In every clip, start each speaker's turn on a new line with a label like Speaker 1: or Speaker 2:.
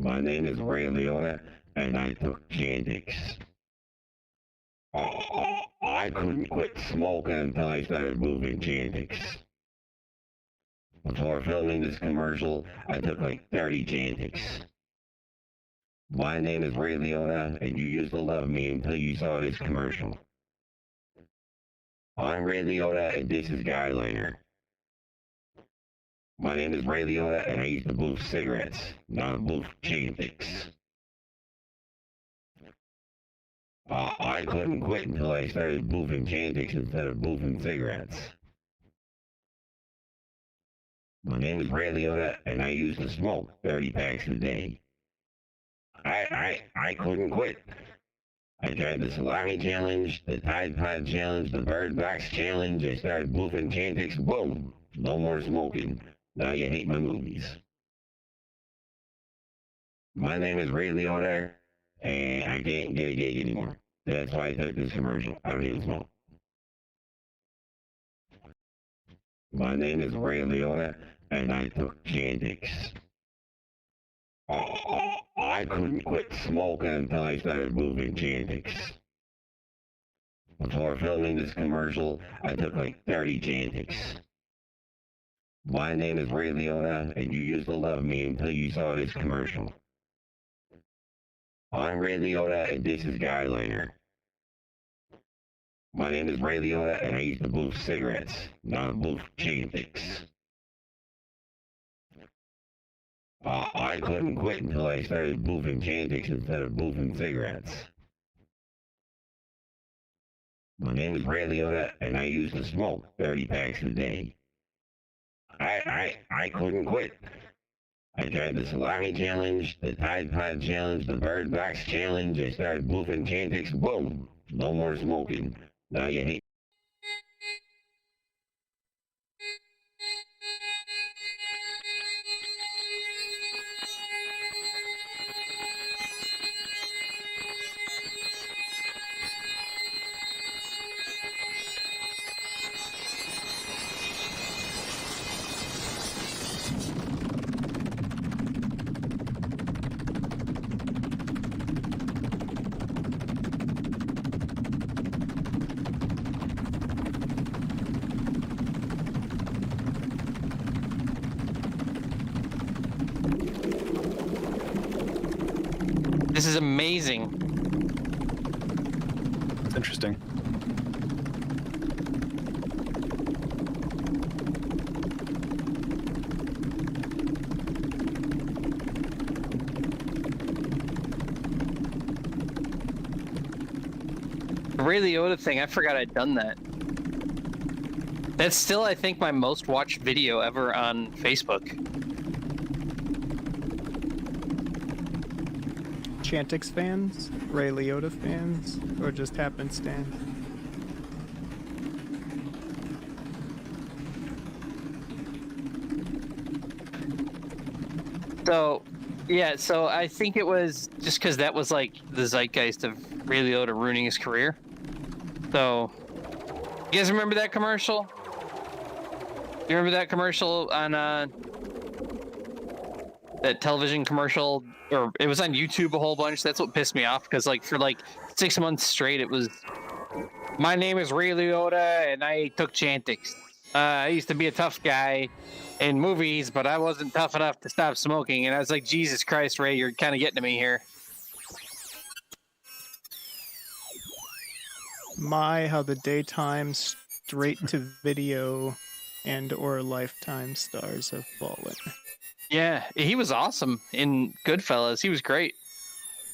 Speaker 1: My name is Ray Liotta, and I took Chantix. I couldn't quit smoking until I started moving Chantix. Before filming this commercial, I took like 30 Chantix. My name is Ray Liotta, and you used to love me until you saw this commercial. I'm Ray Liotta, and this is Gear-Splaining. My name is Ray Liotta, and I used to boof cigarettes, not boof Chantix. I couldn't quit until I started boofing Chantix instead of boofing cigarettes. My name is Ray Liotta, and I used to smoke 30 packs a day. I couldn't quit. I tried the salami challenge, the Tide Pod challenge, the Bird Box challenge. I started boofing Chantix. Boom! No more smoking. Now you hate my movies. My name is Ray Liotta, and I can't get a gig anymore. That's why I took this commercial. I don't even smoke. My name is Ray Liotta, and I took Chantix. I couldn't quit smoking until I started moving Chantix. Before filming this commercial, I took like 30 Chantix. My name is Ray Liotta, and you used to love me until you saw this commercial. I'm Ray Liotta, and this is Gear-Splaining. My name is Ray Liotta, and I used to boof cigarettes, not boof Chantix. I couldn't quit until I started boofing Chantix instead of boofing cigarettes. My name is Ray Liotta, and I used to smoke 30 packs a day. I couldn't quit. I tried the salami challenge, the Tide Pod challenge, the Bird Box challenge. I started boofing Chantix. Boom! No more smoking. Now you hate.
Speaker 2: This is amazing.
Speaker 3: It's interesting.
Speaker 2: The Ray Liotta thing, I forgot I'd done that. That's still, I think, my most watched video ever on Facebook.
Speaker 4: Chantix fans, Ray Liotta fans, or just happenstance?
Speaker 2: So, yeah, so I think it was just because that was like the zeitgeist of Ray Liotta ruining his career. So, you guys remember that commercial? You remember that commercial on that television commercial, or it was on YouTube a whole bunch? That's what pissed me off, because like for like 6 months straight, it was, my name is Ray Liotta, and I took Chantix. I used to be a tough guy in movies, but I wasn't tough enough to stop smoking. And I was like, Jesus Christ, Ray, you're kind of getting to me here.
Speaker 4: My, how the daytime straight-to-video and/or Lifetime stars have fallen.
Speaker 2: Yeah, he was awesome in Goodfellas. He was great.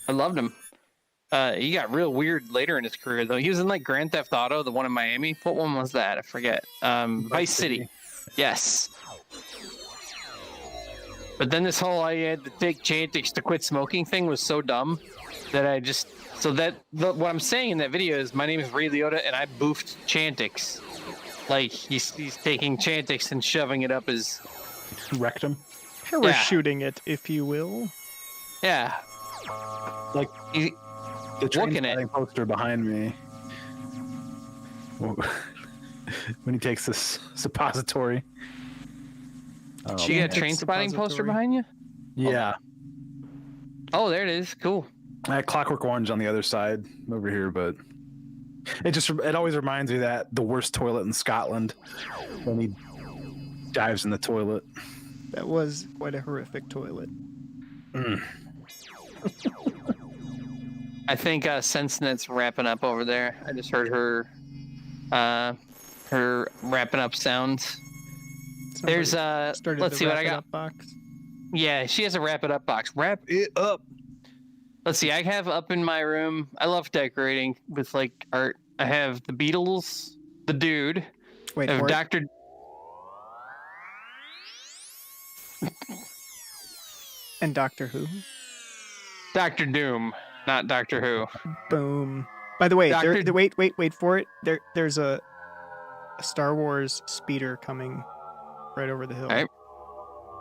Speaker 2: I loved him. He got real weird later in his career, though. He was in like Grand Theft Auto, the one in Miami. What one was that? I forget. Vice City. Yes. But then this whole I had to take Chantix to quit smoking thing was so dumb that I just... So that what I'm saying in that video is my name is Ray Liotta, and I boofed Chantix. Like, he's taking Chantix and shoving it up his...
Speaker 3: Rectum.
Speaker 4: Parachuting it, if you will.
Speaker 2: Yeah.
Speaker 3: Like,
Speaker 2: He,
Speaker 3: the
Speaker 2: looking at
Speaker 3: train poster behind me. When he takes this suppository. Oh,
Speaker 2: you got a
Speaker 4: Chantix
Speaker 2: train spotting poster
Speaker 4: suppository.
Speaker 2: behind you?
Speaker 3: yeah.
Speaker 2: Oh, there it is. Cool.
Speaker 3: I had Clockwork Orange on the other side over here, but it always reminds me that the worst toilet in Scotland when he dives in the toilet.
Speaker 4: That was quite a horrific toilet.
Speaker 2: I think SenseNet's wrapping up over there. I just heard her wrapping up sounds. There's
Speaker 4: Started
Speaker 2: let's
Speaker 4: the
Speaker 2: see what
Speaker 4: wrap
Speaker 2: I
Speaker 4: it
Speaker 2: got.
Speaker 4: up box.
Speaker 2: Yeah, she has a wrap it up box. Wrap it up. Let's see. I have up in my room. I love decorating with like art. I have the Beatles, the Dude.
Speaker 4: Wait
Speaker 2: I have
Speaker 4: for it.
Speaker 2: Doctor.
Speaker 4: And Doctor Who.
Speaker 2: Doctor Doom, not Doctor Who.
Speaker 4: Boom. By the way,
Speaker 2: Doctor-
Speaker 4: wait for it. There's a Star Wars speeder coming right over the hill.
Speaker 2: All right.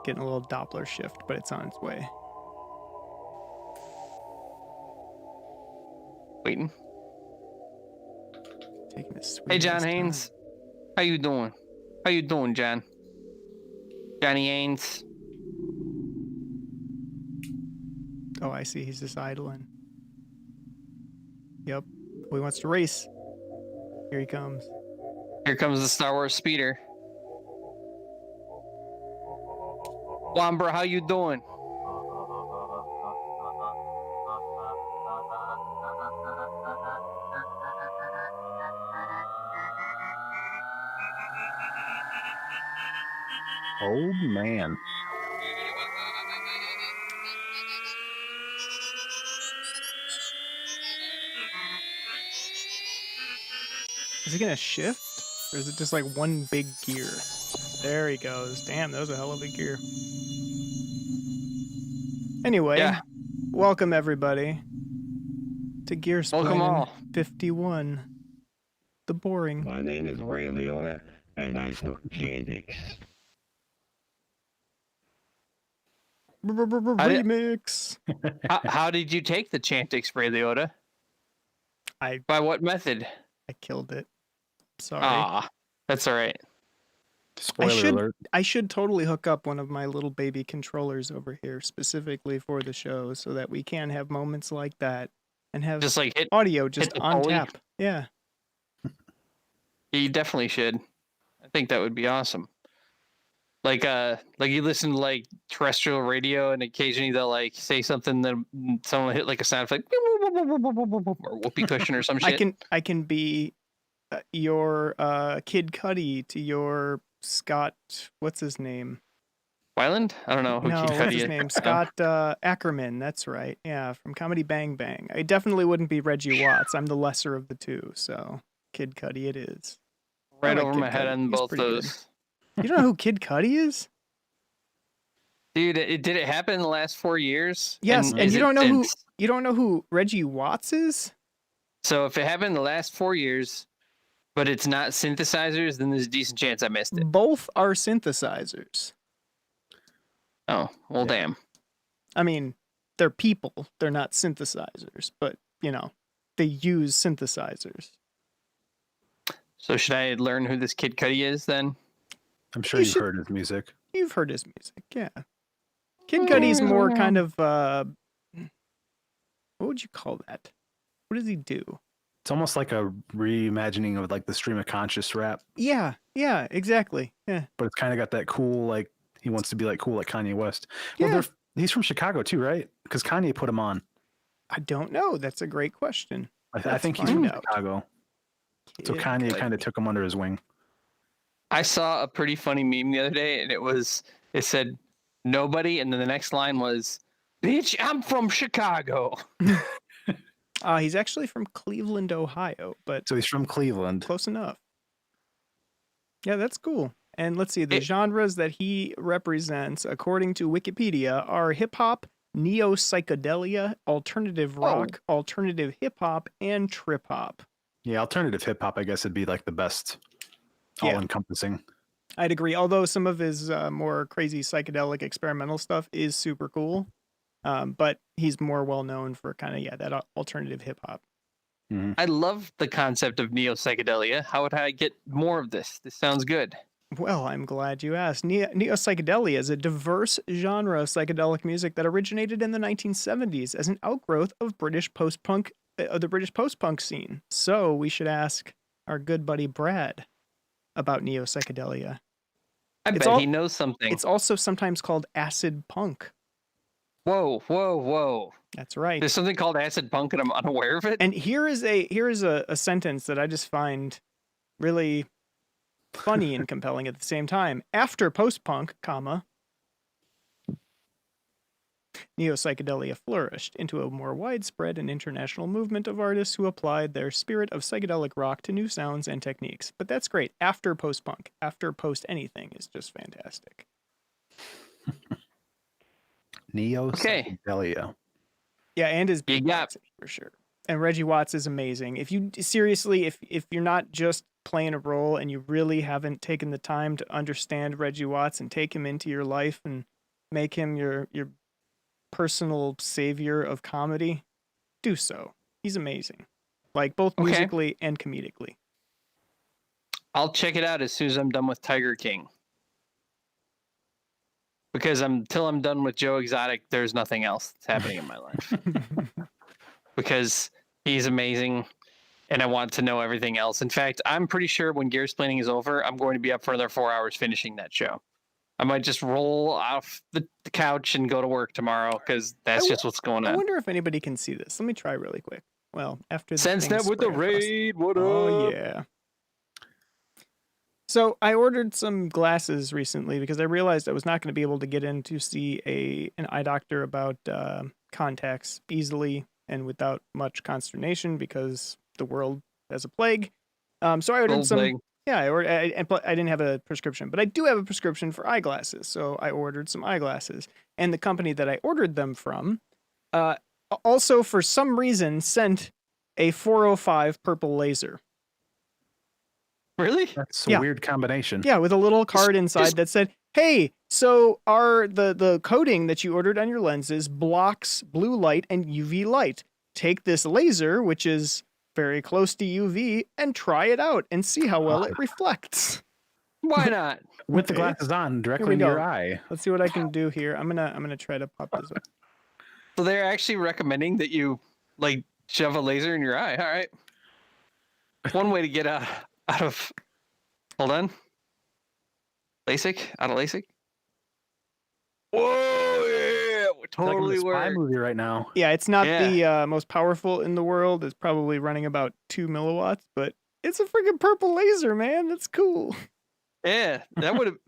Speaker 4: Getting a little Doppler shift, but it's on its way.
Speaker 2: Waiting.
Speaker 4: Taking a sweet
Speaker 2: Hey, John
Speaker 4: ass time.
Speaker 2: Haynes. How you doing? How you doing, John? Johnny Haynes.
Speaker 4: Oh, I see. He's just idling. Yep. Oh, he wants to race. Here he comes.
Speaker 2: Here comes the Star Wars speeder. Wambra, how you doing?
Speaker 3: Oh man.
Speaker 4: Is he gonna shift? Or is it just like one big gear? There he goes. Damn, that was a hell of a gear. Anyway,
Speaker 2: Yeah.
Speaker 4: welcome everybody to
Speaker 2: Welcome all.
Speaker 4: Gear-Splaining 51. The boring.
Speaker 1: My name is Ray Liotta, and I smoke Chantix.
Speaker 2: did-
Speaker 4: Remix.
Speaker 2: How did you take the Chantix, Ray Liotta?
Speaker 4: I
Speaker 2: By what method?
Speaker 4: killed it. Sorry.
Speaker 2: Ah, that's all right.
Speaker 3: Spoiler alert.
Speaker 4: I should totally hook up one of my little baby controllers over here specifically for the show so that we can have moments like that and have
Speaker 2: Just like hit.
Speaker 4: audio just
Speaker 2: the
Speaker 4: on
Speaker 2: Foley.
Speaker 4: tap. Yeah.
Speaker 2: You definitely should. I think that would be awesome. Like you listen to like terrestrial radio, and occasionally they'll like say something that someone hit like a sound effect, or whoopee cushion or some shit.
Speaker 4: I can be your Kid Cudi to your Scott. What's his name?
Speaker 2: Wyland? I don't know who
Speaker 4: No,
Speaker 2: Kid
Speaker 4: what's
Speaker 2: Cudi
Speaker 4: his
Speaker 2: is.
Speaker 4: name? Scott Ackerman. That's right. Yeah, from Comedy Bang Bang. I definitely wouldn't be Reggie Watts. I'm the lesser of the two. So Kid Cudi it is.
Speaker 2: Right
Speaker 4: I like
Speaker 2: over
Speaker 4: Kid
Speaker 2: my head
Speaker 4: Cudi.
Speaker 2: on
Speaker 4: He's
Speaker 2: both
Speaker 4: pretty good.
Speaker 2: those.
Speaker 4: You don't know who Kid Cudi is?
Speaker 2: Dude, did it happen in the last 4 years?
Speaker 4: Yes, and
Speaker 2: is
Speaker 4: you
Speaker 2: it
Speaker 4: don't know who
Speaker 2: since?
Speaker 4: you don't know who Reggie Watts is?
Speaker 2: So if it happened in the last 4 years, but it's not synthesizers, then there's a decent chance I missed it.
Speaker 4: Both are synthesizers.
Speaker 2: Oh, well,
Speaker 3: Yeah.
Speaker 2: damn.
Speaker 4: I mean, they're people. They're not synthesizers, but you know, they use synthesizers.
Speaker 2: So should I learn who this Kid Cudi is then?
Speaker 3: I'm sure
Speaker 4: You
Speaker 3: you've
Speaker 4: should-
Speaker 3: heard his music.
Speaker 4: You've heard his music, yeah. Kid Cudi's more kind of what would you call that? What does he do?
Speaker 3: It's almost like a reimagining of like the stream of conscious rap,
Speaker 4: Yeah, exactly. Yeah.
Speaker 3: but it's kind of got that cool, like he wants to be like cool like Kanye West. Well,
Speaker 4: Yeah.
Speaker 3: he's from Chicago too, right? Because Kanye put him on.
Speaker 4: I don't know. That's a great question.
Speaker 3: I
Speaker 4: Let's
Speaker 3: think he's
Speaker 4: find
Speaker 3: from
Speaker 4: out.
Speaker 3: Chicago. So
Speaker 4: Kid
Speaker 3: Kanye
Speaker 4: Cudi.
Speaker 3: kind of took him under his wing.
Speaker 2: I saw a pretty funny meme the other day, and it said nobody, and then the next line was, "Bitch, I'm from Chicago."
Speaker 4: He's actually from Cleveland, Ohio, but
Speaker 3: So he's from Cleveland.
Speaker 4: close enough. Yeah, that's cool. And let's see, the
Speaker 2: It-
Speaker 4: genres that he represents, according to Wikipedia, are hip hop, neo psychedelia, alternative rock, alternative hip hop, and trip hop.
Speaker 3: Yeah, alternative hip hop, I guess, would be like the best,
Speaker 4: Yeah.
Speaker 3: all encompassing.
Speaker 4: I'd agree. Although some of his more crazy psychedelic experimental stuff is super cool, but he's more well known for kind of that alternative hip hop.
Speaker 2: I love the concept of neo psychedelia. How would I get more of this? This sounds good.
Speaker 4: Well, I'm glad you asked. Neo-psychedelia is a diverse genre of psychedelic music that originated in the 1970s as an outgrowth of the British post-punk scene. So we should ask our good buddy Brad about neo-psychedelia.
Speaker 2: I
Speaker 4: It's
Speaker 2: bet
Speaker 4: all-
Speaker 2: he knows something.
Speaker 4: It's also sometimes called acid punk.
Speaker 2: Whoa, whoa, whoa.
Speaker 4: That's right.
Speaker 2: There's something called acid punk and I'm unaware of it.
Speaker 4: And here is a sentence that I just find really funny and compelling at the same time. After post-punk, neo-psychedelia flourished into a more widespread and international movement of artists who applied their spirit of psychedelic rock to new sounds and techniques. But that's great. After post-punk, after post-anything is just fantastic.
Speaker 3: Neo-psychedelia.
Speaker 4: Yeah, and his
Speaker 2: You got-
Speaker 4: beatboxing for sure. And Reggie Watts is amazing. If you seriously, if you're not just playing a role and you really haven't taken the time to understand Reggie Watts and take him into your life and make him your personal savior of comedy, do so. He's amazing. Like both
Speaker 2: Okay.
Speaker 4: musically and comedically.
Speaker 2: I'll check it out as soon as I'm done with Tiger King. Because until I'm done with Joe Exotic, there's nothing else that's happening in my life. Because he's amazing and I want to know everything else. In fact, I'm pretty sure when Gear-Splaining is over, I'm going to be up for another 4 hours finishing that show. I might just roll off the couch and go to work tomorrow because that's just what's going
Speaker 4: I
Speaker 2: on.
Speaker 4: wonder if anybody can see this. Let me try really quick. Well, after the
Speaker 2: Sense
Speaker 4: things
Speaker 2: that with the
Speaker 4: spray across-
Speaker 2: raid. What up?
Speaker 4: Oh yeah. So I ordered some glasses recently because I realized I was not going to be able to get in to see an eye doctor about contacts easily and without much consternation because the world has a plague. So I ordered
Speaker 2: Gold
Speaker 4: some.
Speaker 2: plague.
Speaker 4: Yeah, I didn't have a prescription, but I do have a prescription for eyeglasses. So I ordered some eyeglasses, and the company that I ordered them from, also for some reason sent a 405 purple laser.
Speaker 2: Really?
Speaker 3: That's a
Speaker 4: Yeah.
Speaker 3: weird combination.
Speaker 4: Yeah, with a little card inside that said, "Hey, so the coating that you ordered on your lenses blocks blue light and UV light. Take this laser, which is very close to UV, and try it out and see how well it reflects."
Speaker 2: Why not?
Speaker 3: With the
Speaker 4: Okay.
Speaker 3: glasses on directly
Speaker 4: we
Speaker 3: into your
Speaker 4: go.
Speaker 3: eye.
Speaker 4: Let's see what I can do here. I'm gonna try to pop this up.
Speaker 2: So they're actually recommending that you like shove a laser in your eye. All right. One way to get out of. Hold on. LASIK? Out of LASIK? Whoa, yeah. We're
Speaker 3: It's like in
Speaker 2: totally
Speaker 3: the spy
Speaker 2: work.
Speaker 3: movie right now.
Speaker 4: Yeah, it's not
Speaker 2: Yeah.
Speaker 4: the most powerful in the world. It's probably running about 2 milliwatts, but it's a freaking purple laser, man. That's cool.
Speaker 2: Yeah. That would have,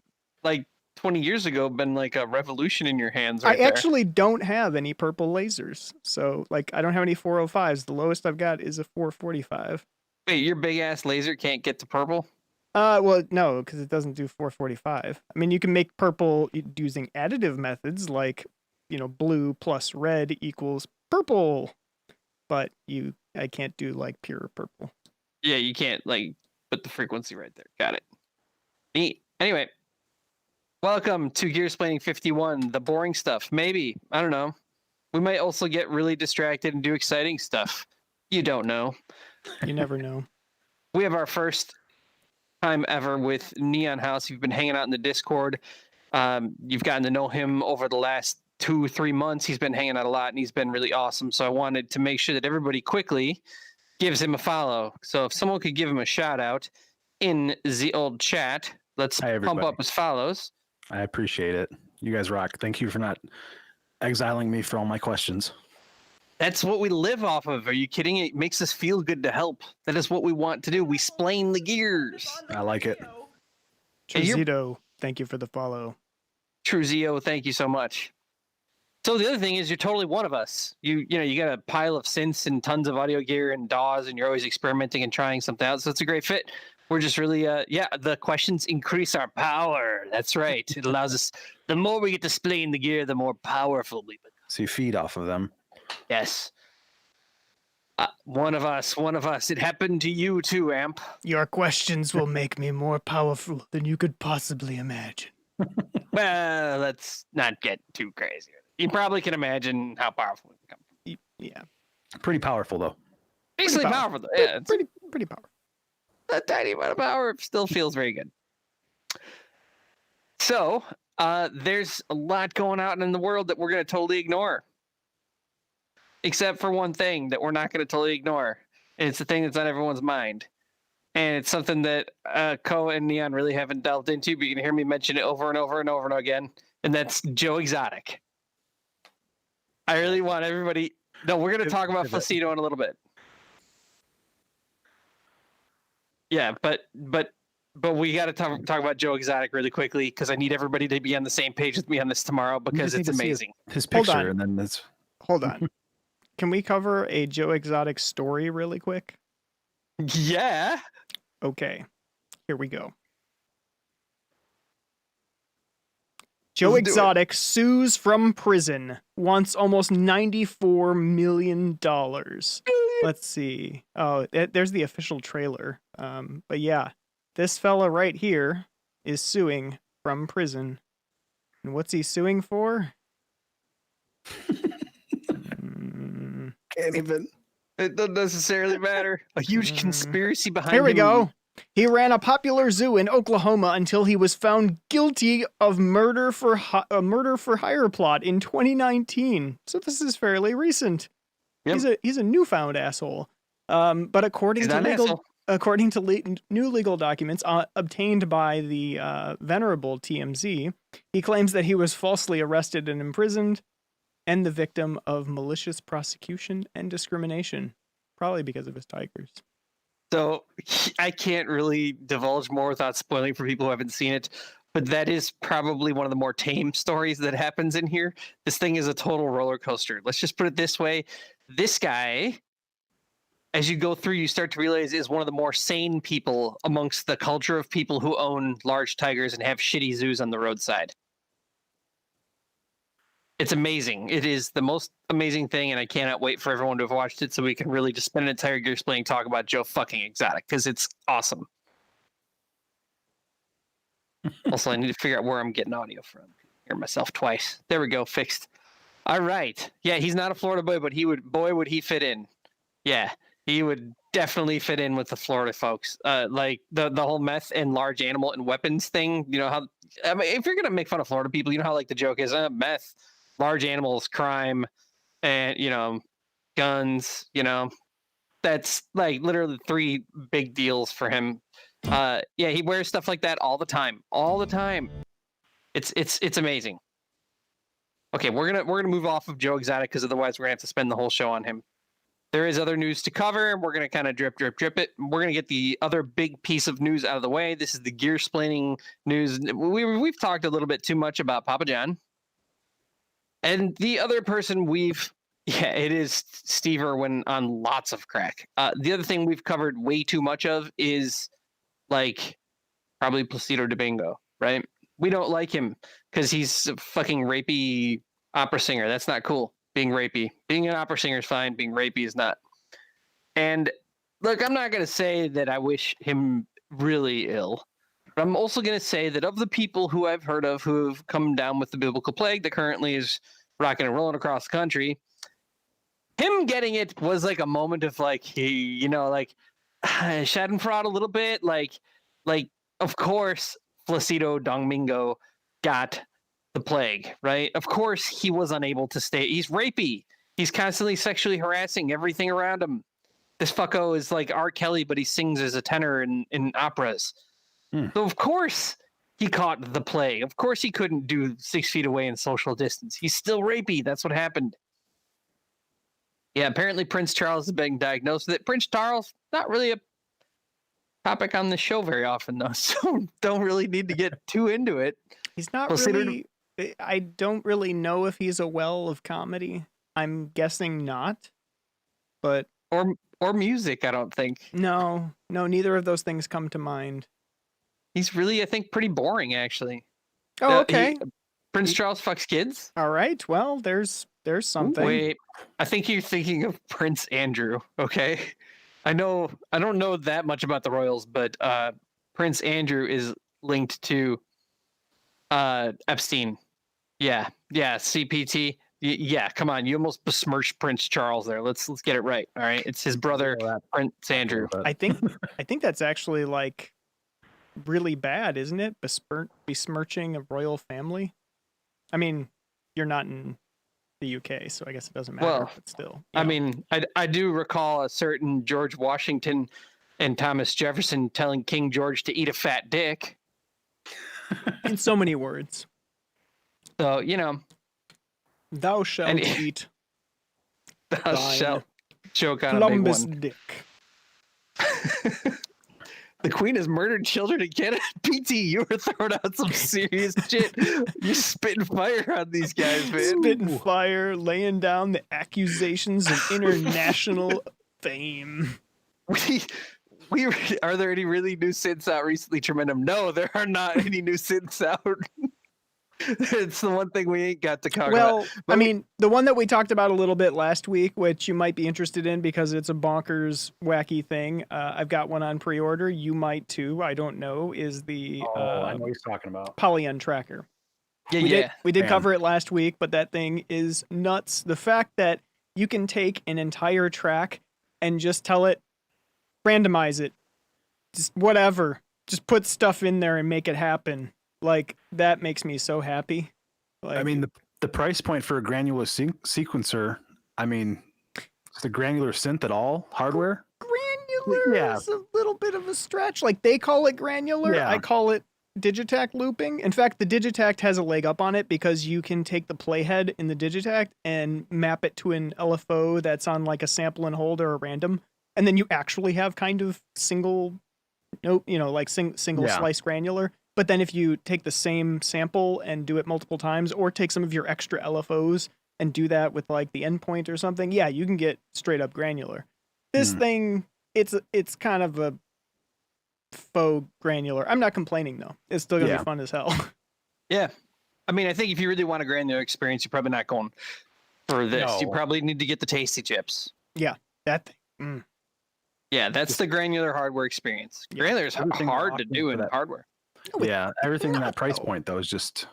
Speaker 2: like, 20 years ago been like a revolution in your hands
Speaker 4: I
Speaker 2: right there.
Speaker 4: actually don't have any purple lasers. So, like, I don't have any 405s. The lowest I've got is a 445.
Speaker 2: Wait, your big ass laser can't get to purple?
Speaker 4: Well, no, because it doesn't do 445. I mean, you can make purple using additive methods like, blue plus red equals purple, but I can't do like pure purple.
Speaker 2: Yeah, you can't like put the frequency right there. Got it. Neat. Anyway, welcome to Gear-Splaining 51, the boring stuff. Maybe. I don't know. We might also get really distracted and do exciting stuff. You don't know.
Speaker 4: You never know.
Speaker 2: We have our first time ever with Neon House. You've been hanging out in the Discord. You've gotten to know him over the last 2-3 months. He's been hanging out a lot and he's been really awesome. So I wanted to make sure that everybody quickly gives him a follow. So if someone could give him a shout out in the old chat, let's
Speaker 3: Hi,
Speaker 2: pump
Speaker 3: everybody.
Speaker 2: up his follows.
Speaker 3: I appreciate it. You guys rock. Thank you for not exiling me for all my questions.
Speaker 2: That's what we live off of. Are you kidding? It makes us feel good to help. That is what we want to do. We splain the gears.
Speaker 3: I like it.
Speaker 2: Hey, you're-
Speaker 4: Chizito, thank you for the follow.
Speaker 2: Truzio, thank you so much. So the other thing is you're totally one of us. You got a pile of synths and tons of audio gear and DAWs and you're always experimenting and trying something out. So it's a great fit. We're just really the questions increase our power. That's right. It allows us, the more we get to splain the gear, the more powerful we become.
Speaker 3: So you feed off of them.
Speaker 2: Yes. One of us. It happened to you too, Amp.
Speaker 4: Your questions will make me more powerful than you could possibly imagine.
Speaker 2: Well, let's not get too crazy. You probably can imagine how powerful we become.
Speaker 4: Yeah,
Speaker 3: Pretty powerful though.
Speaker 2: Basically
Speaker 4: powerful.
Speaker 2: powerful, though. Yeah, it's
Speaker 4: pretty powerful.
Speaker 2: a tiny amount of power. Still feels very good. So there's a lot going on in the world that we're going to totally ignore. Except for one thing that we're not going to totally ignore. And it's the thing that's on everyone's mind. And it's something that Ko and Neon really haven't delved into, but you can hear me mention it over and over and over and again. And that's Joe Exotic. I really want everybody. No, we're going to talk about Flacito in a little bit. Yeah, but we got to talk about Joe Exotic really quickly because I need everybody to be on the same page with me on this tomorrow because it's amazing.
Speaker 3: His
Speaker 4: Hold
Speaker 3: picture,
Speaker 4: on.
Speaker 3: and then that's.
Speaker 4: Hold on. Can we cover a Joe Exotic story really quick?
Speaker 2: Yeah.
Speaker 4: Okay. Here we go. Joe
Speaker 2: Let's do it.
Speaker 4: Exotic sues from prison, wants almost $94 million. Let's see. Oh, there's the official trailer. But yeah, this fella right here is suing from prison. And what's he suing for?
Speaker 3: Can't even.
Speaker 2: It doesn't necessarily matter. A huge conspiracy behind
Speaker 4: Here we
Speaker 2: him.
Speaker 4: go. He ran a popular zoo in Oklahoma until he was found guilty of murder for hire plot in 2019. So this is fairly recent.
Speaker 2: Yep.
Speaker 4: He's a newfound asshole. But according to new legal documents obtained by the venerable TMZ, he claims that he was falsely arrested and imprisoned, and the victim of malicious prosecution and discrimination, probably because of his tigers.
Speaker 2: So I can't really divulge more without spoiling for people who haven't seen it, but that is probably one of the more tame stories that happens in here. This thing is a total roller coaster. Let's just put it this way. This guy, as you go through, you start to realize is one of the more sane people amongst the culture of people who own large tigers and have shitty zoos on the roadside. It's amazing. It is the most amazing thing, and I cannot wait for everyone to have watched it so we can really just spend an entire Gear-Splaining talk about Joe fucking Exotic, because it's awesome. Also, I need to figure out where I'm getting audio from. Hear myself twice. There we go, fixed. All right. Yeah, he's not a Florida boy, but would he fit in. Yeah, he would definitely fit in with the Florida folks. Like the whole meth and large animal and weapons thing. You know how, I mean, if you're gonna make fun of Florida people, you know how like the joke is meth, large animals, crime, and guns. That's like literally 3 big deals for him. Yeah, he wears stuff like that all the time. It's amazing. Okay, we're gonna move off of Joe Exotic because otherwise we're gonna have to spend the whole show on him. There is other news to cover. We're gonna kind of drip it. We're gonna get the other big piece of news out of the way. This is the Gear-Splaining news. We've talked a little bit too much about Papa John. And the other person it is Steve Irwin on lots of crack. The other thing we've covered way too much of is like probably Placido Domingo, right? We don't like him because he's a fucking rapey opera singer. That's not cool. Being rapey. Being an opera singer is fine. Being rapey is not. And look, I'm not going to say that I wish him really ill. But I'm also going to say that of the people who I've heard of who have come down with the biblical plague that currently is rocking and rolling across the country, him getting it was like a moment of like, schadenfreude a little bit. Like, of course, Placido Domingo got the plague, right? Of course, he was unable to stay. He's rapey. He's constantly sexually harassing everything around him. This fucko is like R. Kelly, but he sings as a tenor in operas. So of course he caught the plague. Of course he couldn't do 6 feet away in social distance. He's still rapey. That's what happened. Yeah, apparently Prince Charles has been diagnosed with it. Prince Charles, not really a topic on the show very often, though, so don't really need to get too into it.
Speaker 4: He's not really... I don't really know if he's a well of comedy. I'm guessing not. But...
Speaker 2: Or music, I don't think.
Speaker 4: No, neither of those things come to mind.
Speaker 2: He's really, I think, pretty boring, actually.
Speaker 4: Oh, okay.
Speaker 2: Prince Charles fucks kids?
Speaker 4: All right, well, there's something.
Speaker 2: Wait, I think you're thinking of Prince Andrew, okay? I don't know that much about the royals, but Prince Andrew is linked to Epstein. Yeah, CPT. Yeah, come on, you almost besmirched Prince Charles there. Let's get it right. All right, it's his brother, Prince Andrew.
Speaker 4: I think that's actually like really bad, isn't it? Besmirching a royal family. I mean, you're not in the UK, so I guess it doesn't matter.
Speaker 2: Well,
Speaker 4: but still,
Speaker 2: I mean, I do recall a certain George Washington and Thomas Jefferson telling King George to eat a fat dick.
Speaker 4: in so many words,
Speaker 2: So, you know,
Speaker 4: thou shalt
Speaker 2: And-
Speaker 4: eat
Speaker 2: thou
Speaker 4: Thine
Speaker 2: shalt choke on a big
Speaker 4: Columbus
Speaker 2: one.
Speaker 4: dick.
Speaker 2: The Queen has murdered children again. PT, you were throwing out some serious shit. You spitting fire on these guys, man.
Speaker 4: Spitting fire, laying down the accusations of international fame.
Speaker 2: We are there any really new synths out recently, Tremendum? No, there are not any new synths out. It's the one thing we ain't got to cover.
Speaker 4: Well, I mean, the one that we talked about a little bit last week, which you might be interested in because it's a bonkers, wacky thing. I've got one on pre-order. You might too. I don't know. Is the
Speaker 3: I know what he's talking about.
Speaker 4: Polyon tracker.
Speaker 2: Yeah,
Speaker 4: We did
Speaker 3: Man.
Speaker 4: cover it last week, but that thing is nuts. The fact that you can take an entire track and just tell it, randomize it, just whatever, just put stuff in there and make it happen. Like, that makes me so happy. Like,
Speaker 3: I mean, the price point for a granular sequencer, I mean, is the granular synth at all hardware?
Speaker 4: granular
Speaker 3: Yeah.
Speaker 4: is a little bit of a stretch. Like, they call it granular.
Speaker 3: Yeah.
Speaker 4: I call it Digitact looping. In fact, the Digitact has a leg up on it because you can take the playhead in the Digitact and map it to an LFO that's on like a sample and hold or a random, and then you actually have kind of single single
Speaker 3: Yeah.
Speaker 4: slice granular. But then if you take the same sample and do it multiple times, or take some of your extra LFOs and do that with like the endpoint or something, yeah, you can get straight up granular. This thing, it's kind of a faux granular. I'm not complaining though. It's still gonna
Speaker 3: Yeah.
Speaker 4: be fun as hell.
Speaker 2: yeah. I mean, I think if you really want a granular experience, you're probably not going for this. You
Speaker 3: No.
Speaker 2: probably need to get the tasty chips.
Speaker 4: That thing. Mm.
Speaker 2: Yeah, that's the granular hardware experience.
Speaker 4: Yeah.
Speaker 2: Granular is
Speaker 3: Everything
Speaker 2: hard to
Speaker 3: locked
Speaker 2: do
Speaker 3: into
Speaker 2: in
Speaker 3: that.
Speaker 2: hardware.
Speaker 3: Yeah, everything in that price
Speaker 4: No.
Speaker 3: point though is just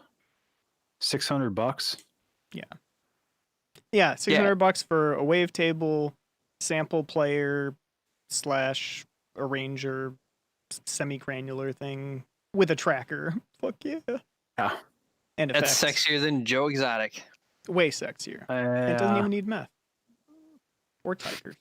Speaker 3: $600.
Speaker 4: Yeah, $600 for a wavetable sample player / arranger semi-granular thing with a tracker. Fuck yeah.
Speaker 3: Yeah.
Speaker 4: And
Speaker 2: That's
Speaker 4: effects.
Speaker 2: sexier than Joe Exotic.
Speaker 4: Way sexier. It doesn't
Speaker 3: Uh,
Speaker 4: even need meth. Or tigers.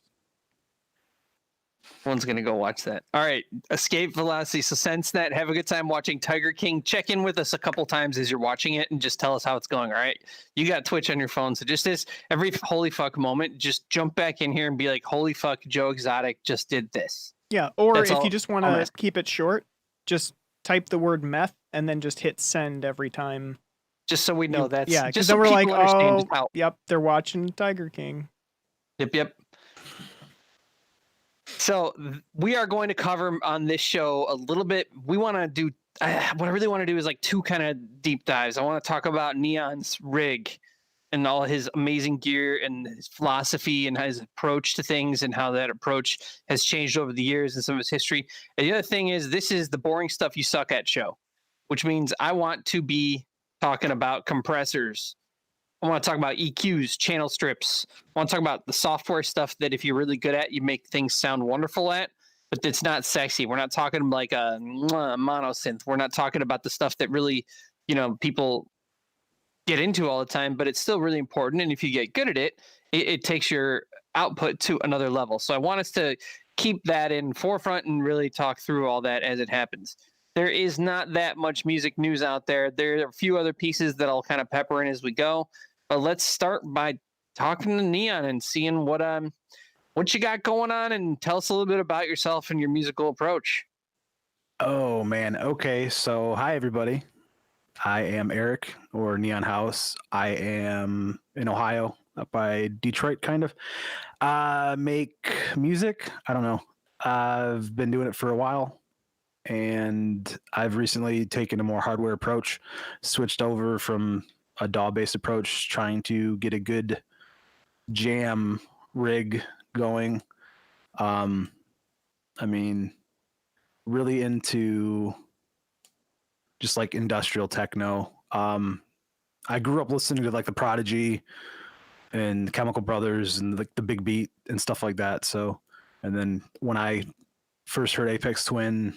Speaker 2: One's gonna go watch that. All right, Escape Velocity. So since that, have a good time watching Tiger King. Check in with us a couple times as you're watching it, and just tell us how it's going. All right, you got Twitch on your phone, so just this every holy fuck moment, just jump back in here and be like, "Holy fuck, Joe Exotic just did this."
Speaker 4: Yeah, or
Speaker 2: That's
Speaker 4: if
Speaker 2: all
Speaker 4: you just want
Speaker 2: I'm
Speaker 4: to
Speaker 2: asking.
Speaker 4: keep it short, just type the word meth and then just hit send every time.
Speaker 2: Just so we know
Speaker 4: You-
Speaker 2: that's
Speaker 4: yeah, because
Speaker 2: just
Speaker 4: then
Speaker 2: so
Speaker 4: we're like,
Speaker 2: people understand
Speaker 4: oh,
Speaker 2: just how.
Speaker 4: yep, they're watching Tiger King.
Speaker 2: Yep. So we are going to cover on this show a little bit. We want to do what I really want to do is like two kind of deep dives. I want to talk about Neon's rig and all his amazing gear and his philosophy and his approach to things and how that approach has changed over the years and some of his history. And the other thing is this is the boring stuff you suck at show, which means I want to be talking about compressors. I want to talk about EQs, channel strips. I want to talk about the software stuff that if you're really good at, you make things sound wonderful at, but it's not sexy. We're not talking like a mono synth. We're not talking about the stuff that really, people get into all the time, but it's still really important. And if you get good at it, it takes your output to another level. So I want us to keep that in forefront and really talk through all that as it happens. There is not that much music news out there. There are a few other pieces that I'll kind of pepper in as we go. But let's start by talking to Neon and seeing what you got going on, and tell us a little bit about yourself and your musical approach.
Speaker 3: Oh man. Okay. So hi everybody. I am Eric or Neon House. I am in Ohio, up by Detroit, kind of. Make music. I don't know. I've been doing it for a while, and I've recently taken a more hardware approach, switched over from a DAW-based approach, trying to get a good jam rig going. I mean, really into just like industrial techno. I grew up listening to like the Prodigy and Chemical Brothers and like the Big Beat and stuff like that. So, and then when I first heard Apex Twin,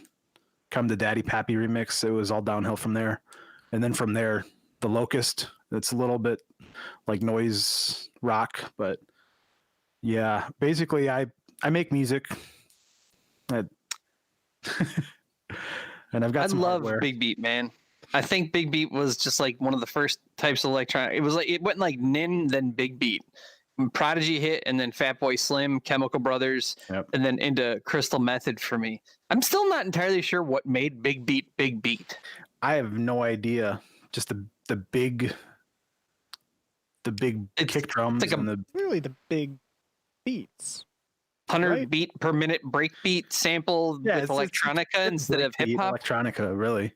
Speaker 3: Come to Daddy Pappy remix. It was all downhill from there. And then from there, the Locust. It's a little bit like noise rock, but yeah, basically I make music. I, and I've got
Speaker 2: I
Speaker 3: some
Speaker 2: love
Speaker 3: hardware.
Speaker 2: Big Beat, man. I think Big Beat was just like one of the first types of electronic. It was like it went like Nin, then Big Beat. When Prodigy hit, and then Fatboy Slim, Chemical Brothers,
Speaker 3: Yep.
Speaker 2: and then into Crystal Method for me. I'm still not entirely sure what made Big Beat Big Beat.
Speaker 3: I have no idea. Just the big kick drums
Speaker 2: like
Speaker 3: and the
Speaker 4: Really, the big beats.
Speaker 2: 100
Speaker 4: Right.
Speaker 2: beat per minute breakbeat sample
Speaker 3: Yeah,
Speaker 2: with
Speaker 3: it's
Speaker 2: electronica instead of hip hop.
Speaker 3: electronica, really.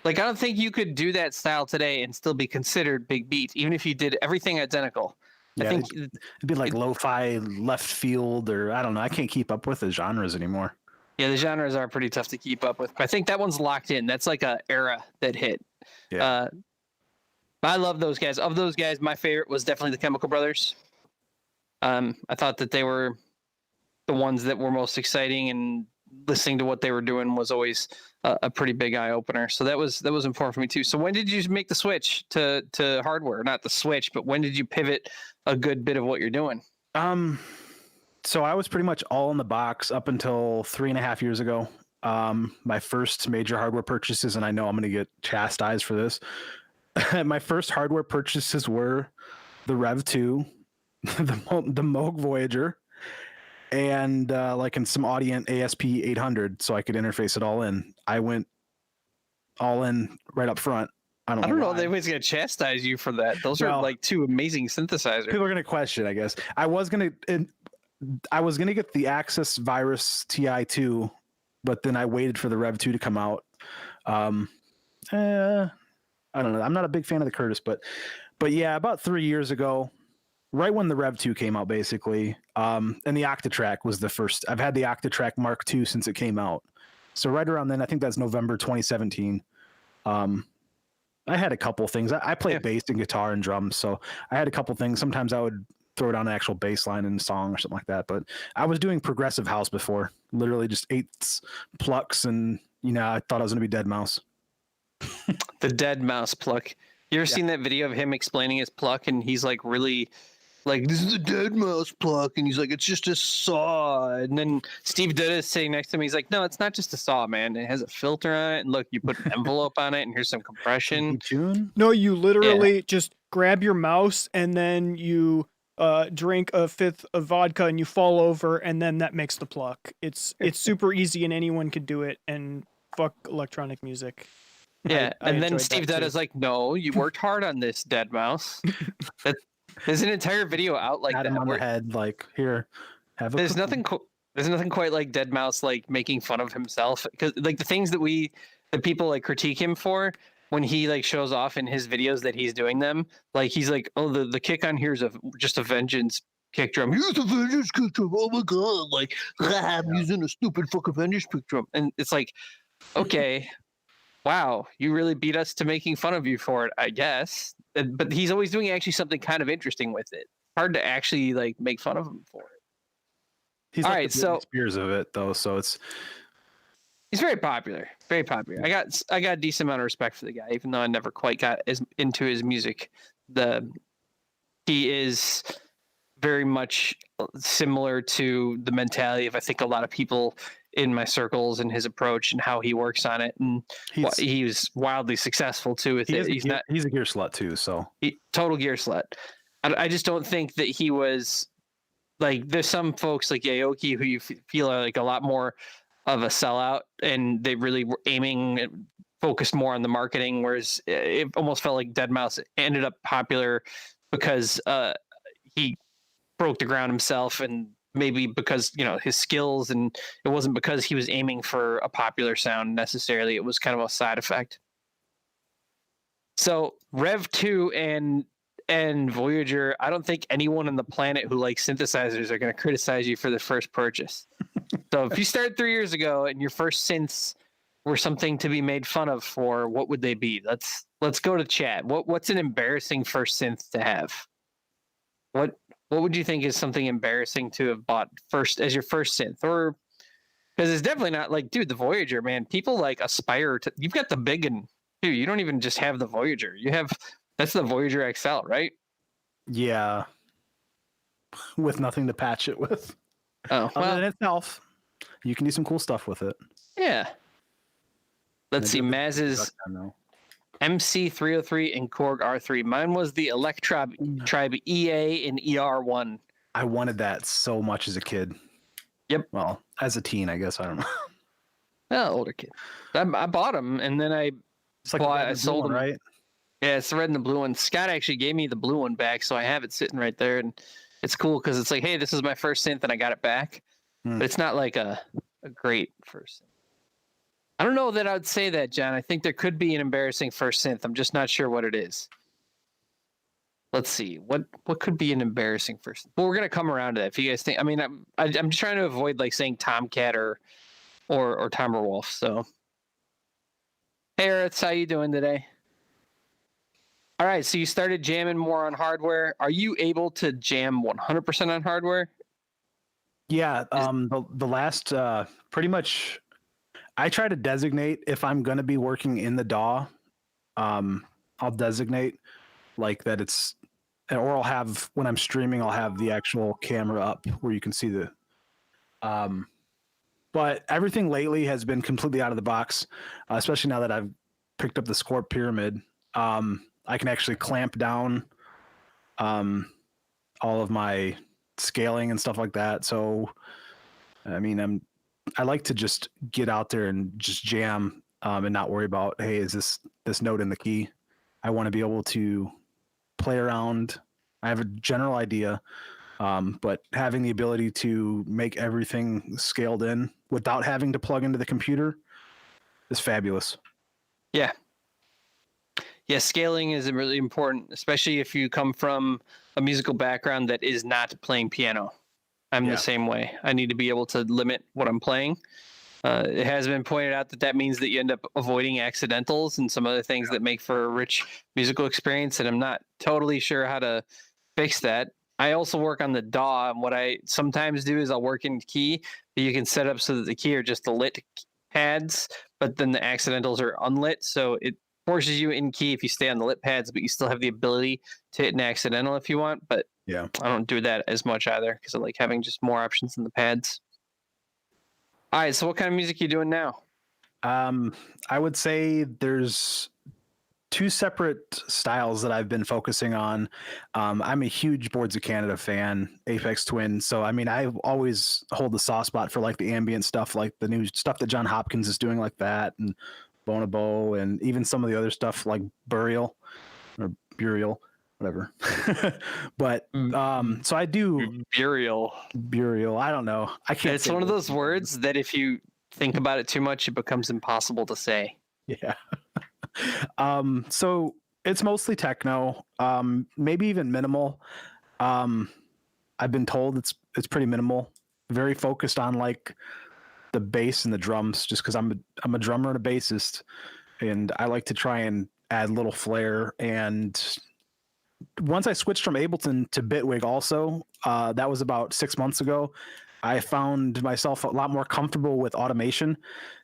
Speaker 2: Like, I don't think you could do that style today and still be considered Big Beat, even if you did everything identical.
Speaker 3: Yeah,
Speaker 2: I think
Speaker 3: it'd be like lo-fi left field, or I don't know. I can't keep up with the genres anymore.
Speaker 2: yeah, the genres are pretty tough to keep up with. But I think that one's locked in. That's like a era that hit.
Speaker 3: Yeah.
Speaker 2: I love those guys. Of those guys, my favorite was definitely the Chemical Brothers. I thought that they were the ones that were most exciting, and listening to what they were doing was always a pretty big eye opener. So that was important for me too. So when did you make the switch to hardware? Not the switch, but when did you pivot a good bit of what you're doing?
Speaker 3: So I was pretty much all in the box up until 3.5 years ago. My first major hardware purchases, and I know I'm going to get chastised for this. My first hardware purchases were the Rev 2, the Moog Voyager, and like in some Audient ASP 800, so I could interface it all in. I went all in right up front. I don't know.
Speaker 2: If anybody's gonna chastise you for that. Those are
Speaker 3: Well,
Speaker 2: like two amazing synthesizers.
Speaker 3: People are gonna question, I guess. I was gonna get the Axis Virus TI2, but then I waited for the Rev 2 to come out. I don't know. I'm not a big fan of the Curtis, but yeah, about 3 years ago, right when the Rev 2 came out, basically, and the Octatrack was the first. I've had the Octatrack Mark II since it came out. So right around then, I think that's November 2017. I had a couple things. I played bass and guitar and drums, so I had a couple things. Sometimes I would throw down an actual bass line in a song or something like that. But I was doing progressive house before, literally just eighths, plucks, and I thought I was going to be Deadmau5.
Speaker 2: The Deadmau5 pluck. You ever seen that video of him explaining his pluck, and he's like really like, this is a Deadmau5 pluck, and he's like, it's just a saw. And then Steve Duda is sitting next to him. He's like, no, it's not just a saw, man. It has a filter on it, and look, you put an envelope on it, and here's some compression.
Speaker 4: No, you literally just grab your mouse and then you drink a fifth of vodka and you fall over, and then that makes the pluck. It's super easy and anyone could do it. And fuck electronic music.
Speaker 2: Yeah,
Speaker 4: I
Speaker 2: and then
Speaker 4: enjoyed
Speaker 2: Steve
Speaker 4: that
Speaker 2: Duda's like, no, you worked hard on this, Deadmau5. There's an entire video out like
Speaker 3: Pat him
Speaker 2: that.
Speaker 3: on the head, like, here, have a.
Speaker 2: There's nothing quite like Deadmau5 like making fun of himself, because like the things that people like critique him for when he like shows off in his videos that he's doing them, like he's like, oh, the kick on here is just a Vengeance kick drum. Here's the Vengeance kick drum. Oh my god, like I'm using a stupid fucking Vengeance kick drum, and it's like, okay. Wow, you really beat us to making fun of you for it, I guess. But he's always doing actually something kind of interesting with it. Hard to actually like make fun of him for it.
Speaker 3: He's
Speaker 2: all
Speaker 3: like
Speaker 2: right,
Speaker 3: the
Speaker 2: so
Speaker 3: Britney Spears of it, though. So
Speaker 2: he's very popular, very popular. I got a decent amount of respect for the guy, even though I never quite got as into his music. He is very much similar to the mentality of, I think, a lot of people in my circles, and his approach and how he works on it, and he was wildly successful too with it. He's
Speaker 3: a gear slut too, so
Speaker 2: total gear slut. I just don't think that he was like, there's some folks like Aoki who you feel are like a lot more of a sellout, and they really were aiming, focused more on the marketing, whereas it almost felt like Deadmau5 ended up popular because he broke the ground himself, and maybe because his skills, and it wasn't because he was aiming for a popular sound necessarily. It was kind of a side effect. So Rev 2 and Voyager, I don't think anyone on the planet who likes synthesizers are going to criticize you for the first purchase. So if you started 3 years ago and your first synths were something to be made fun of for, what would they be? Let's go to chat. What's an embarrassing first synth to have? What would you think is something embarrassing to have bought first as your first synth? Or Because it's definitely not like, dude, the Voyager, man. People like aspire to. You've got the big and dude. You don't even just have the Voyager. You have that's the Voyager XL, right?
Speaker 3: Yeah, with nothing to patch it with.
Speaker 2: Oh
Speaker 3: Other
Speaker 2: well,
Speaker 3: than itself, you can do some cool stuff with it.
Speaker 2: yeah. Let's see,
Speaker 3: And I do have the
Speaker 2: Maz's
Speaker 3: duck down now.
Speaker 2: MC303 and Korg R3. Mine was the Electribe Tribe EA and ER1.
Speaker 3: I wanted that so much as a kid.
Speaker 2: Yep.
Speaker 3: Well, as a teen, I guess. I don't know.
Speaker 2: Oh, older kid. I bought them and then I
Speaker 3: It's like
Speaker 2: Well,
Speaker 3: the red
Speaker 2: I
Speaker 3: and blue
Speaker 2: sold
Speaker 3: one,
Speaker 2: them.
Speaker 3: right?
Speaker 2: yeah, it's the red and the blue one. Scott actually gave me the blue one back, so I have it sitting right there, and it's cool because it's like, hey, this is my first synth, and I got it back.
Speaker 3: Hmm.
Speaker 2: But it's not like a great first synth. I don't know that I would say that, John. I think there could be an embarrassing first synth. I'm just not sure what it is. Let's see what could be an embarrassing first. But we're gonna come around to that. If you guys think, I mean, I'm just trying to avoid like saying Tomcat or Timberwolf. So, hey, Earths, how you doing today? All right, so you started jamming more on hardware. Are you able to jam 100% on hardware?
Speaker 3: Yeah. The last pretty much, I try to designate if I'm going to be working in the DAW. I'll designate like that it's, or I'll have when I'm streaming, I'll have the actual camera up where you can see the. But everything lately has been completely out of the box, especially now that I've picked up the Scorp Pyramid. I can actually clamp down all of my scaling and stuff like that. So, I mean, I like to just get out there and just jam and not worry about, hey, is this note in the key? I want to be able to play around. I have a general idea, but having the ability to make everything scaled in without having to plug into the computer is fabulous.
Speaker 2: Yeah. Yeah, scaling is really important, especially if you come from a musical background that is not playing piano. I'm the same way. I need to be able to limit what I'm playing. It has been pointed out that means that you end up avoiding accidentals and some other things that make for a rich musical experience, and I'm not totally sure how to fix that. I also work on the DAW, and what I sometimes do is I'll work in key, but you can set up so that the key are just the lit pads, but then the accidentals are unlit, so it forces you in key if you stay on the lit pads, but you still have the ability to hit an accidental if you want. But
Speaker 3: Yeah.
Speaker 2: I don't do that as much either because I like having just more options in the pads. All right, so what kind of music are you doing now?
Speaker 3: I would say there's two separate styles that I've been focusing on. I'm a huge Boards of Canada fan, Apex Twin. So, I mean, I always hold the soft spot for like the ambient stuff, like the new stuff that John Hopkins is doing like that, and Bonobo, and even some of the other stuff like Burial or Burial, whatever. But so I do
Speaker 2: Burial.
Speaker 3: I don't know. I can't.
Speaker 2: It's one of those words that if you think about it too much, it becomes impossible to say.
Speaker 3: Yeah. So it's mostly techno, maybe even minimal. I've been told it's pretty minimal, very focused on like the bass and the drums, just because I'm a drummer and a bassist, and I like to try and add little flair. And once I switched from Ableton to Bitwig also, that was about 6 months ago, I found myself a lot more comfortable with automation.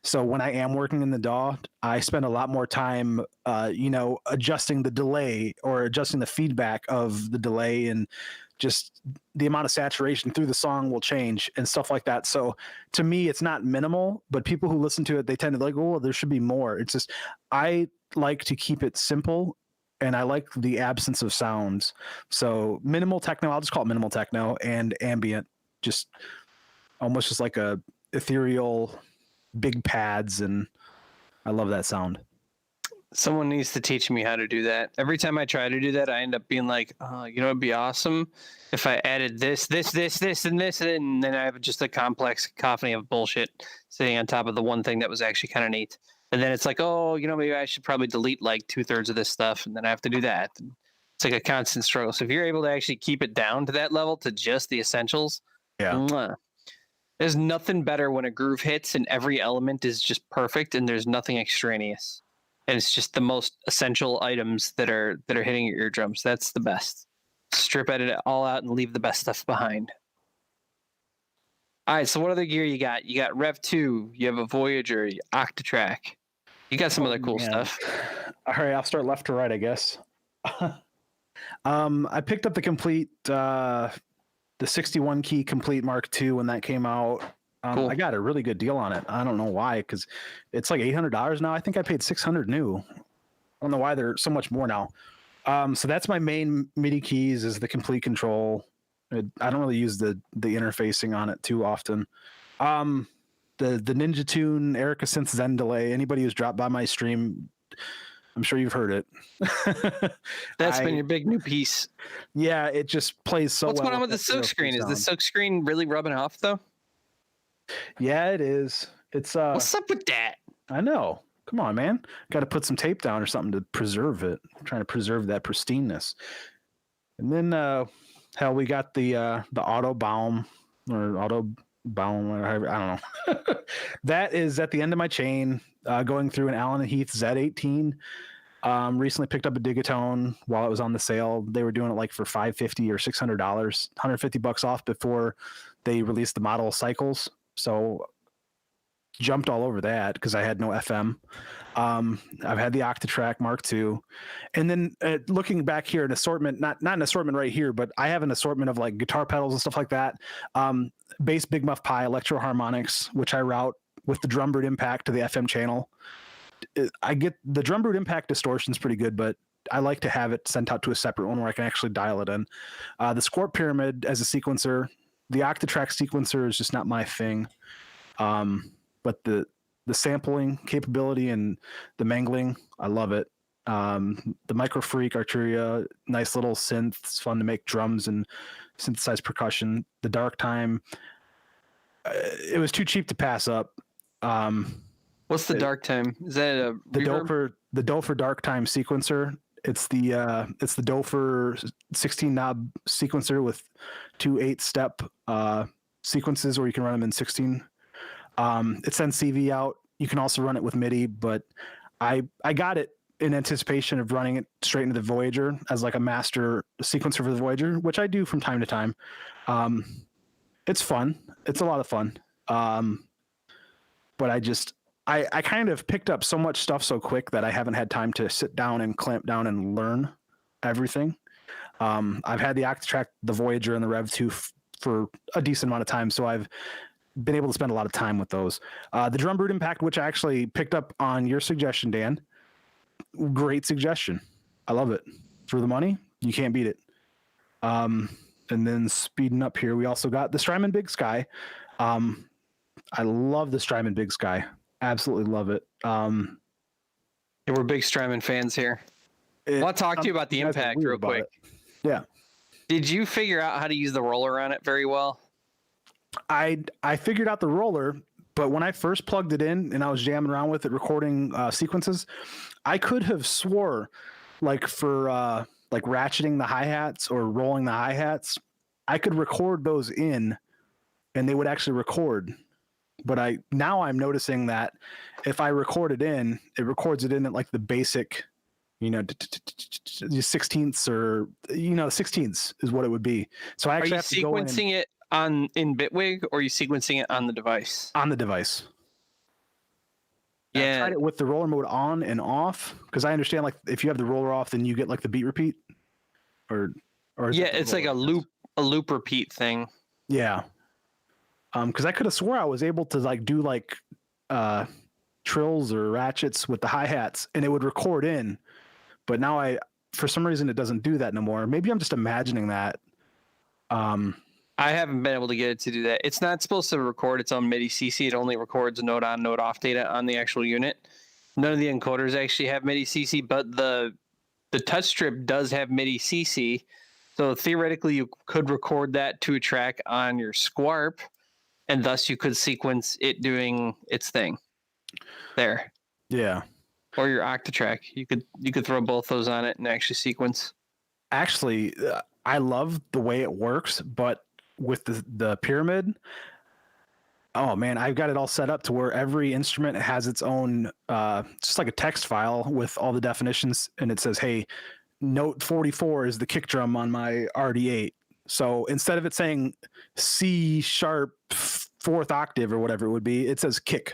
Speaker 3: So when I am working in the DAW, I spend a lot more time, adjusting the delay or adjusting the feedback of the delay, and just the amount of saturation through the song will change and stuff like that. So to me, it's not minimal, but people who listen to it, they tend to like, oh, there should be more. It's just, I like to keep it simple, and I like the absence of sounds. So minimal techno, I'll just call it minimal techno, and ambient, just almost just like a ethereal big pads, and I love that sound.
Speaker 2: Someone needs to teach me how to do that. Every time I try to do that, I end up being like, it'd be awesome if I added this, and this, and then I have just a complex cacophony of bullshit sitting on top of the one thing that was actually kind of neat. And then it's like, maybe I should probably delete like 2/3 of this stuff, and then I have to do that. And it's like a constant struggle. So if you're able to actually keep it down to that level, to just the essentials, there's nothing better when a groove hits and every element is just perfect and there's nothing extraneous. And it's just the most essential items that are hitting your eardrums. That's the best. Strip edit it all out and leave the best stuff behind. All right, so what other gear you got? You got Rev 2, you have a Voyager, Octatrack. You got some other cool
Speaker 3: man.
Speaker 2: stuff.
Speaker 3: All right, I'll start left to right, I guess. I picked up the complete, the 61 key complete Mark II when that came out.
Speaker 2: Cool.
Speaker 3: I got a really good deal on it. I don't know why, because it's like $800 now. I think I paid $600 new. I don't know why they're so much more now. So that's my main MIDI keys is the complete control. I don't really use the interfacing on it too often. The Ninja Tune Erica Synth Zen delay. Anybody who's dropped by my stream, I'm sure you've heard it.
Speaker 2: That's been your big new piece.
Speaker 3: Yeah, it just plays so
Speaker 2: What's
Speaker 3: well.
Speaker 2: going on with the silk screen? Is the silk screen really rubbing off though?
Speaker 3: Yeah, it is. It's
Speaker 2: What's up with that?
Speaker 3: I know. Come on, man. Got to put some tape down or something to preserve it. I'm trying to preserve that pristineness. And then hell, we got the auto baum or auto baum, whatever, I don't know. That is at the end of my chain, going through an Allen & Heath Z18. Recently picked up a Digatone while it was on the sale. They were doing it like for $550 or $600, $150 off before they released the model cycles. So jumped all over that because I had no FM. I've had the Octatrack Mark II, and then looking back here, an assortment, not an assortment right here, but I have an assortment of like guitar pedals and stuff like that. Bass Big Muff Pi Electro Harmonics, which I route with the Drum Brute Impact to the FM channel. I get the Drum Brute Impact distortion's pretty good, but I like to have it sent out to a separate one where I can actually dial it in. The Scorp Pyramid as a sequencer. The Octatrack sequencer is just not my thing. But the sampling capability and the mangling, I love it. The Micro Freak Arturia, nice little synth. It's fun to make drums and synthesize percussion. The Dark Time, it was too cheap to pass up.
Speaker 2: What's the Dark Time? Is that a
Speaker 3: the Dofer Dark Time sequencer? It's the Dofer 16 knob sequencer with 2 8-step sequences where you can run them in 16. It sends CV out. You can also run it with MIDI, but I got it in anticipation of running it straight into the Voyager as like a master sequencer for the Voyager, which I do from time to time. It's fun. It's a lot of fun. But I kind of picked up so much stuff so quick that I haven't had time to sit down and clamp down and learn everything. I've had the Octatrack, the Voyager, and the Rev 2 for a decent amount of time, so I've been able to spend a lot of time with those. The Drum Brute Impact, which I actually picked up on your suggestion, Dan. Great suggestion. I love it. For the money, you can't beat it. And then speeding up here, we also got the Strymon Big Sky. I love the Strymon Big Sky. Absolutely love it.
Speaker 2: Yeah, we're big Strymon fans here. I want to talk to you about the Impact real quick.
Speaker 3: Yeah.
Speaker 2: Did you figure out how to use the roller on it very well?
Speaker 3: I figured out the roller, but when I first plugged it in and I was jamming around with it, recording sequences, I could have swore like for like ratcheting the hi-hats or rolling the hi-hats, I could record those in and they would actually record. But now I'm noticing that if I record it in, it records it in at like the basic, 16ths or, 16ths is what it would be. So I actually have to go in. Are you sequencing
Speaker 2: it in Bitwig, or are you sequencing it on the device?
Speaker 3: On the device.
Speaker 2: Yeah.
Speaker 3: I tried it with the roller mode on and off, because I understand like if you have the roller off, then you get like the beat repeat. Or
Speaker 2: yeah, it's like a loop repeat thing.
Speaker 3: Yeah. Because I could have swore I was able to like do like trills or ratchets with the hi-hats and it would record in, but now for some reason it doesn't do that no more. Maybe I'm just imagining that.
Speaker 2: I haven't been able to get it to do that. It's not supposed to record its own MIDI CC. It only records node on, node off data on the actual unit. None of the encoders actually have MIDI CC, but the touch strip does have MIDI CC. So theoretically, you could record that to a track on your Squarp, and thus you could sequence it doing its thing there.
Speaker 3: Yeah.
Speaker 2: Or your Octatrack. You could throw both those on it and actually sequence.
Speaker 3: Actually, I love the way it works, but with the pyramid, oh man, I've got it all set up to where every instrument has its own, just like a text file with all the definitions, and it says, hey, note 44 is the kick drum on my RD8. So instead of it saying C sharp fourth octave or whatever it would be, it says kick.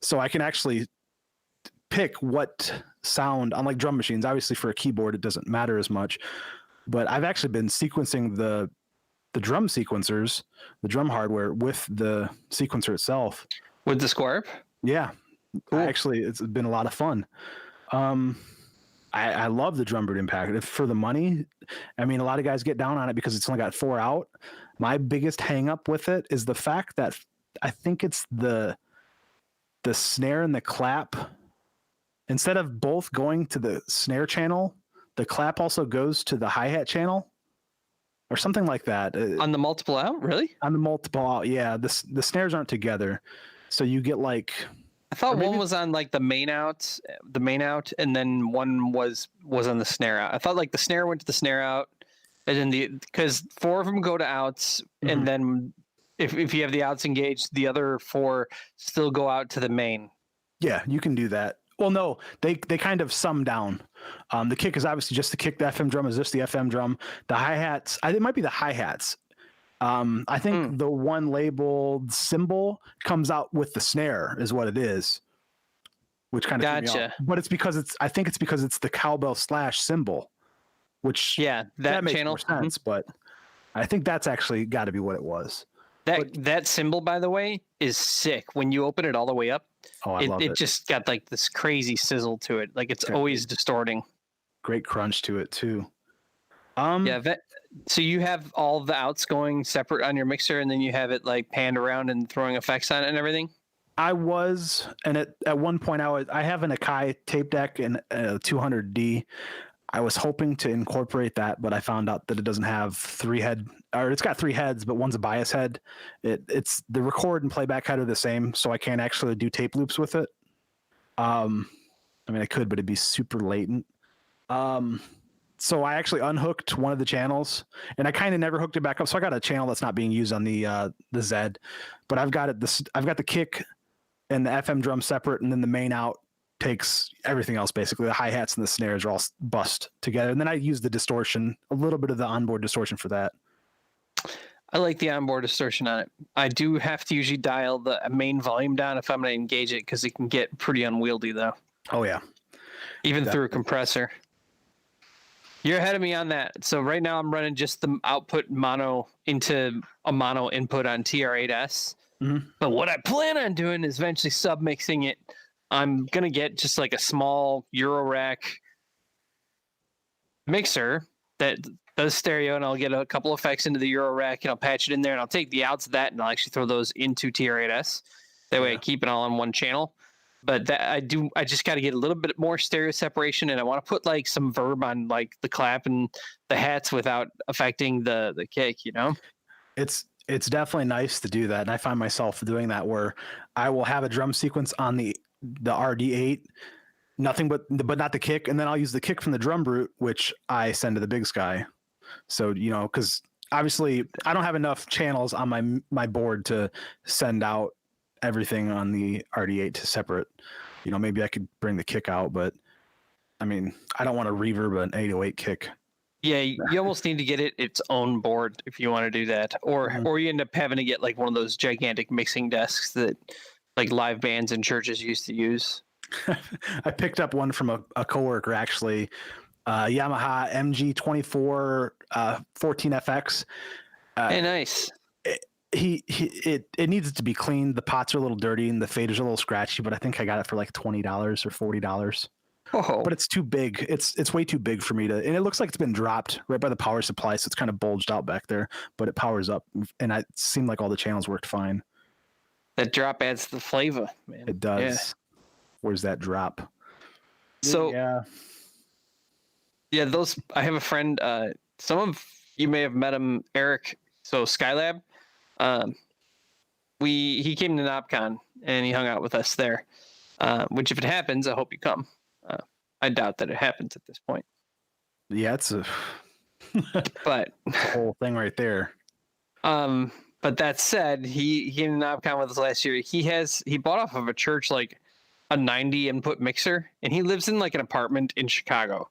Speaker 3: So I can actually pick what sound, unlike drum machines, obviously for a keyboard, it doesn't matter as much, but I've actually been sequencing the drum sequencers, the drum hardware with the sequencer itself.
Speaker 2: With the Squarp?
Speaker 3: Yeah.
Speaker 2: Cool.
Speaker 3: Actually, it's been a lot of fun. I love the drum boot impact. For the money, I mean, a lot of guys get down on it because it's only got 4 out. My biggest hang up with it is the fact that I think it's the snare and the clap. Instead of both going to the snare channel, the clap also goes to the hi-hat channel or something like that.
Speaker 2: On the multiple out? Really?
Speaker 3: On the multiple out, yeah. The snares aren't together. So you get like...
Speaker 2: I thought one was on like the main out, and then one was on the snare out. I thought like the snare went to the snare out, and then because 4 of them go to outs, and then if you have the outs engaged, the other 4 still go out to the main.
Speaker 3: Yeah, you can do that. Well, no, they kind of sum down. The kick is obviously just the kick. The FM drum is just the FM drum. The hi-hats, it might be the hi-hats. I think the one labeled cymbal comes out with the snare is what it is, which kind of threw me off. But it's because I think it's because it's the cowbell / cymbal, which that makes channel more sense. But I think that's actually got to be what it was.
Speaker 2: That cymbal, by the way, is sick. When you open it all the way up,
Speaker 3: I love it.
Speaker 2: It just got like this crazy sizzle to it. Like it's always distorting.
Speaker 3: Great crunch to it too.
Speaker 2: So you have all the outs going separate on your mixer, and then you have it like panned around and throwing effects on it and everything?
Speaker 3: I was, and at one point I have an Akai tape deck and a 200D. I was hoping to incorporate that, but I found out that it doesn't have 3 head, or it's got 3 heads, but one's a bias head. It's the record and playback head are the same, so I can't actually do tape loops with it. I mean, I could, but it'd be super latent. So I actually unhooked one of the channels, and I kind of never hooked it back up. So I got a channel that's not being used on the Zed, but I've got the kick and the FM drum separate, and then the main out takes everything else. Basically, the hi-hats and the snares are all bussed together, and then I use the distortion, a little bit of the onboard distortion for that.
Speaker 2: I like the onboard distortion on it. I do have to usually dial the main volume down if I'm going to engage it, because it can get pretty unwieldy though.
Speaker 3: Oh yeah,
Speaker 2: even through a compressor. You're ahead of me on that. So right now I'm running just the output mono into a mono input on TR8S. But what I plan on doing is eventually submixing it. I'm going to get just like a small Eurorack mixer that does stereo, and I'll get a couple effects into the Eurorack, and I'll patch it in there, and I'll take the outs of that, and I'll actually throw those into TR8S. That way I keep it all on one channel. But that I just got to get a little bit more stereo separation, and I want to put like some verb on like the clap and the hats without affecting the kick, you know?
Speaker 3: It's definitely nice to do that. And I find myself doing that where I will have a drum sequence on the RD8, nothing but not the kick. And then I'll use the kick from the drum brute, which I send to the Big Sky. So, you know, because obviously I don't have enough channels on my board to send out everything on the RD8 to separate. You know, maybe I could bring the kick out, but I mean, I don't want to reverb an 808 kick.
Speaker 2: Yeah, you almost need to get it its own board if you want to do that, or you end up having to get like one of those gigantic mixing desks that like live bands and churches used to use.
Speaker 3: I picked up one from a coworker actually, Yamaha MG24 14FX.
Speaker 2: Hey, nice.
Speaker 3: It needs to be cleaned. The pots are a little dirty and the faders are a little scratchy, but I think I got it for like $20 or $40.
Speaker 2: Oh.
Speaker 3: But it's too big. It's way too big for me to, and it looks like it's been dropped right by the power supply, so it's kind of bulged out back there, but it powers up, and it seemed like all the channels worked fine.
Speaker 2: That drop adds the flavor, man.
Speaker 3: It does. Yeah. Where's that drop?
Speaker 2: So yeah, those, I have a friend, some of you may have met him, Eric. So Skylab, he came to NobCon and he hung out with us there. Which, if it happens, I hope you come. I doubt that it happens at this point.
Speaker 3: Yeah, it's a
Speaker 2: but
Speaker 3: whole thing right there.
Speaker 2: But that said, he came to NobCon with us last year. He bought off of a church like a 90 input mixer, and he lives in like an apartment in Chicago.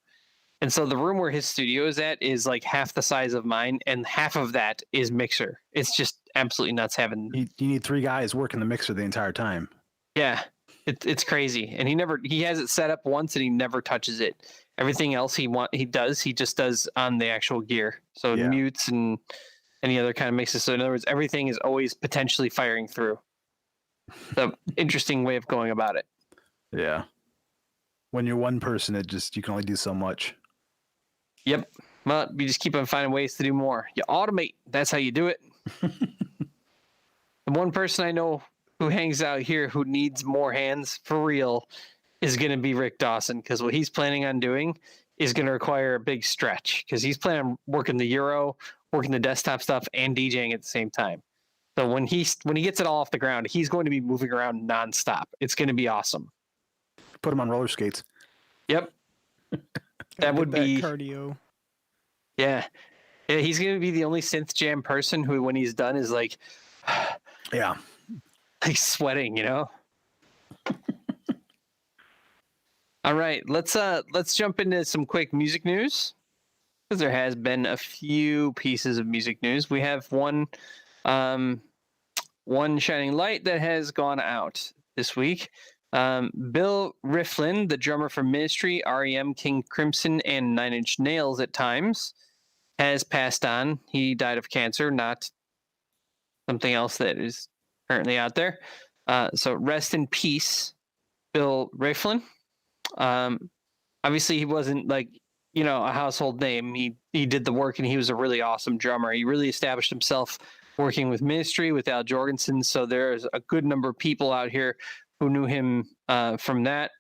Speaker 2: And so the room where his studio is at is like half the size of mine, and half of that is mixer. It's just absolutely nuts having.
Speaker 3: You need 3 guys working the mixer the entire time.
Speaker 2: Yeah, it's crazy. And he has it set up once and he never touches it. Everything else he just does on the actual gear. So
Speaker 3: Yeah.
Speaker 2: mutes and any other kind of mixes. So in other words, everything is always potentially firing through. The interesting way of going about it.
Speaker 3: Yeah. When you're one person, you can only do so much.
Speaker 2: Yep. Well, you just keep on finding ways to do more. You automate. That's how you do it. The one person I know who hangs out here who needs more hands for real is going to be Rick Dawson, because what he's planning on doing is going to require a big stretch, because he's planning on working the Euro, working the desktop stuff, and DJing at the same time. So when he gets it all off the ground, he's going to be moving around nonstop. It's going to be awesome.
Speaker 3: Put him on roller skates.
Speaker 2: Yep.
Speaker 4: Gotta
Speaker 2: would
Speaker 4: get
Speaker 2: be-
Speaker 4: cardio.
Speaker 2: Yeah. Yeah, he's going to be the only synth jam person who, when he's done, is like,
Speaker 3: Yeah.
Speaker 2: like sweating, you know? All right, let's jump into some quick music news, because there has been a few pieces of music news. We have one shining light that has gone out this week. Bill Rieflin, the drummer for Ministry, REM, King Crimson, and 9 Inch Nails at times, has passed on. He died of cancer, not something else that is currently out there. So rest in peace, Bill Rieflin. Obviously, he wasn't like, a household name. He did the work, and he was a really awesome drummer. He really established himself working with Ministry, with Al Jorgensen. So there's a good number of people out here who knew him from that.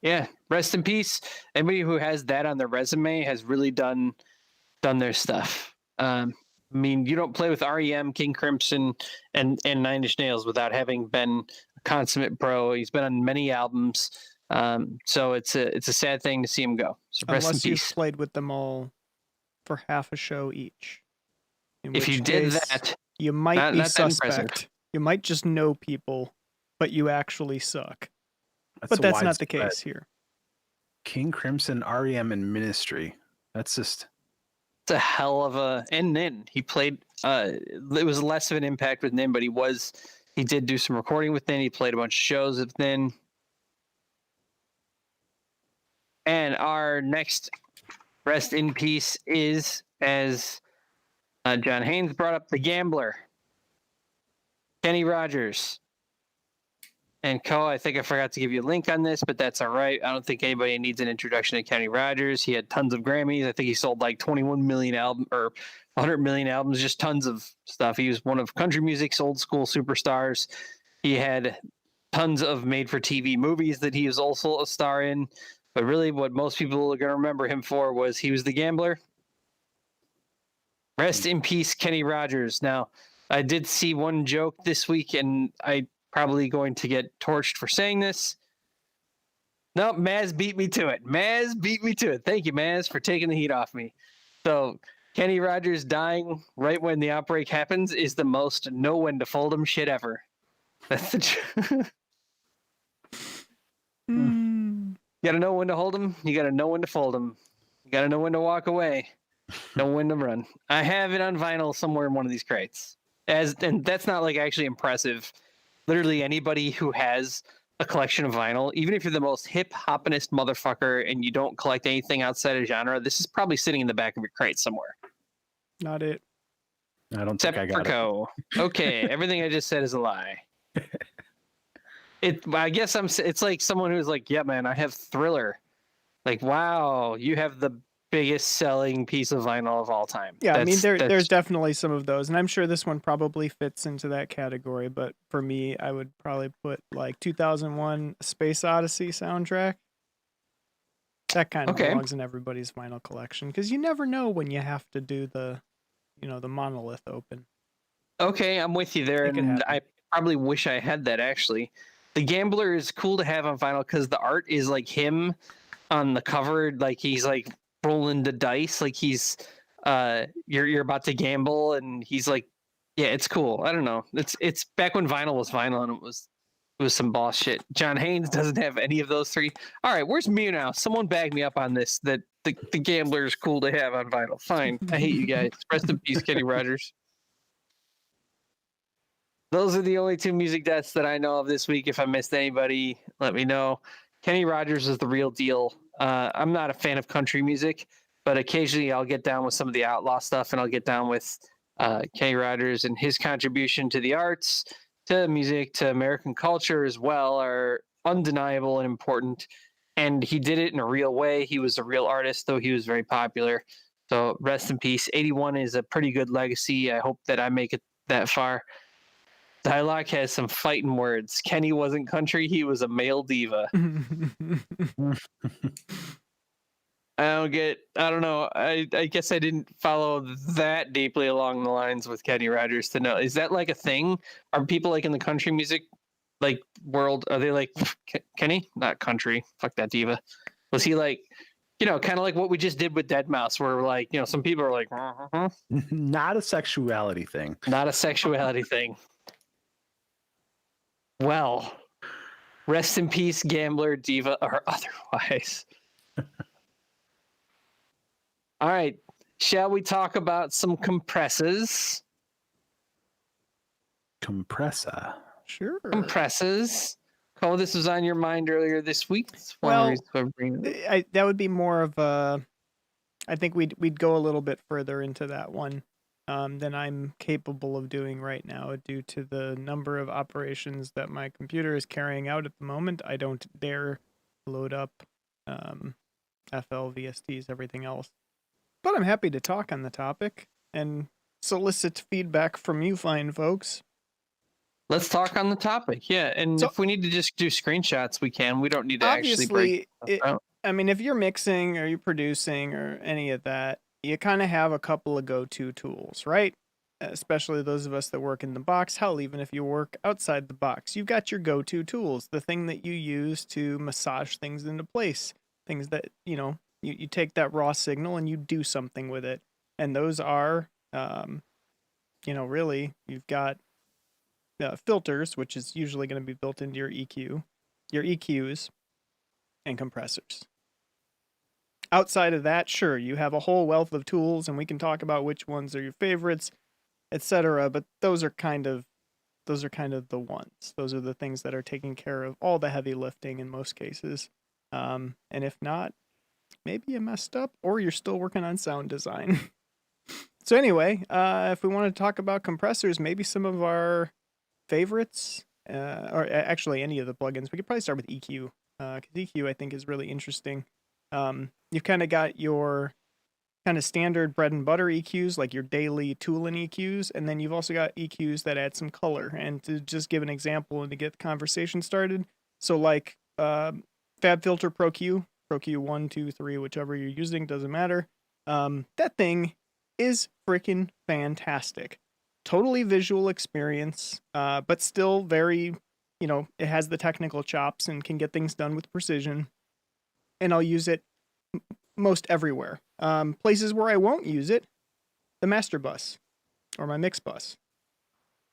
Speaker 2: Yeah, rest in peace. Anybody who has that on their resume has really done their stuff. I mean, you don't play with REM, King Crimson, and 9 Inch Nails without having been a consummate pro. He's been on many albums. So it's a sad thing to see him go. So rest
Speaker 4: Unless
Speaker 2: in
Speaker 4: you've
Speaker 2: peace.
Speaker 4: played with them all for half a show each. In
Speaker 2: If
Speaker 4: which
Speaker 2: you did
Speaker 4: case,
Speaker 2: that,
Speaker 4: you might
Speaker 2: not
Speaker 4: be
Speaker 2: that impressive.
Speaker 4: suspect. You might just know people, but you actually suck. But that's not the case here.
Speaker 3: King Crimson, REM, and Ministry. That's just...
Speaker 2: It's a hell of a... And Nin. He played... it was less of an impact with Nin, but he did do some recording with Nin. He played a bunch of shows with Nin. And our next rest in peace is, as John Haynes brought up, the Gambler, Kenny Rogers. And I think I forgot to give you a link on this, but that's all right. I don't think anybody needs an introduction to Kenny Rogers. He had tons of Grammys. I think he sold like 21 million albums or 100 million albums, just tons of stuff. He was one of country music's old school superstars. He had tons of made-for-TV movies that he was also a star in. But really, what most people are going to remember him for was he was the Gambler. Rest in peace, Kenny Rogers. Now, I did see one joke this week, and I probably going to get torched for saying this. No, Maz beat me to it. Thank you, Maz, for taking the heat off me. So Kenny Rogers dying right when the outbreak happens is the most know when to fold him shit ever. That's the truth. You gotta know when to hold him. You gotta know when to fold him. You gotta know when to walk away. Know when to run. I have it on vinyl somewhere in one of these crates. And that's not like actually impressive. Literally anybody who has a collection of vinyl, even if you're the most hip hoppinest motherfucker and you don't collect anything outside of genre, this is probably sitting in the back of your crate somewhere.
Speaker 4: Not it.
Speaker 3: I don't
Speaker 2: Except
Speaker 3: think I
Speaker 2: for
Speaker 3: got it.
Speaker 2: Co. Okay, everything I just said is a lie. I guess it's like someone who's like, yeah, man, I have Thriller. Like, wow, you have the biggest selling piece of vinyl of all time.
Speaker 4: Yeah, I mean, there's definitely some of those, and I'm sure this one probably fits into that category. But for me, I would probably put like 2001: Space Odyssey soundtrack. That kind of belongs in everybody's vinyl collection, because you never know when you have to do the monolith open.
Speaker 2: Okay, I'm with you there, and I probably wish I had that actually. The Gambler is cool to have on vinyl because the art is like him on the cover, like he's like rolling the dice, like he's you're about to gamble, and he's like, yeah, it's cool. I don't know. It's back when vinyl was vinyl, and it was It was some boss shit. John Haynes doesn't have any of those three. All right, where's Mew now? Someone bag me up on this. That the Gambler is cool to have on vinyl. Fine. I hate you guys. Rest in peace, Kenny Rogers. Those are the only two music deaths that I know of this week. If I missed anybody, let me know. Kenny Rogers is the real deal. I'm not a fan of country music, but occasionally I'll get down with some of the outlaw stuff, and I'll get down with Kenny Rogers, and his contribution to the arts, to music, to American culture as well are undeniable and important. And he did it in a real way. He was a real artist, though he was very popular. So rest in peace. 81 is a pretty good legacy. I hope that I make it that far. Dialogue has some fighting words. Kenny wasn't country. He was a male diva. I don't know. I guess I didn't follow that deeply along the lines with Kenny Rogers to know. Is that like a thing? Are people like in the country music like world? Are they like Kenny? Not country. Fuck that diva. Was he like, kind of like what we just did with Deadmau5, where like, some people are like,
Speaker 3: Not a sexuality thing.
Speaker 2: Not a sexuality thing. Well, rest in peace, Gambler, diva, or otherwise. All right. Shall we talk about some compressors?
Speaker 3: Compressor.
Speaker 4: Sure.
Speaker 2: Compressors. Cole, this was on your mind earlier this week.
Speaker 4: Well, that would be more of a. I think we'd go a little bit further into that one than I'm capable of doing right now due to the number of operations that my computer is carrying out at the moment. I don't dare load up FL, VSTs, everything else. But I'm happy to talk on the topic and solicit feedback from you fine folks.
Speaker 2: Let's talk on the topic. Yeah, and if we need to just do screenshots, we can. We don't need to actually break out.
Speaker 4: I mean, if you're mixing or you're producing or any of that, you kind of have a couple of go-to tools, right? Especially those of us that work in the box. Hell, even if you work outside the box, you've got your go-to tools, the thing that you use to massage things into place, things that, you take that raw signal and you do something with it. And those are, really, you've got filters, which is usually going to be built into your EQs, and compressors. Outside of that, sure, you have a whole wealth of tools, and we can talk about which ones are your favorites, etc. But those are kind of the ones. Those are the things that are taking care of all the heavy lifting in most cases. And if not, maybe you messed up, or you're still working on sound design. So anyway, if we want to talk about compressors, maybe some of our favorites, or actually any of the plugins, we could probably start with EQ, because EQ I think is really interesting. You've kind of got your kind of standard bread and butter EQs, like your daily tooling EQs, and then you've also got EQs that add some color. And to just give an example and to get the conversation started, so like FabFilter Pro Q 1, 2, 3, whichever you're using, doesn't matter. That thing is freaking fantastic. Totally visual experience, but still very, it has the technical chops and can get things done with precision. And I'll use it most everywhere. Places where I won't use it, the master bus or my mix bus.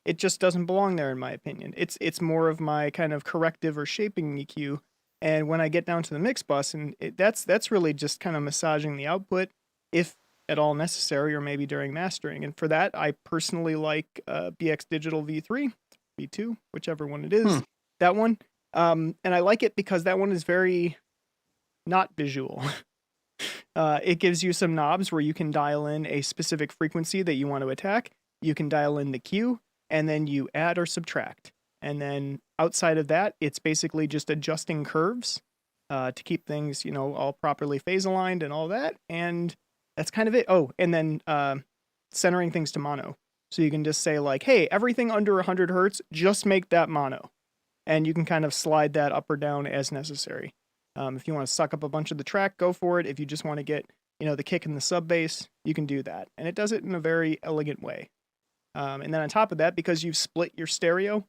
Speaker 4: It just doesn't belong there in my opinion. It's more of my kind of corrective or shaping EQ. And when I get down to the mix bus, and that's really just kind of massaging the output, if at all necessary, or maybe during mastering. And for that, I personally like BX Digital V3, V2, whichever one it is. That one. And I like it because that one is very not visual. It gives you some knobs where you can dial in a specific frequency that you want to attack. You can dial in the Q, and then you add or subtract. And then outside of that, it's basically just adjusting curves to keep things, all properly phase aligned and all that. And that's kind of it. Oh, and then centering things to mono. So you can just say like, hey, everything under 100 hertz, just make that mono. And you can kind of slide that up or down as necessary. If you want to suck up a bunch of the track, go for it. If you just want to get, the kick and the sub bass, you can do that. And it does it in a very elegant way. And then on top of that, because you've split your stereo,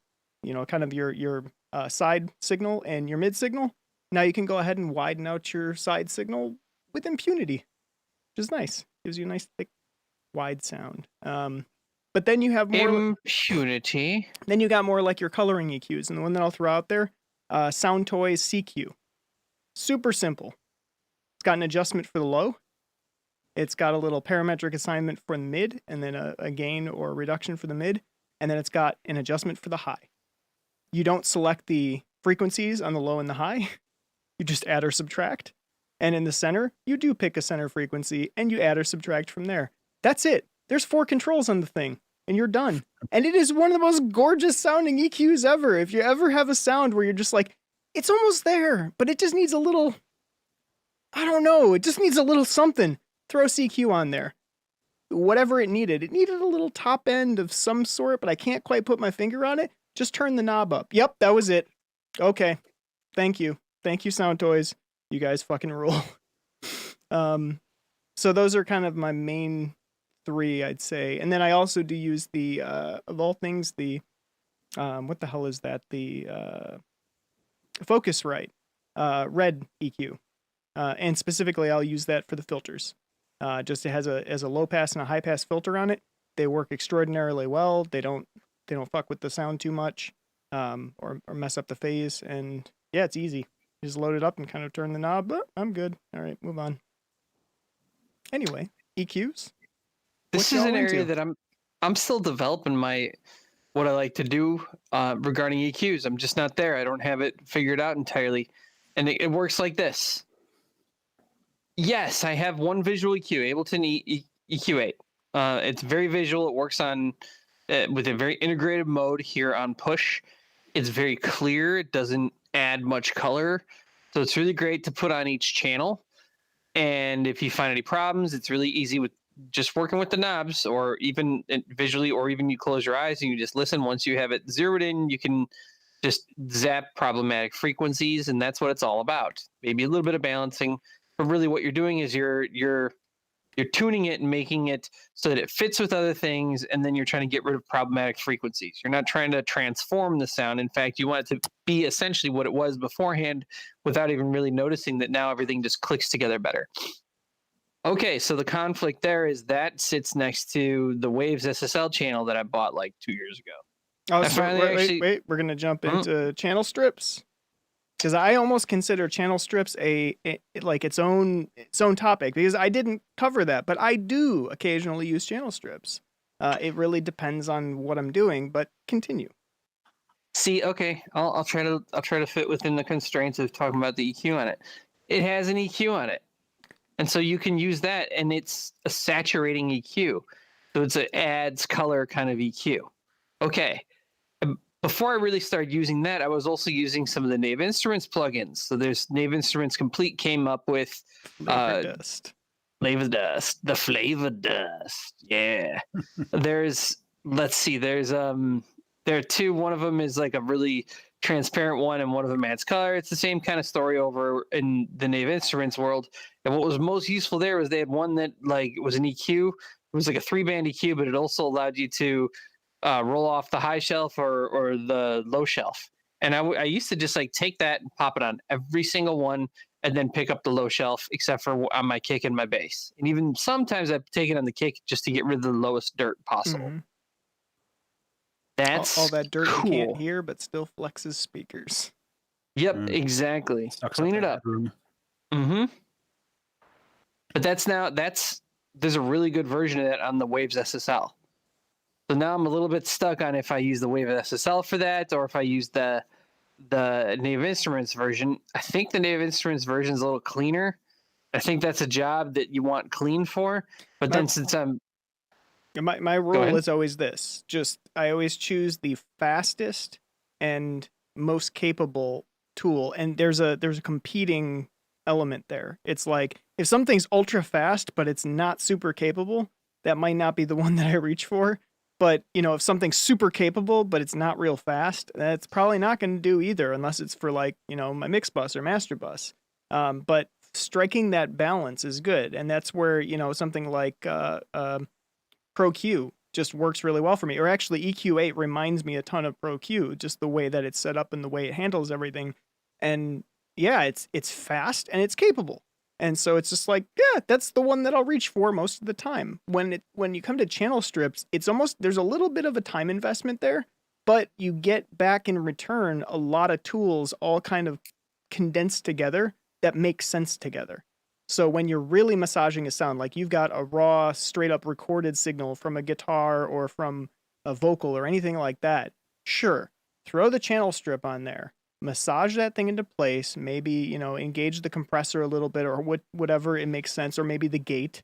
Speaker 4: kind of your side signal and your mid signal, now you can go ahead and widen out your side signal with impunity, which is nice. Gives you a nice, thick, wide sound. But then you have more.
Speaker 2: Impunity.
Speaker 4: Then you got more like your coloring EQs, and the one that I'll throw out there, Sound Toys CQ. Super simple. It's got an adjustment for the low. It's got a little parametric assignment for the mid, and then a gain or reduction for the mid, and then it's got an adjustment for the high. You don't select the frequencies on the low and the high. You just add or subtract. And in the center, you do pick a center frequency, and you add or subtract from there. That's it. There's 4 controls on the thing, and you're done. And it is one of the most gorgeous sounding EQs ever. If you ever have a sound where you're just like, it's almost there, but it just needs a little, I don't know, it just needs a little something. Throw CQ on there. Whatever it needed a little top end of some sort, but I can't quite put my finger on it. Just turn the knob up. Yep, that was it. Okay. Thank you. Thank you, Sound Toys. You guys fucking rule. So those are kind of my main 3, I'd say. And then I also do use the, of all things, the, what the hell is that? The Focusrite red EQ. And specifically, I'll use that for the filters. Just it has a low pass and a high pass filter on it. They work extraordinarily well. They don't fuck with the sound too much, or mess up the phase. And yeah, it's easy. You just load it up and kind of turn the knob. Oh, I'm good. All right, move on. Anyway, EQs.
Speaker 2: This is an area that I'm still developing what I like to do regarding EQs. I'm just not there. I don't have it figured out entirely. And it works like this. Yes, I have one visual EQ, Ableton EQ8. It's very visual. It works on with a very integrated mode here on push. It's very clear. It doesn't add much color. So it's really great to put on each channel. And if you find any problems, it's really easy with just working with the knobs, or even visually, or even you close your eyes and you just listen. Once you have it zeroed in, you can just zap problematic frequencies, and that's what it's all about. Maybe a little bit of balancing, but really what you're doing is you're tuning it and making it so that it fits with other things, and then you're trying to get rid of problematic frequencies. You're not trying to transform the sound. In fact, you want it to be essentially what it was beforehand without even really noticing that now everything just clicks together better. Okay, so the conflict there is that sits next to the Waves SSL channel that I bought like 2 years ago.
Speaker 4: Oh, so wait, we're going to jump into channel strips. Because I almost consider channel strips like its own topic, because I didn't cover that, but I do occasionally use channel strips. It really depends on what I'm doing, but continue.
Speaker 2: See, okay, I'll try to fit within the constraints of talking about the EQ on it. It has an EQ on it, and so you can use that, and it's a saturating EQ, so it's an adds color kind of EQ. Okay. Before I really started using that, I was also using some of the Nave Instruments plugins. So there's Nave Instruments Complete came up with
Speaker 4: Flavor Dust.
Speaker 2: The Flavor Dust. Yeah. There are 2. One of them is like a really transparent one, and one of them adds color. It's the same kind of story over in the Nave Instruments world. And what was most useful there was they had one that like was an EQ. It was like a 3-band EQ, but it also allowed you to roll off the high shelf or the low shelf. And I used to just like take that and pop it on every single one, and then pick up the low shelf, except for on my kick and my bass. And even sometimes I've taken on the kick just to get rid of the lowest dirt possible.
Speaker 4: Mm-hmm.
Speaker 2: That's
Speaker 4: all that dirt
Speaker 2: cool.
Speaker 4: You can't hear, but still flexes speakers.
Speaker 2: Yep, exactly.
Speaker 3: Sucks
Speaker 2: Clean
Speaker 3: up
Speaker 2: it up.
Speaker 3: room.
Speaker 2: But there's a really good version of that on the Waves SSL. So now I'm a little bit stuck on if I use the Wave SSL for that, or if I use the Nave Instruments version. I think the Nave Instruments version is a little cleaner. I think that's a job that you want clean for. But then since I'm...
Speaker 4: My rule is always this. I always choose the fastest and most capable tool. And there's a competing element there. It's like, if something's ultra fast, but it's not super capable, that might not be the one that I reach for. But, if something's super capable, but it's not real fast, that's probably not going to do either, unless it's for like, my mix bus or master bus. But striking that balance is good. And that's where, something like Pro Q just works really well for me. Or actually EQ8 reminds me a ton of Pro Q, just the way that it's set up and the way it handles everything. And yeah, it's fast and it's capable. And so it's just like, yeah, that's the one that I'll reach for most of the time. When you come to channel strips, it's almost, there's a little bit of a time investment there, but you get back in return a lot of tools all kind of condensed together that make sense together. So when you're really massaging a sound, like you've got a raw, straight up recorded signal from a guitar or from a vocal or anything like that, sure, throw the channel strip on there, massage that thing into place, maybe, you know, engage the compressor a little bit or whatever it makes sense, or maybe the gate,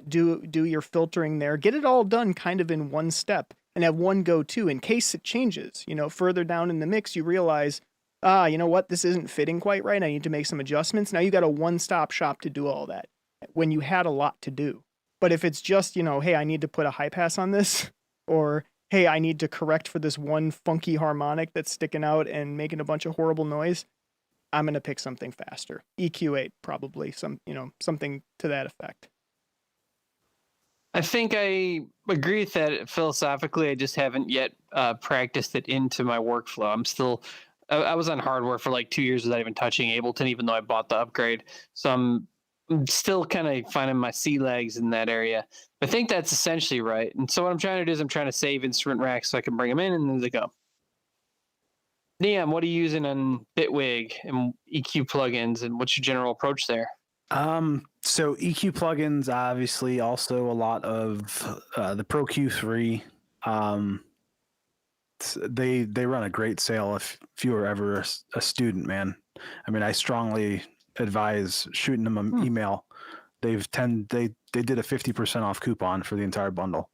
Speaker 4: do your filtering there, get it all done kind of in one step and have one go-to in case it changes. You know, further down in the mix, you realize, you know what, this isn't fitting quite right. I need to make some adjustments. Now you got a one-stop shop to do all that when you had a lot to do. But if it's just, you know, hey, I need to put a high pass on this, or hey, I need to correct for this one funky harmonic that's sticking out and making a bunch of horrible noise, I'm going to pick something faster. EQ8 probably, something to that effect.
Speaker 2: I think I agree with that philosophically. I just haven't yet practiced it into my workflow. I was on hardware for like 2 years without even touching Ableton, even though I bought the upgrade. So I'm still kind of finding my sea legs in that area. I think that's essentially right. And so what I'm trying to do is I'm trying to save instrument racks so I can bring them in and then they go. Neon, what are you using on Bitwig and EQ plugins, and what's your general approach there?
Speaker 3: So EQ plugins, obviously, also a lot of the Pro Q3. They run a great sale if you were ever a student, man. I mean, I strongly advise shooting them an email. They did a 50% off coupon for the entire bundle.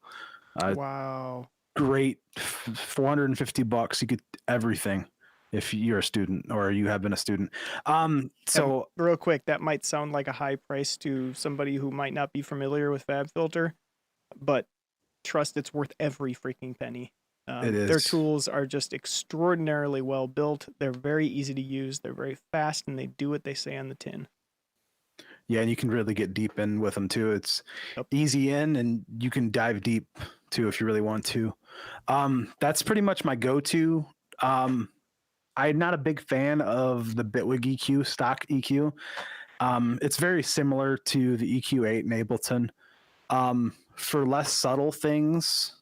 Speaker 4: Wow.
Speaker 3: Great, $450. You get everything if you're a student or you have been a student. So
Speaker 4: real quick, that might sound like a high price to somebody who might not be familiar with FabFilter, but trust, it's worth every freaking penny.
Speaker 3: It is.
Speaker 4: Their tools are just extraordinarily well built. They're very easy to use. They're very fast, and they do what they say on the tin.
Speaker 3: Yeah, and you can really get deep in with them too. It's easy in, and you can dive deep too if you really want to. That's pretty much my go-to. I'm not a big fan of the Bitwig EQ, stock EQ. It's very similar to the EQ8 in Ableton. For less subtle things,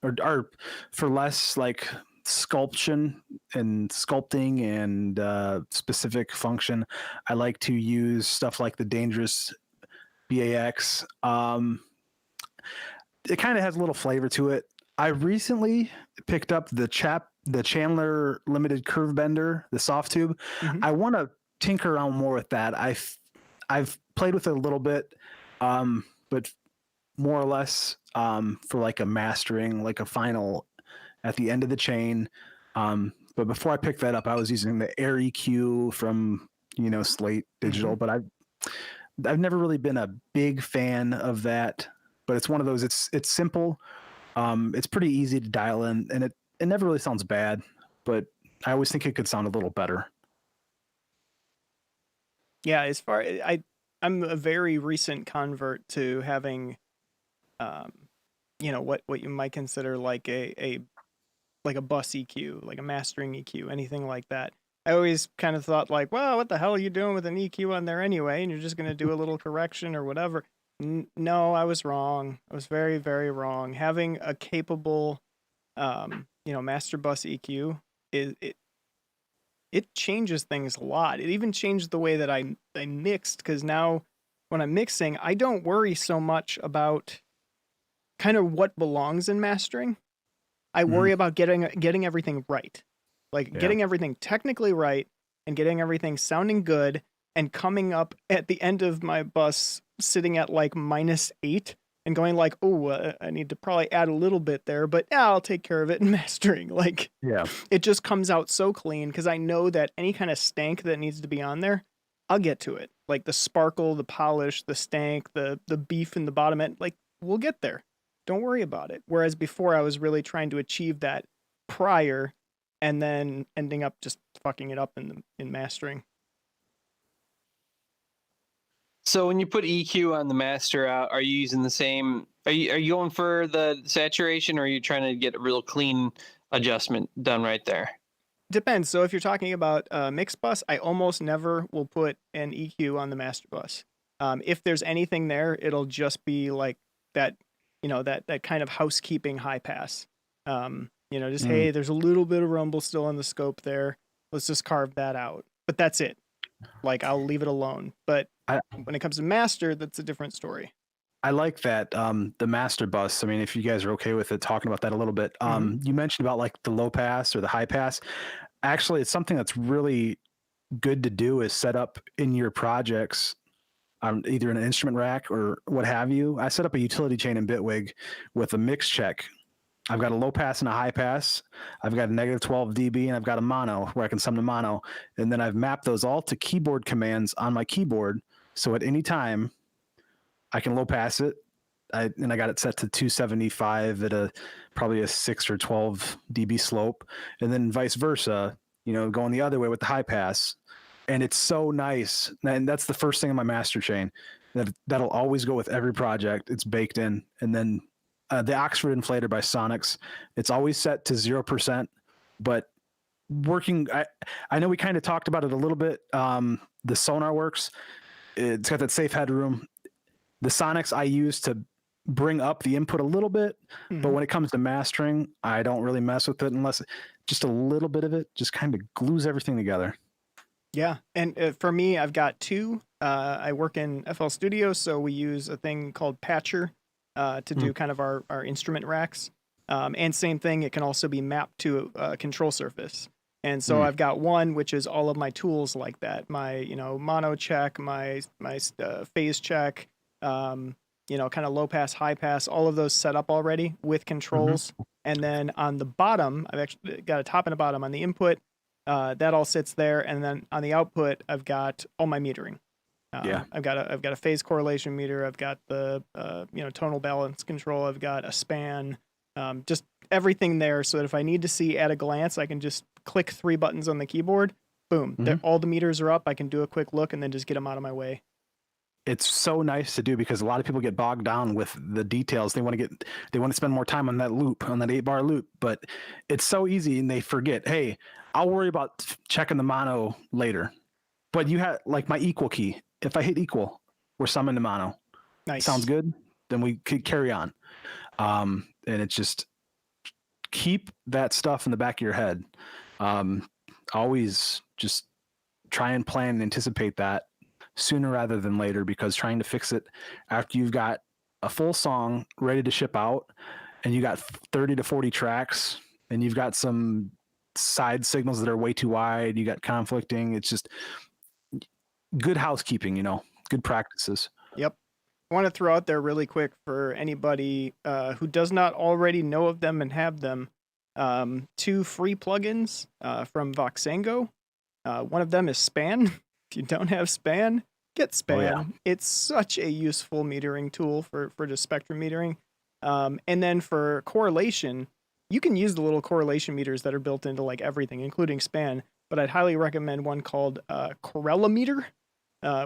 Speaker 3: or for less like sculpting and specific function, I like to use stuff like the Dangerous BAX. It kind of has a little flavor to it. I recently picked up the Chandler Limited Curve Bender, the soft tube.
Speaker 4: Mm-hmm.
Speaker 3: I want to tinker around more with that. I've played with it a little bit, but more or less for like a mastering, like a final at the end of the chain. But before I picked that up, I was using the Air EQ from Slate Digital, but I've never really been a big fan of that. But it's one of those. It's simple. It's pretty easy to dial in, and it never really sounds bad. But I always think it could sound a little better.
Speaker 4: Yeah, as far I'm a very recent convert to having, what you might consider like a bus EQ, like a mastering EQ, anything like that. I always kind of thought like, well, what the hell are you doing with an EQ on there anyway? And you're just going to do a little correction or whatever. No, I was wrong. I was very, very wrong. Having a capable, master bus EQ it changes things a lot. It even changed the way that I mixed, because now when I'm mixing, I don't worry so much about kind of what belongs in mastering. I worry about getting everything right. Like getting everything technically right and getting everything sounding good and coming up at the end of my bus sitting at like -8 and going like, oh, I need to probably add a little bit there, but yeah, I'll take care of it in mastering. Like, it just comes out so clean because I know that any kind of stank that needs to be on there, I'll get to it. Like the sparkle, the polish, the stank, the beef in the bottom end, like we'll get there. Don't worry about it. Whereas before I was really trying to achieve that prior and then ending up just fucking it up in mastering.
Speaker 2: So when you put EQ on the master out, are you using the same? Are you going for the saturation, or are you trying to get a real clean adjustment done right there?
Speaker 4: Depends. So if you're talking about mix bus, I almost never will put an EQ on the master bus. If there's anything there, it'll just be like that, that kind of housekeeping high pass. Just hey, there's a little bit of rumble still in the scope there. Let's just carve that out. But that's it. Like I'll leave it alone. But when it comes to master, that's a different story.
Speaker 3: I like that, the master bus. I mean, if you guys are okay with it, talking about that a little bit. You mentioned about like the low pass or the high pass. Actually, it's something that's really good to do is set up in your projects, either in an instrument rack or what have you. I set up a utility chain in Bitwig with a mix check. I've got a low pass and a high pass. I've got a negative 12 dB and I've got a mono where I can sum to mono. And then I've mapped those all to keyboard commands on my keyboard. So at any time I can low pass it. I got it set to 275 at probably a 6 or 12 dB slope, and then vice versa, going the other way with the high pass. And it's so nice. And that's the first thing in my master chain that'll always go with every project. It's baked in. And then the Oxford inflator by Sonics, it's always set to 0%, but working, I know we kind of talked about it a little bit. The Sonar works. It's got that safe headroom. The Sonics I use to bring up the input a little bit, but when it comes to mastering, I don't really mess with it unless just a little bit of it just kind of glues everything together.
Speaker 4: Yeah, and for me, I've got two. I work in FL Studio, so we use a thing called Patcher to do kind of our instrument racks. And same thing, it can also be mapped to a control surface. And so I've got one, which is all of my tools like that. My, mono check, my phase check, kind of low pass, high pass, all of those set up already with controls. And then on the bottom, I've actually got a top and a bottom on the input. That all sits there. And then on the output, I've got all my metering. I've got a phase correlation meter. I've got the, tonal balance control. I've got a span, just everything there. So that if I need to see at a glance, I can just click 3 buttons on the keyboard. Boom. All the meters are up. I can do a quick look and then just get them out of my way.
Speaker 3: It's so nice to do because a lot of people get bogged down with the details. They want to spend more time on that loop, on that 8-bar loop, but it's so easy and they forget, hey, I'll worry about checking the mono later. But you have like my equal key. If I hit equal, we're summing to mono.
Speaker 4: Nice.
Speaker 3: Sounds good. Then we could carry on. And it's just keep that stuff in the back of your head. Always just try and plan and anticipate that sooner rather than later, because trying to fix it after you've got a full song ready to ship out and you got 30 to 40 tracks and you've got some side signals that are way too wide, you got conflicting, it's just good housekeeping, good practices.
Speaker 4: Yep. I want to throw out there really quick for anybody who does not already know of them and have them, 2 free plugins from Voxengo. One of them is Span. If you don't have Span, get Span. Oh, yeah. It's such a useful metering tool for just spectrum metering. And then for correlation, you can use the little correlation meters that are built into like everything, including Span. But I'd highly recommend one called Correlameter,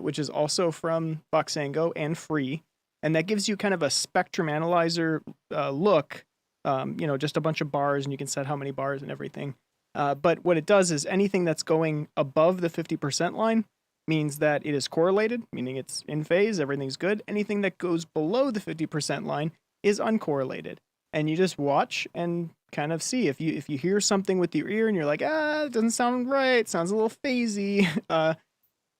Speaker 4: which is also from Voxengo and free. And that gives you kind of a spectrum analyzer look, just a bunch of bars, and you can set how many bars and everything. But what it does is anything that's going above the 50% line means that it is correlated, meaning it's in phase, everything's good. Anything that goes below the 50% line is uncorrelated. And you just watch and kind of see if you hear something with your ear and you're like, it doesn't sound right, sounds a little phasey,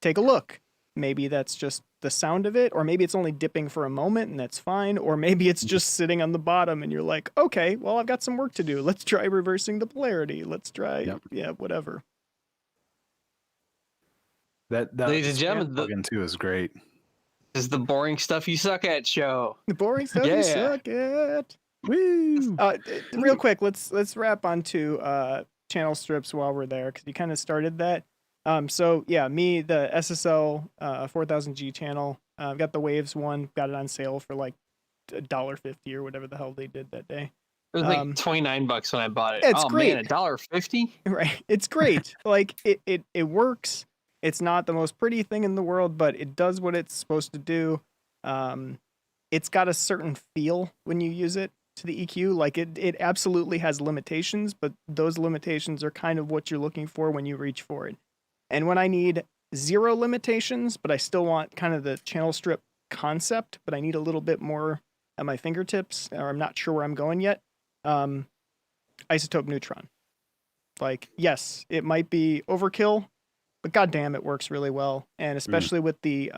Speaker 4: take a look. Maybe that's just the sound of it, or maybe it's only dipping for a moment and that's fine, or maybe it's just sitting on the bottom and you're like, okay, well, I've got some work to do. Let's try reversing the polarity. Let's try, whatever.
Speaker 3: That
Speaker 2: Ladies and gentlemen,
Speaker 3: plugin too is great.
Speaker 2: This is the boring stuff you suck at show.
Speaker 4: The boring stuff you suck at.
Speaker 3: Woo!
Speaker 4: Real quick, let's wrap onto channel strips while we're there, because you kind of started that. So yeah, me, the SSL 4000G channel, I've got the Waves one, got it on sale for like $1.50 or whatever the hell they did that day.
Speaker 2: It was like $29 when I bought it.
Speaker 4: It's great.
Speaker 2: Man, $1.50?
Speaker 4: Right. It's great. Like it works. It's not the most pretty thing in the world, but it does what it's supposed to do. It's got a certain feel when you use it. to the EQ. Like it absolutely has limitations, but those limitations are kind of what you're looking for when you reach for it. And when I need 0 limitations, but I still want kind of the channel strip concept, but I need a little bit more at my fingertips, or I'm not sure where I'm going yet, isotope neutron. Like, yes, it might be overkill, but goddamn, it works really well. And especially with the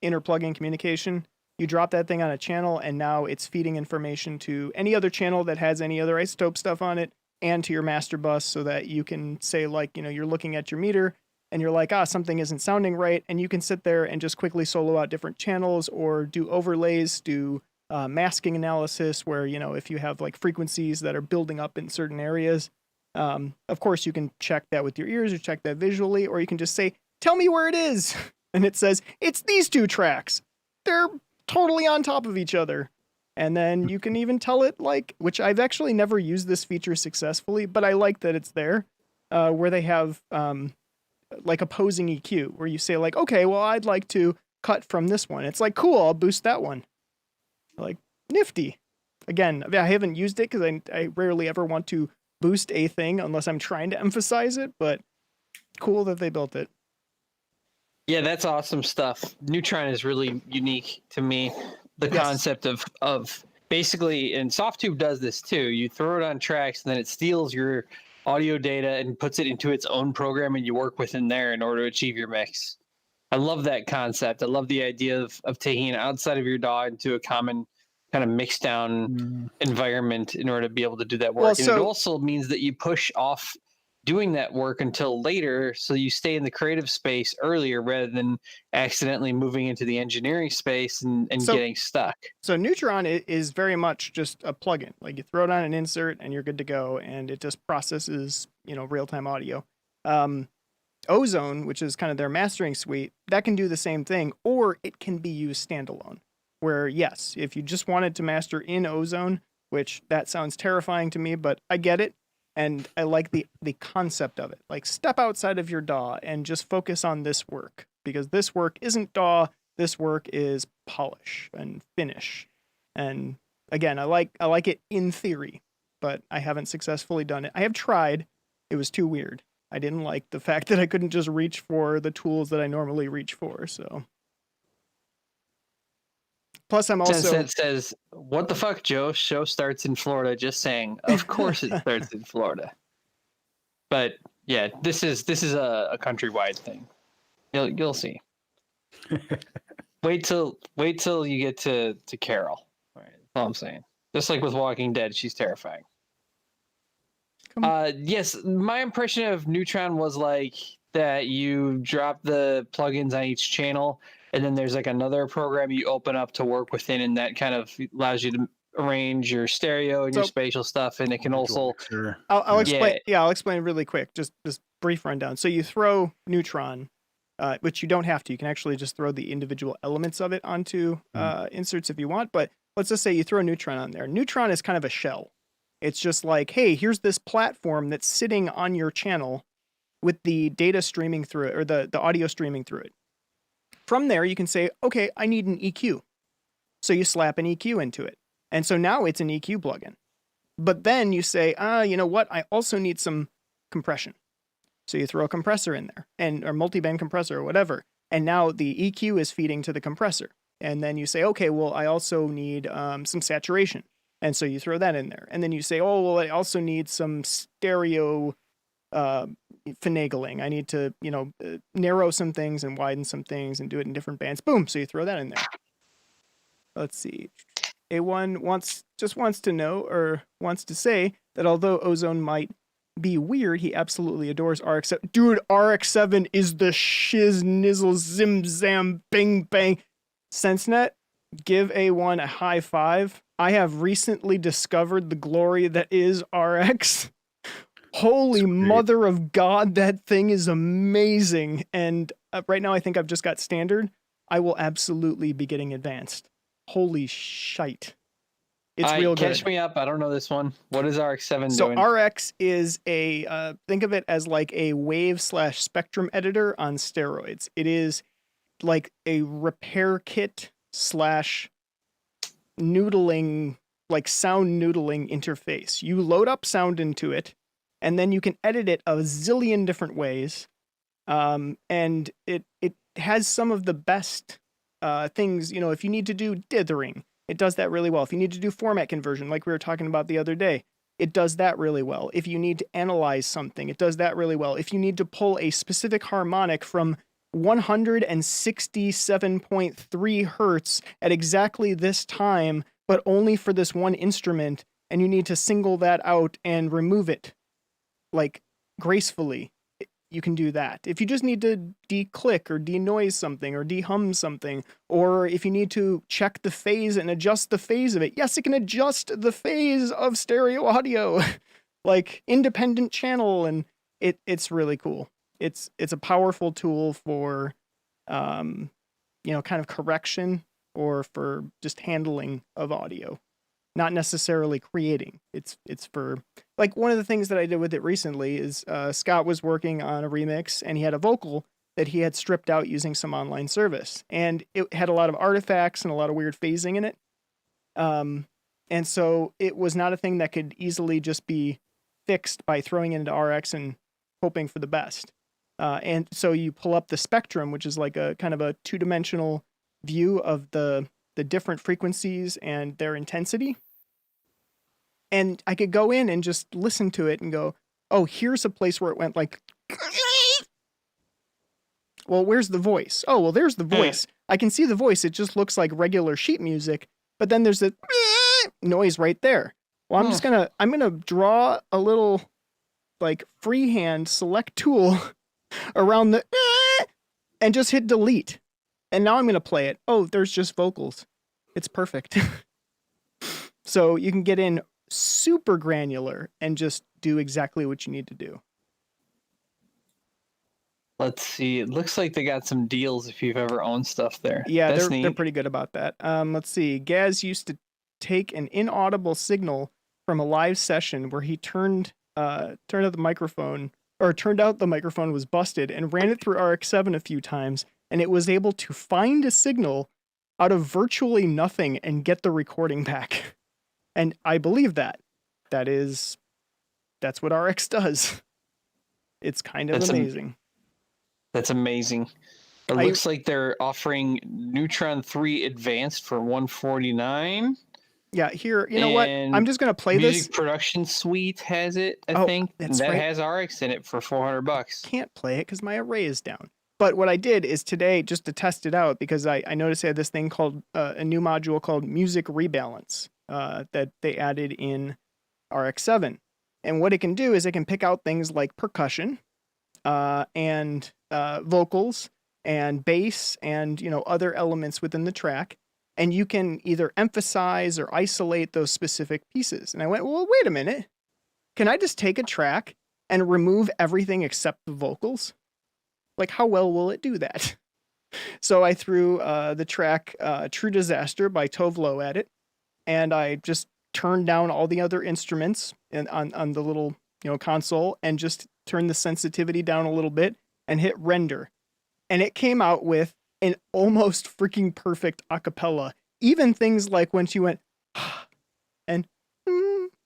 Speaker 4: inner plug-in communication, you drop that thing on a channel, and now it's feeding information to any other channel that has any other isotope stuff on it, and to your master bus, so that you can say, like, you know, you're looking at your meter, and you're like, something isn't sounding right, and you can sit there and just quickly solo out different channels, or do overlays, do masking analysis, where, you know, if you have like frequencies that are building up in certain areas, of course you can check that with your ears or check that visually, or you can just say, tell me where it is. And it says, it's these 2 tracks. They're totally on top of each other. And then you can even tell it, like, which I've actually never used this feature successfully, but I like that it's there, where they have like opposing EQ, where you say, like, okay, well, I'd like to cut from this one. It's like, cool, I'll boost that one. Like, nifty. Again, I haven't used it because I rarely ever want to boost a thing unless I'm trying to emphasize it, but cool that they built it.
Speaker 2: Yeah, that's awesome stuff. Neutron is really unique to me. The concept of basically, and SoftTube does this too. You throw it on tracks, and then it steals your audio data and puts it into its own program, and you work within there in order to achieve your mix. I love that concept. I love the idea of taking it outside of your DAW into a common kind of mixed down environment in order to be able to do that work.
Speaker 4: Well,
Speaker 2: and it also means that you push off doing that work until later, so you stay in the creative space earlier rather than accidentally moving into the engineering space and getting stuck.
Speaker 4: So Neutron is very much just a plugin. Like, you throw it on an insert and you're good to go, and it just processes, you know, real-time audio. Ozone, which is kind of their mastering suite, that can do the same thing, or it can be used standalone. Where, yes, if you just wanted to master in Ozone, which that sounds terrifying to me, but I get it, and I like the concept of it. Like, step outside of your DAW and just focus on this work, because this work isn't DAW, this work is polish and finish. And again, I like it in theory, but I haven't successfully done it. I have tried. It was too weird. I didn't like the fact that I couldn't just reach for the tools that I normally reach for, so. Plus, I'm also...
Speaker 2: It says, what the fuck, Joe? Show starts in Florida. Just saying. Of course it starts in Florida. But, yeah, this is a countrywide thing. You'll see. Wait till you get to Carol. All right, that's all I'm saying. Just like with Walking Dead, she's terrifying. Yes, my impression of Neutron was like that you drop the plugins on each channel, and then there's like another program you open up to work within, and that kind of allows you to arrange your stereo and your spatial stuff, and it can also...
Speaker 4: I'll explain. Yeah, I'll explain really quick. Just brief rundown. So you throw Neutron, which you don't have to. You can actually just throw the individual elements of it onto inserts if you want. But let's just say you throw Neutron on there. Neutron is kind of a shell. It's just like, hey, here's this platform that's sitting on your channel with the data streaming through it, or the audio streaming through it. From there, you can say, okay, I need an EQ. So you slap an EQ into it. And so now it's an EQ plugin. But then you say, you know what? I also need some compression. So you throw a compressor in there, or multiband compressor or whatever. And now the EQ is feeding to the compressor. And then you say, okay, well, I also need some saturation. And so you throw that in there. And then you say, oh, well, I also need some stereo finagling. I need to, narrow some things and widen some things and do it in different bands. Boom. So you throw that in there. Let's see. A1 wants to know, or wants to say, that although Ozone might be weird, he absolutely adores RX-7. Dude, RX-7 is the shiz nizzle zim zam bing bang. SenseNet, give A1 a high five. I have recently discovered the glory that is RX. Holy mother of God, that thing is amazing. And right now I think I've just got standard. I will absolutely be getting advanced. Holy shite. It's real good.
Speaker 2: Catch me up. I don't know this one. What is RX-7 doing?
Speaker 4: So RX is think of it as like a wave/spectrum editor on steroids. It is like a repair kit / noodling like sound noodling interface. You load up sound into it, and then you can edit it a zillion different ways. And it has some of the best things. You know, if you need to do dithering, it does that really well. If you need to do format conversion, like we were talking about the other day, it does that really well. If you need to analyze something, it does that really well. If you need to pull a specific harmonic from 167.3 hertz at exactly this time, but only for this one instrument, and you need to single that out and remove it, like, gracefully, you can do that. If you just need to de-click or de-noise something or de-hum something, or if you need to check the phase and adjust the phase of it, yes, it can adjust the phase of stereo audio, like independent channel, and it's really cool. It's a powerful tool for, kind of correction or for just handling of audio. Not necessarily creating. It's for, like, one of the things that I did with it recently is Scott was working on a remix, and he had a vocal that he had stripped out using some online service, and it had a lot of artifacts and a lot of weird phasing in it. And so it was not a thing that could easily just be fixed by throwing it into RX and hoping for the best. And so you pull up the spectrum, which is like a kind of a two-dimensional view of the different frequencies and their intensity. And I could go in and just listen to it and go, oh, here's a place where it went like, well, where's the voice? Oh, well, there's the voice. I can see the voice. It just looks like regular sheet music, but then there's a noise right there. Well, I'm going to draw a little like freehand select tool around the and just hit delete. And now I'm going to play it. Oh, there's just vocals. It's perfect. So you can get in super granular and just do exactly what you need to do.
Speaker 2: Let's see. It looks like they got some deals if you've eever owned stuff there.
Speaker 4: Yeah,
Speaker 2: That's
Speaker 4: they're
Speaker 2: neat.
Speaker 4: pretty good about that. Let's see. Gaz used to take an inaudible signal from a live session where he turned out the microphone was busted, and ran it through RX-7 a few times, and it was able to find a signal out of virtually nothing and get the recording back. And I believe that. That's what RX does. It's kind of amazing.
Speaker 2: That's amazing. It looks like they're offering Neutron 3 Advanced for $149.
Speaker 4: Yeah, here, you know what? I'm just going to play this.
Speaker 2: Music Production Suite has it, I think.
Speaker 4: That's
Speaker 2: that
Speaker 4: right.
Speaker 2: has RX in it for $400.
Speaker 4: Can't play it because my array is down. But what I did is today, just to test it out, because I noticed they had this thing called, a new module called Music Rebalance that they added in RX-7. And what it can do is it can pick out things like percussion and vocals and bass and, other elements within the track. And you can either emphasize or isolate those specific pieces. And I went, well, wait a minute. Can I just take a track and remove everything except the vocals? Like, how well will it do that? So I threw the track True Disaster by Tove Lo at it. And I just turned down all the other instruments on the little, console, and just turned the sensitivity down a little bit and hit render. And it came out with an almost freaking perfect acapella. Even things like when she went and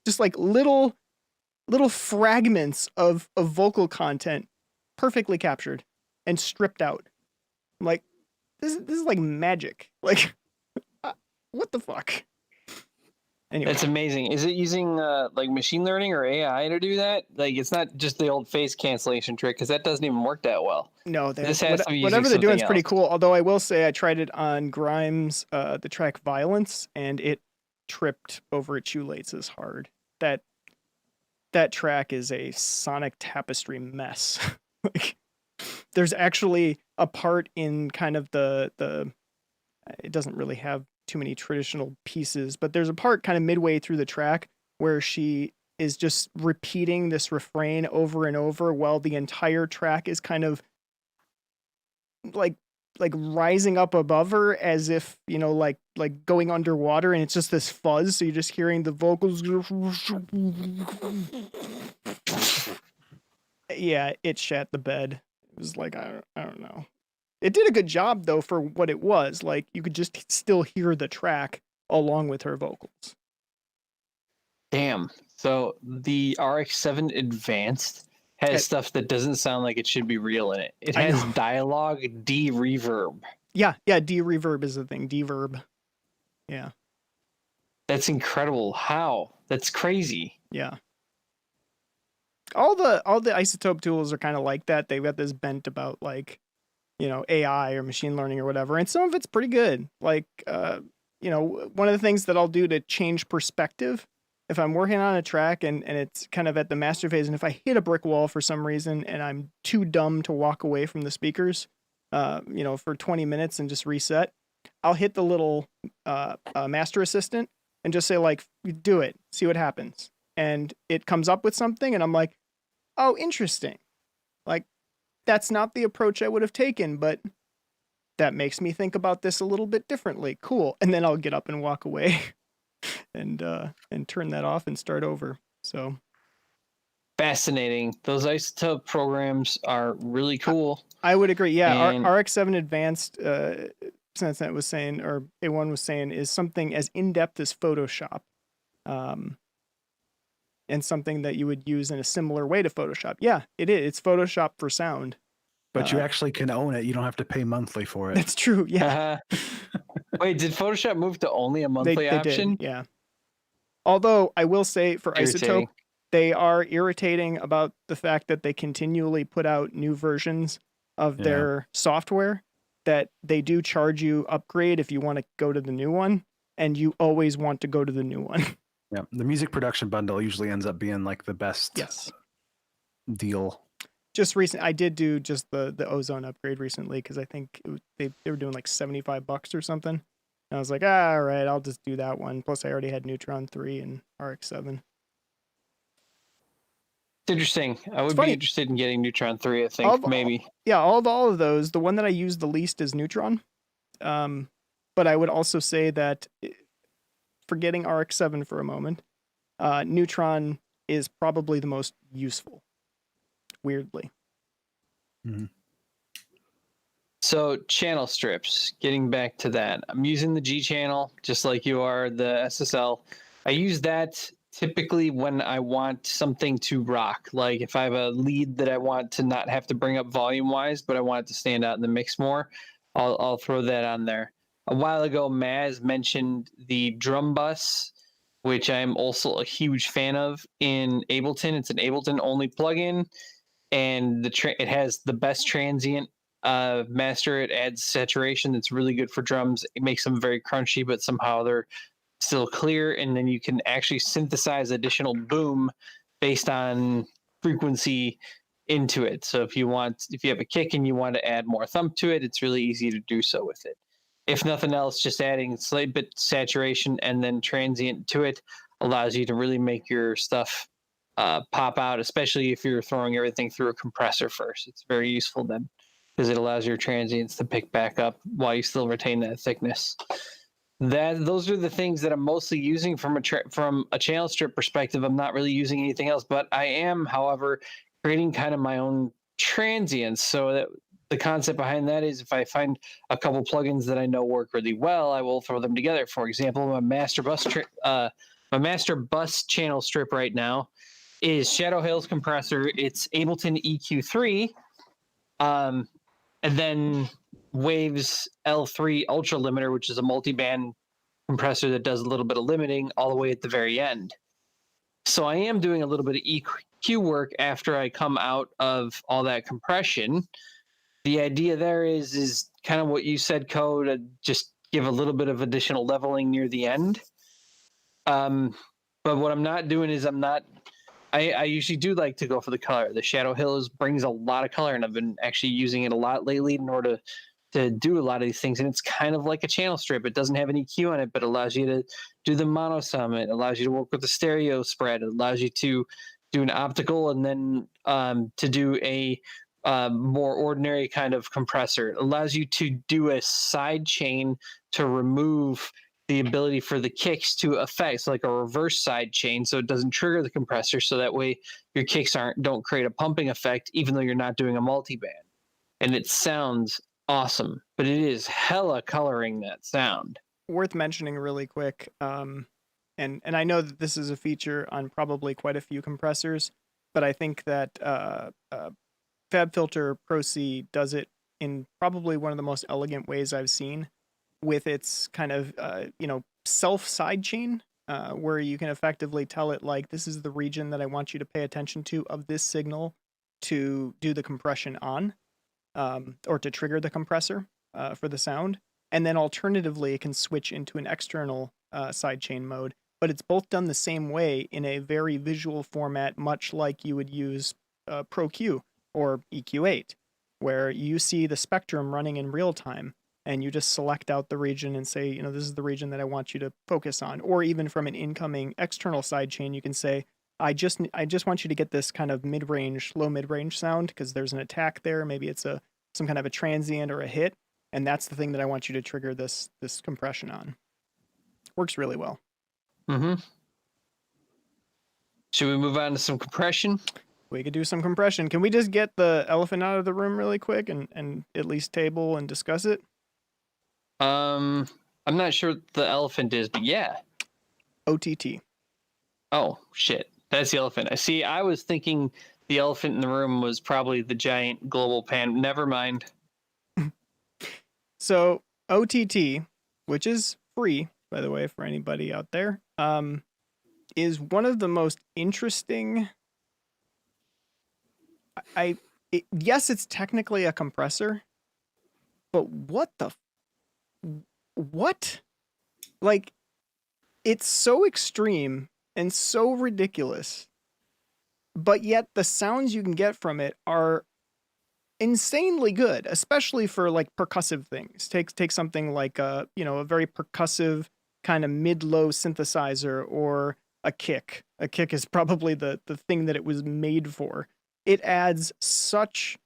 Speaker 4: just like little fragments of vocal content perfectly captured and stripped out. I'm like, this is like magic. Like, what the fuck? Anyway.
Speaker 2: That's amazing. Is it using like machine learning or AI to do that? Like, it's not just the old face cancellation trick, because that doesn't even work that well.
Speaker 4: No,
Speaker 2: whatever
Speaker 4: they're doing is pretty cool. Although I will say I tried it on Grimes, the track Violence, and it tripped over its shoelaces hard. That track is a sonic tapestry mess. Like, there's actually a part in kind of the it doesn't really have too many traditional pieces, but there's a part kind of midway through the track where she is just repeating this refrain over and over while the entire track is kind of like rising up above her as if, like going underwater, and it's just this fuzz, so you're just hearing the vocals. Yeah, it shat the bed. It was like, I don't know. It did a good job, though, for what it was. Like, you could just still hear the track along with her vocals.
Speaker 2: Damn. So the RX-7 Advanced has
Speaker 4: Okay.
Speaker 2: stuff that doesn't sound like it should be real in it. It
Speaker 4: I
Speaker 2: has
Speaker 4: know.
Speaker 2: dialogue de-reverb.
Speaker 4: Yeah, de-reverb is the thing. De-verb. Yeah,
Speaker 2: That's incredible. How? That's crazy.
Speaker 4: yeah. All the isotope tools are kind of like that. They've got this bent about like, AI or machine learning or whatever, and some of it's pretty good. Like, one of the things that I'll do to change perspective, if I'm working on a track and it's kind of at the master phase, and if I hit a brick wall for some reason and I'm too dumb to walk away from the speakers, for 20 minutes and just reset, I'll hit the little master assistant and just say like, do it, see what happens. And it comes up with something and I'm like, oh, interesting. Like, that's not the approach I would have taken, but that makes me think about this a little bit differently. Cool. And then I'll get up and walk away and turn that off and start over. So
Speaker 2: Fascinating. Those isotope programs are really cool.
Speaker 4: I would agree. Yeah,
Speaker 2: And-
Speaker 4: RX-7 Advanced, Sense was saying, or A1 was saying, is something as in-depth as Photoshop. And something that you would use in a similar way to Photoshop. Yeah, it is. It's Photoshop for sound.
Speaker 3: But you actually can own it. You don't have to pay monthly for it.
Speaker 4: That's true. Yeah.
Speaker 2: Wait, did Photoshop move to only a
Speaker 4: they
Speaker 2: monthly option?
Speaker 4: did. Yeah. Although I will say for
Speaker 2: Irritating.
Speaker 4: Isotope, they are irritating about the fact that they continually put out new versions of their software, that they do charge you upgrade if you want to go to the new one, and you always want to go to the new one.
Speaker 3: Yeah, the music production bundle usually ends up being like the best
Speaker 4: Yes.
Speaker 3: deal.
Speaker 4: Just recent, I did do just the Ozone upgrade recently because I think they were doing like $75 or something. And I was like, all right, I'll just do that one. Plus, I already had Neutron 3 and RX-7.
Speaker 2: It's interesting. I would
Speaker 4: funny.
Speaker 2: be interested in getting Neutron 3, I think, maybe.
Speaker 4: Yeah, all of those. The one that I use the least is Neutron. But I would also say that, forgetting RX-7 for a moment, Neutron is probably the most useful, weirdly.
Speaker 3: Mm-hmm.
Speaker 2: So channel strips, getting back to that. I'm using the G channel, just like you are, the SSL. I use that typically when I want something to rock. Like if I have a lead that I want to not have to bring up volume-wise, but I want it to stand out in the mix more, I'll throw that on there. A while ago, Maz mentioned the drum bus, which I'm also a huge fan of in Ableton. It's an Ableton-only plugin, and it has the best transient master. It adds saturation that's really good for drums. It makes them very crunchy, but somehow they're still clear, and then you can actually synthesize additional boom based on frequency into it. So if you have a kick and you want to add more thump to it, it's really easy to do so with it. If nothing else, just adding slight bit saturation and then transient to it allows you to really make your stuff pop out, especially if you're throwing everything through a compressor first. It's very useful then because it allows your transients to pick back up while you still retain that thickness. Those are the things that I'm mostly using from a channel strip perspective. I'm not really using anything else, but I am, however, creating kind of my own transients. So that the concept behind that is if I find a couple plugins that I know work really well, I will throw them together. For example, my master bus channel strip right now is Shadow Hill's compressor. It's Ableton EQ3, and then Waves L3 Ultra Limiter, which is a multi-band compressor that does a little bit of limiting all the way at the very end. So I am doing a little bit of EQ work after I come out of all that compression. The idea there is kind of what you said, Co, to just give a little bit of additional leveling near the end. But what I'm not doing is I usually do like to go for the color. The Shadow Hills brings a lot of color, and I've been actually using it a lot lately in order to do a lot of these things. And it's kind of like a channel strip. It doesn't have any EQ on it, but it allows you to do the mono sum. It allows you to work with the stereo spread. It allows you to do an optical and then to do a more ordinary kind of compressor. It allows you to do a side chain to remove the ability for the kicks to affect, so like a reverse side chain, so it doesn't trigger the compressor, so that way your kicks don't create a pumping effect, even though you're not doing a multi-band. And it sounds awesome, but it is hella coloring that sound.
Speaker 4: Worth mentioning really quick, and I know that this is a feature on probably quite a few compressors, but I think that FabFilter Pro C does it in probably one of the most elegant ways I've seen, with its kind of self sidechain, where you can effectively tell it like, this is the region that I want you to pay attention to of this signal to do the compression on, or to trigger the compressor for the sound. And then alternatively, it can switch into an external sidechain mode. But it's both done the same way in a very visual format, much like you would use Pro Q or EQ8, where you see the spectrum running in real time and you just select out the region and say, this is the region that I want you to focus on. Or even from an incoming external sidechain, you can say, I just want you to get this kind of mid-range, low mid-range sound because there's an attack there. Maybe it's some kind of a transient or a hit, and that's the thing that I want you to trigger this compression on. Works really well.
Speaker 2: Mm-hmm. Should we move on to some compression?
Speaker 4: We could do some compression. Can we just get the elephant out of the room really quick and at least table and discuss it?
Speaker 2: I'm not sure what the elephant is, but yeah.
Speaker 4: OTT.
Speaker 2: Oh, shit. That's the elephant. I was thinking the elephant in the room was probably the giant global pan. Never mind.
Speaker 4: So OTT, which is free, by the way, for anybody out there, is one of the most interesting. Yes, it's technically a compressor, but what? Like, it's so extreme and so ridiculous, but yet the sounds you can get from it are insanely good, especially for like percussive things. Take something like a very percussive kind of mid-low synthesizer or a kick. A kick is probably the thing that it was made for. It adds such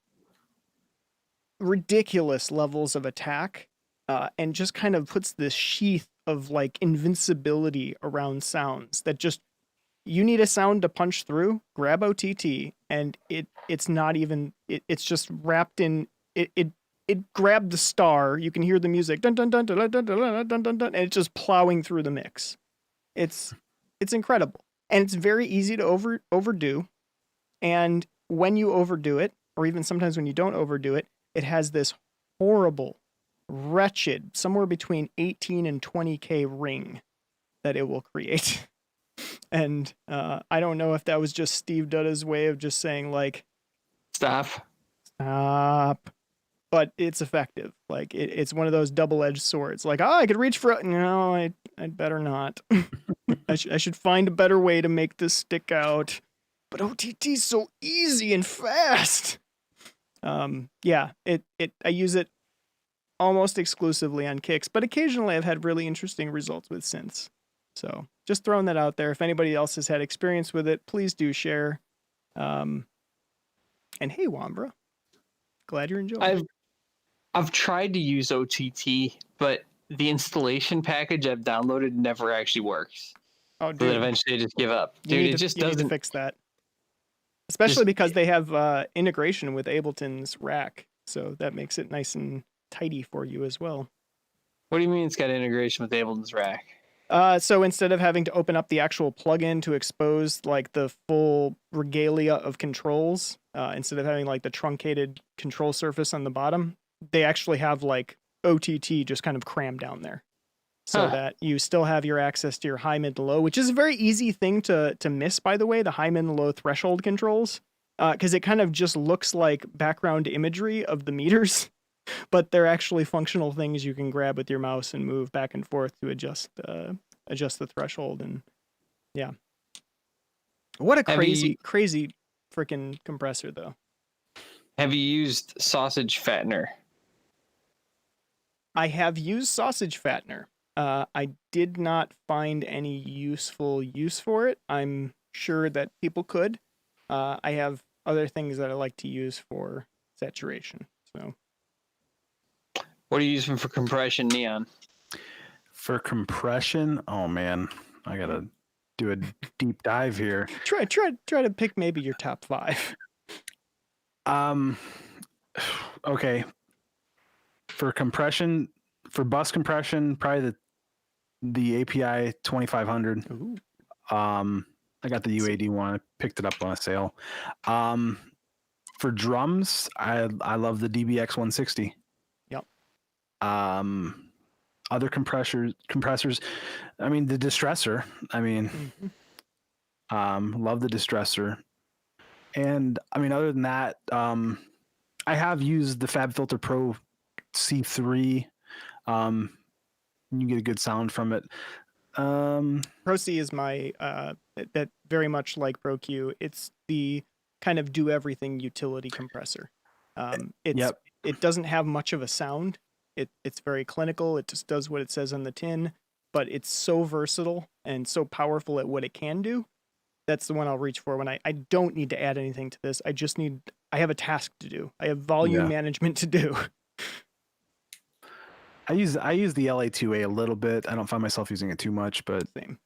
Speaker 4: ridiculous levels of attack, and just kind of puts this sheath of like invincibility around sounds that just, you need a sound to punch through, grab OTT, and it's not even, it's just wrapped in, it grabbed the star, you can hear the music, dun dun dun dun dun dun dun dun dun dun, and it's just plowing through the mix. It's incredible. And it's very easy to overdo. And when you overdo it, or even sometimes when you don't overdo it, it has this horrible, wretched, somewhere between 18 and 20K ring that it will create. And I don't know if that was just Steve Dutta's way of just saying like,
Speaker 2: Stop.
Speaker 4: But it's effective. Like it's one of those double-edged swords. Like, I could reach for it. No, I'd better not. I should find a better way to make this stick out. But OTT's so easy and fast. Yeah, I use it almost exclusively on kicks, but occasionally I've had really interesting results with synths. So just throwing that out there. If anybody else has had experience with it, please do share. And hey, Wambra, glad you're enjoying.
Speaker 2: I've tried to use OTT, but the installation package I've downloaded never actually works.
Speaker 4: Oh, dude.
Speaker 2: So then eventually I just give up. Dude, it just doesn't.
Speaker 4: You need to fix that. Especially because they have integration with Ableton's rack, so that makes it nice and tidy for you as well.
Speaker 2: What do you mean it's got integration with Ableton's rack?
Speaker 4: So instead of having to open up the actual plugin to expose like the full regalia of controls, instead of having like the truncated control surface on the bottom, they actually have like OTT just kind of crammed down there. So that you still have your access to your high, mid, low, which is a very easy thing to miss, by the way, the high, mid, and low threshold controls, because it kind of just looks like background imagery of the meters, but they're actually functional things you can grab with your mouse and move back and forth to adjust the threshold. And yeah, what a crazy freaking compressor, though.
Speaker 2: Have you used Sausage Fattener?
Speaker 4: I have used Sausage Fattener. I did not find any useful use for it. I'm sure that people could. I have other things that I like to use for saturation. So,
Speaker 2: what are you using for compression, Neon?
Speaker 3: For compression, oh man, I gotta do a deep dive here.
Speaker 4: Try to pick maybe your top 5.
Speaker 3: Okay. For compression, for bus compression, probably the API 2500.
Speaker 4: Ooh.
Speaker 3: I got the UAD one. I picked it up on a sale. For drums, I love the DBX 160.
Speaker 4: Yep.
Speaker 3: Other compressors. I mean, the distressor. I mean, love the distressor. And I mean, other than that, I have used the FabFilter Pro C3. You get a good sound from it.
Speaker 4: Pro C is my that very much like Pro Q. It's the kind of do everything utility compressor. It doesn't have much of a sound. It's very clinical. It just does what it says on the tin, but it's so versatile and so powerful at what it can do. That's the one I'll reach for when I don't need to add anything to this. I have a task to do. I have volume management to do.
Speaker 3: I use the LA2A a little bit. I don't find myself using it too much, but
Speaker 4: Same.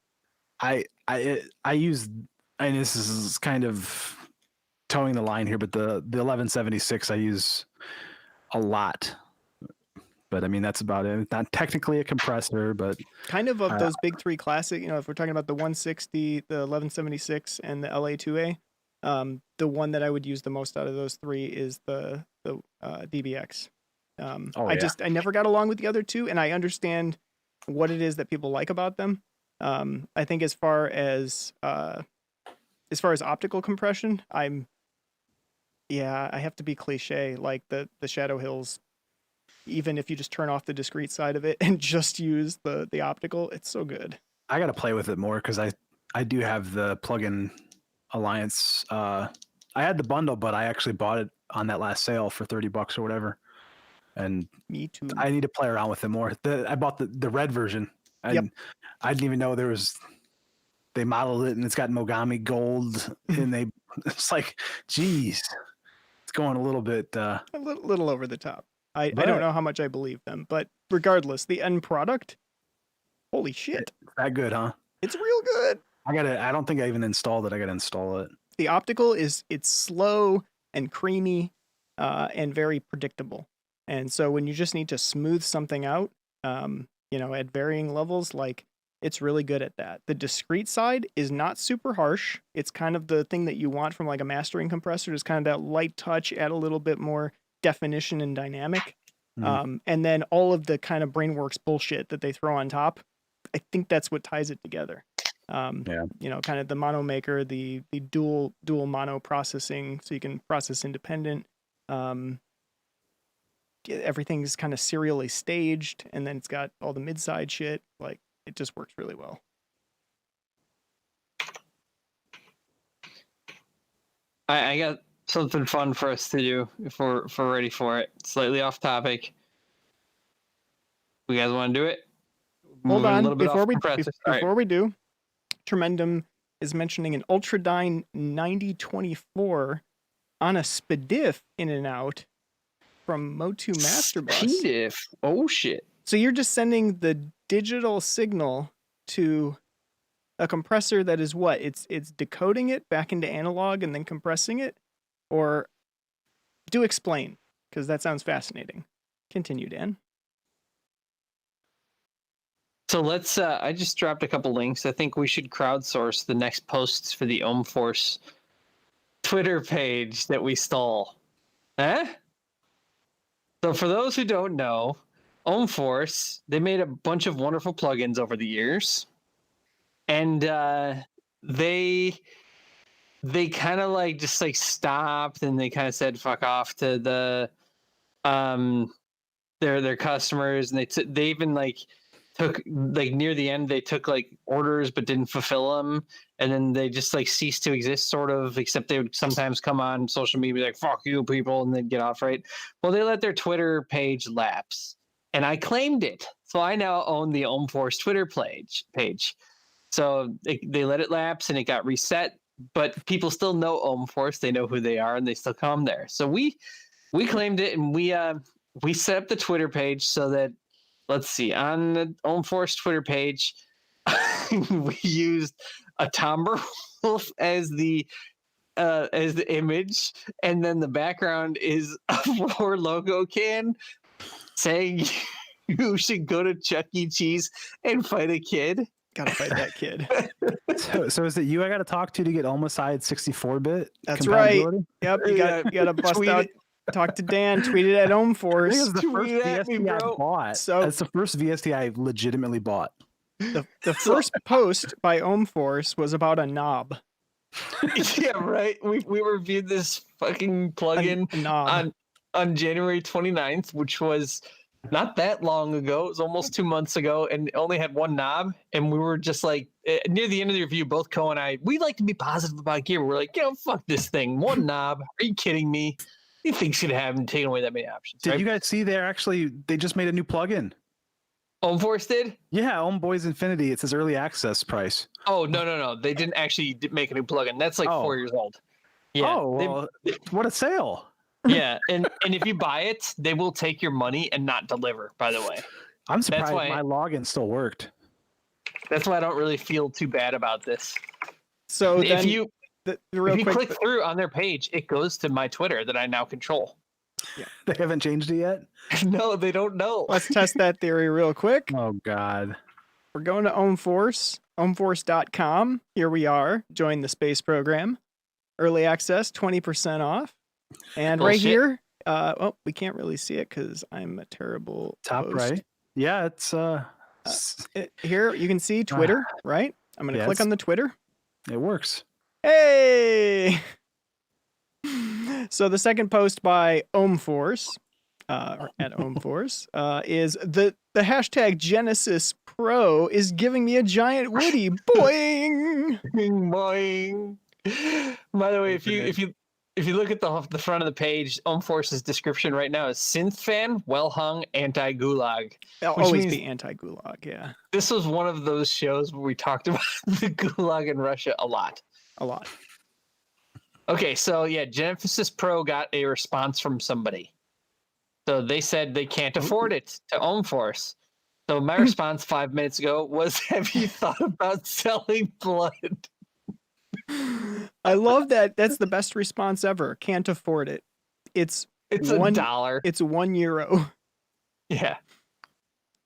Speaker 3: I use, and this is kind of towing the line here, but the 1176 I use a lot. But I mean, that's about it. It's not technically a compressor, but
Speaker 4: kind of those big three classic, if we're talking about the 160, the 1176, and the LA2A, the one that I would use the most out of those three is the DBX. I never got along with the other two, and I understand what it is that people like about them. I think as far as optical compression, I have to be cliche, like the Shadow Hills. Even if you just turn off the discrete side of it and just use the optical, it's so good.
Speaker 3: I got to play with it more because I do have the plugin Alliance. I had the bundle, but I actually bought it on that last sale for $30 or whatever. And
Speaker 4: me too.
Speaker 3: I need to play around with it more. I bought the red version. I didn't even know they modeled it and it's got Mogami gold and it's like, geez, it's going a little bit a
Speaker 4: little over the top. I don't know how much I believe them, but regardless, the end product, holy shit.
Speaker 3: It's that good, huh?
Speaker 4: It's real good.
Speaker 3: I don't think I even installed it. I got to install it.
Speaker 4: The optical it's slow and creamy and very predictable. And so when you just need to smooth something out, at varying levels, like it's really good at that. The discrete side is not super harsh. It's kind of the thing that you want from like a mastering compressor, just kind of that light touch, add a little bit more definition and dynamic. And then all of the kind of Brainworks bullshit that they throw on top, I think that's what ties it together. Kind of the mono maker, the dual mono processing, so you can process independent. Everything's kind of serially staged, and then it's got all the mid-side shit. Like, it just works really well.
Speaker 2: I got something fun for us to do if we're ready for it. Slightly off topic. You guys want to do it?
Speaker 4: Hold on, before we do, Tremendum is mentioning an Ultradyne 9024 on a SPDIF in and out from Motu Master Bus.
Speaker 2: SPDIF? Oh shit.
Speaker 4: So you're just sending the digital signal to a compressor that is what? It's decoding it back into analog and then compressing it? Or do explain, because that sounds fascinating. Continue, Dan.
Speaker 2: So let's, I just dropped a couple links. I think we should crowdsource the next posts for the Ohm Force Twitter page that we stole. So for those who don't know, Ohm Force, they made a bunch of wonderful plugins over the years. And they kind of like just like stopped and they kind of said fuck off to the their customers, and they even like took like near the end they took like orders but didn't fulfill them, and then they just like ceased to exist sort of, except they would sometimes come on social media like fuck you people and then get off, right? Well, they let their Twitter page lapse and I claimed it, so I now own the Ohm Force Twitter page. So they let it lapse and it got reset, but people still know Ohm Force. They know who they are and they still come there. So we claimed it, and we set up the Twitter page so that, let's see, on the Ohm Force Twitter page, we used a Tomber wolf as the image, and then the background is a Roar logo can saying you should go to Chuck E. Cheese and fight a kid.
Speaker 4: Gotta fight that kid.
Speaker 3: So is it you I got to talk to get Homicide 64-bit?
Speaker 4: That's right.
Speaker 3: compatibility?
Speaker 4: Yep, you gotta bust
Speaker 2: Tweet
Speaker 4: out.
Speaker 2: it.
Speaker 4: Talk to Dan. Tweet it at
Speaker 3: I think
Speaker 4: OmForce.
Speaker 3: it's the first
Speaker 2: Tweet at me,
Speaker 3: VST I
Speaker 2: bro.
Speaker 3: bought.
Speaker 4: So-
Speaker 3: That's the first VST I legitimately bought.
Speaker 4: The first post by OmForce was about a knob.
Speaker 2: Yeah, right. We reviewed this fucking plugin
Speaker 4: A knob.
Speaker 2: on January 29th, which was not that long ago. It was almost 2 months ago, and it only had one knob. And we were just like, near the end of the review, both Co and I, we like to be positive about gear. We're like, fuck this thing. One knob. Are you kidding me? You think should have taken away that many options?
Speaker 3: Did
Speaker 2: right?
Speaker 3: you guys see they just made a new plugin?
Speaker 2: OmForce did?
Speaker 3: Yeah, Homeboys Infinity. It says early access price.
Speaker 2: Oh, no. They didn't actually make a new plugin. That's like 4 years old. Yeah.
Speaker 3: Oh, well, what a sale.
Speaker 2: Yeah. And if you buy it, they will take your money and not deliver, by the way.
Speaker 3: I'm surprised
Speaker 2: why-
Speaker 3: my login still worked.
Speaker 2: That's why I don't really feel too bad about this.
Speaker 4: So
Speaker 2: If
Speaker 4: then,
Speaker 2: you
Speaker 4: real
Speaker 2: if you
Speaker 4: quick,
Speaker 2: click through on their page, it goes to my Twitter that I now control.
Speaker 3: They haven't changed it yet?
Speaker 2: No, they don't know.
Speaker 4: let's test that theory real quick.
Speaker 3: Oh, God.
Speaker 4: We're going to OmForce, omforce.com. Here we are. Join the space program. Early access, 20% off. And right
Speaker 2: Bullshit.
Speaker 4: here, we can't really see it because I'm a terrible
Speaker 3: Top
Speaker 4: host.
Speaker 3: right. Yeah, it's
Speaker 4: Here you can see Twitter, right? I'm going to click
Speaker 3: Yes.
Speaker 4: on the Twitter.
Speaker 3: it works.
Speaker 4: Hey! So the second post by OmForce, or at OmForce, is the hashtag Genesis Pro is giving me a giant Woody. Boing!
Speaker 2: Boing. By the way, if you look at the front of the page, OmForce's description right now is synth fan, well hung, anti-gulag.
Speaker 4: I'll
Speaker 2: Which
Speaker 4: always
Speaker 2: means-
Speaker 4: be anti-gulag, yeah.
Speaker 2: This was one of those shows where we talked about the gulag in Russia a lot.
Speaker 4: A lot.
Speaker 2: Okay, so yeah, Genesis Pro got a response from somebody. So they said they can't afford it to OmForce. So my response 5 minutes ago was, have you thought about selling blood?
Speaker 4: I love that. That's the best response ever. Can't afford it. It's
Speaker 2: It's
Speaker 4: $1.
Speaker 2: $1.
Speaker 4: It's €1.
Speaker 2: Yeah.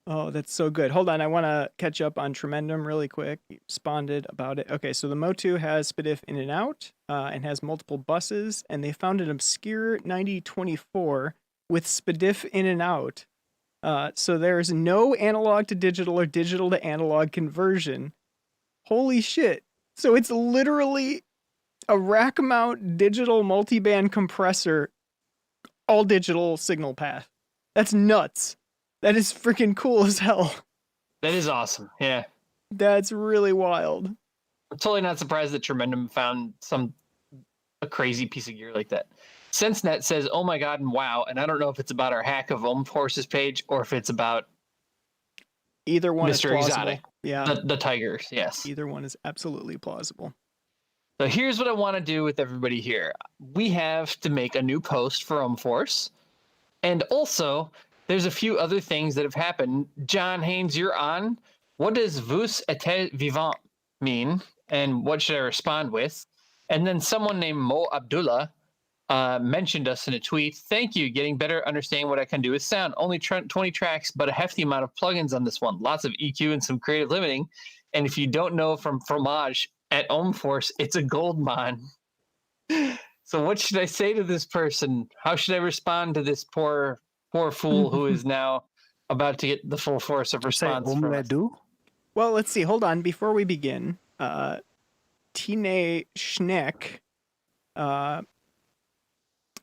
Speaker 4: Oh, that's so good. Hold on, I want to catch up on Tremendum really quick. He responded about it. Okay, so the Motu has SPDIF in and out and has multiple buses, and they found an obscure 9024 with SPDIF in and out. So there's no analog to digital or digital to analog conversion. Holy shit. So it's literally a rack mount digital multiband compressor, all digital signal path. That's nuts. That is freaking cool as hell.
Speaker 2: That is awesome. Yeah.
Speaker 4: That's really wild.
Speaker 2: I'm totally not surprised that Tremendum found a crazy piece of gear like that. SenseNet says, oh my God, and wow. And I don't know if it's about our hack of OmForce's page or if it's about
Speaker 4: Either one is
Speaker 2: Mr.
Speaker 4: plausible.
Speaker 2: Exotic.
Speaker 4: Yeah,
Speaker 2: the Tigers. Yes.
Speaker 4: either one is absolutely plausible.
Speaker 2: So here's what I want to do with everybody here. We have to make a new post for OmForce. And also, there's a few other things that have happened. John Haynes, you're on. What does vous êtes vivant mean? And what should I respond with? And then someone named Mo Abdullah mentioned us in a tweet. Thank you. Getting better understanding what I can do with sound. Only 20 tracks, but a hefty amount of plugins on this one. Lots of EQ and some creative limiting. And if you don't know from Fromage at OmForce, it's a gold mine. So what should I say to this person? How should I respond to this poor fool who is now about to get the full force of
Speaker 3: Say,
Speaker 2: response
Speaker 3: what
Speaker 2: from
Speaker 3: I
Speaker 2: us?
Speaker 3: do?
Speaker 4: Well, let's see. Hold on. Before we begin, Tine Schneck,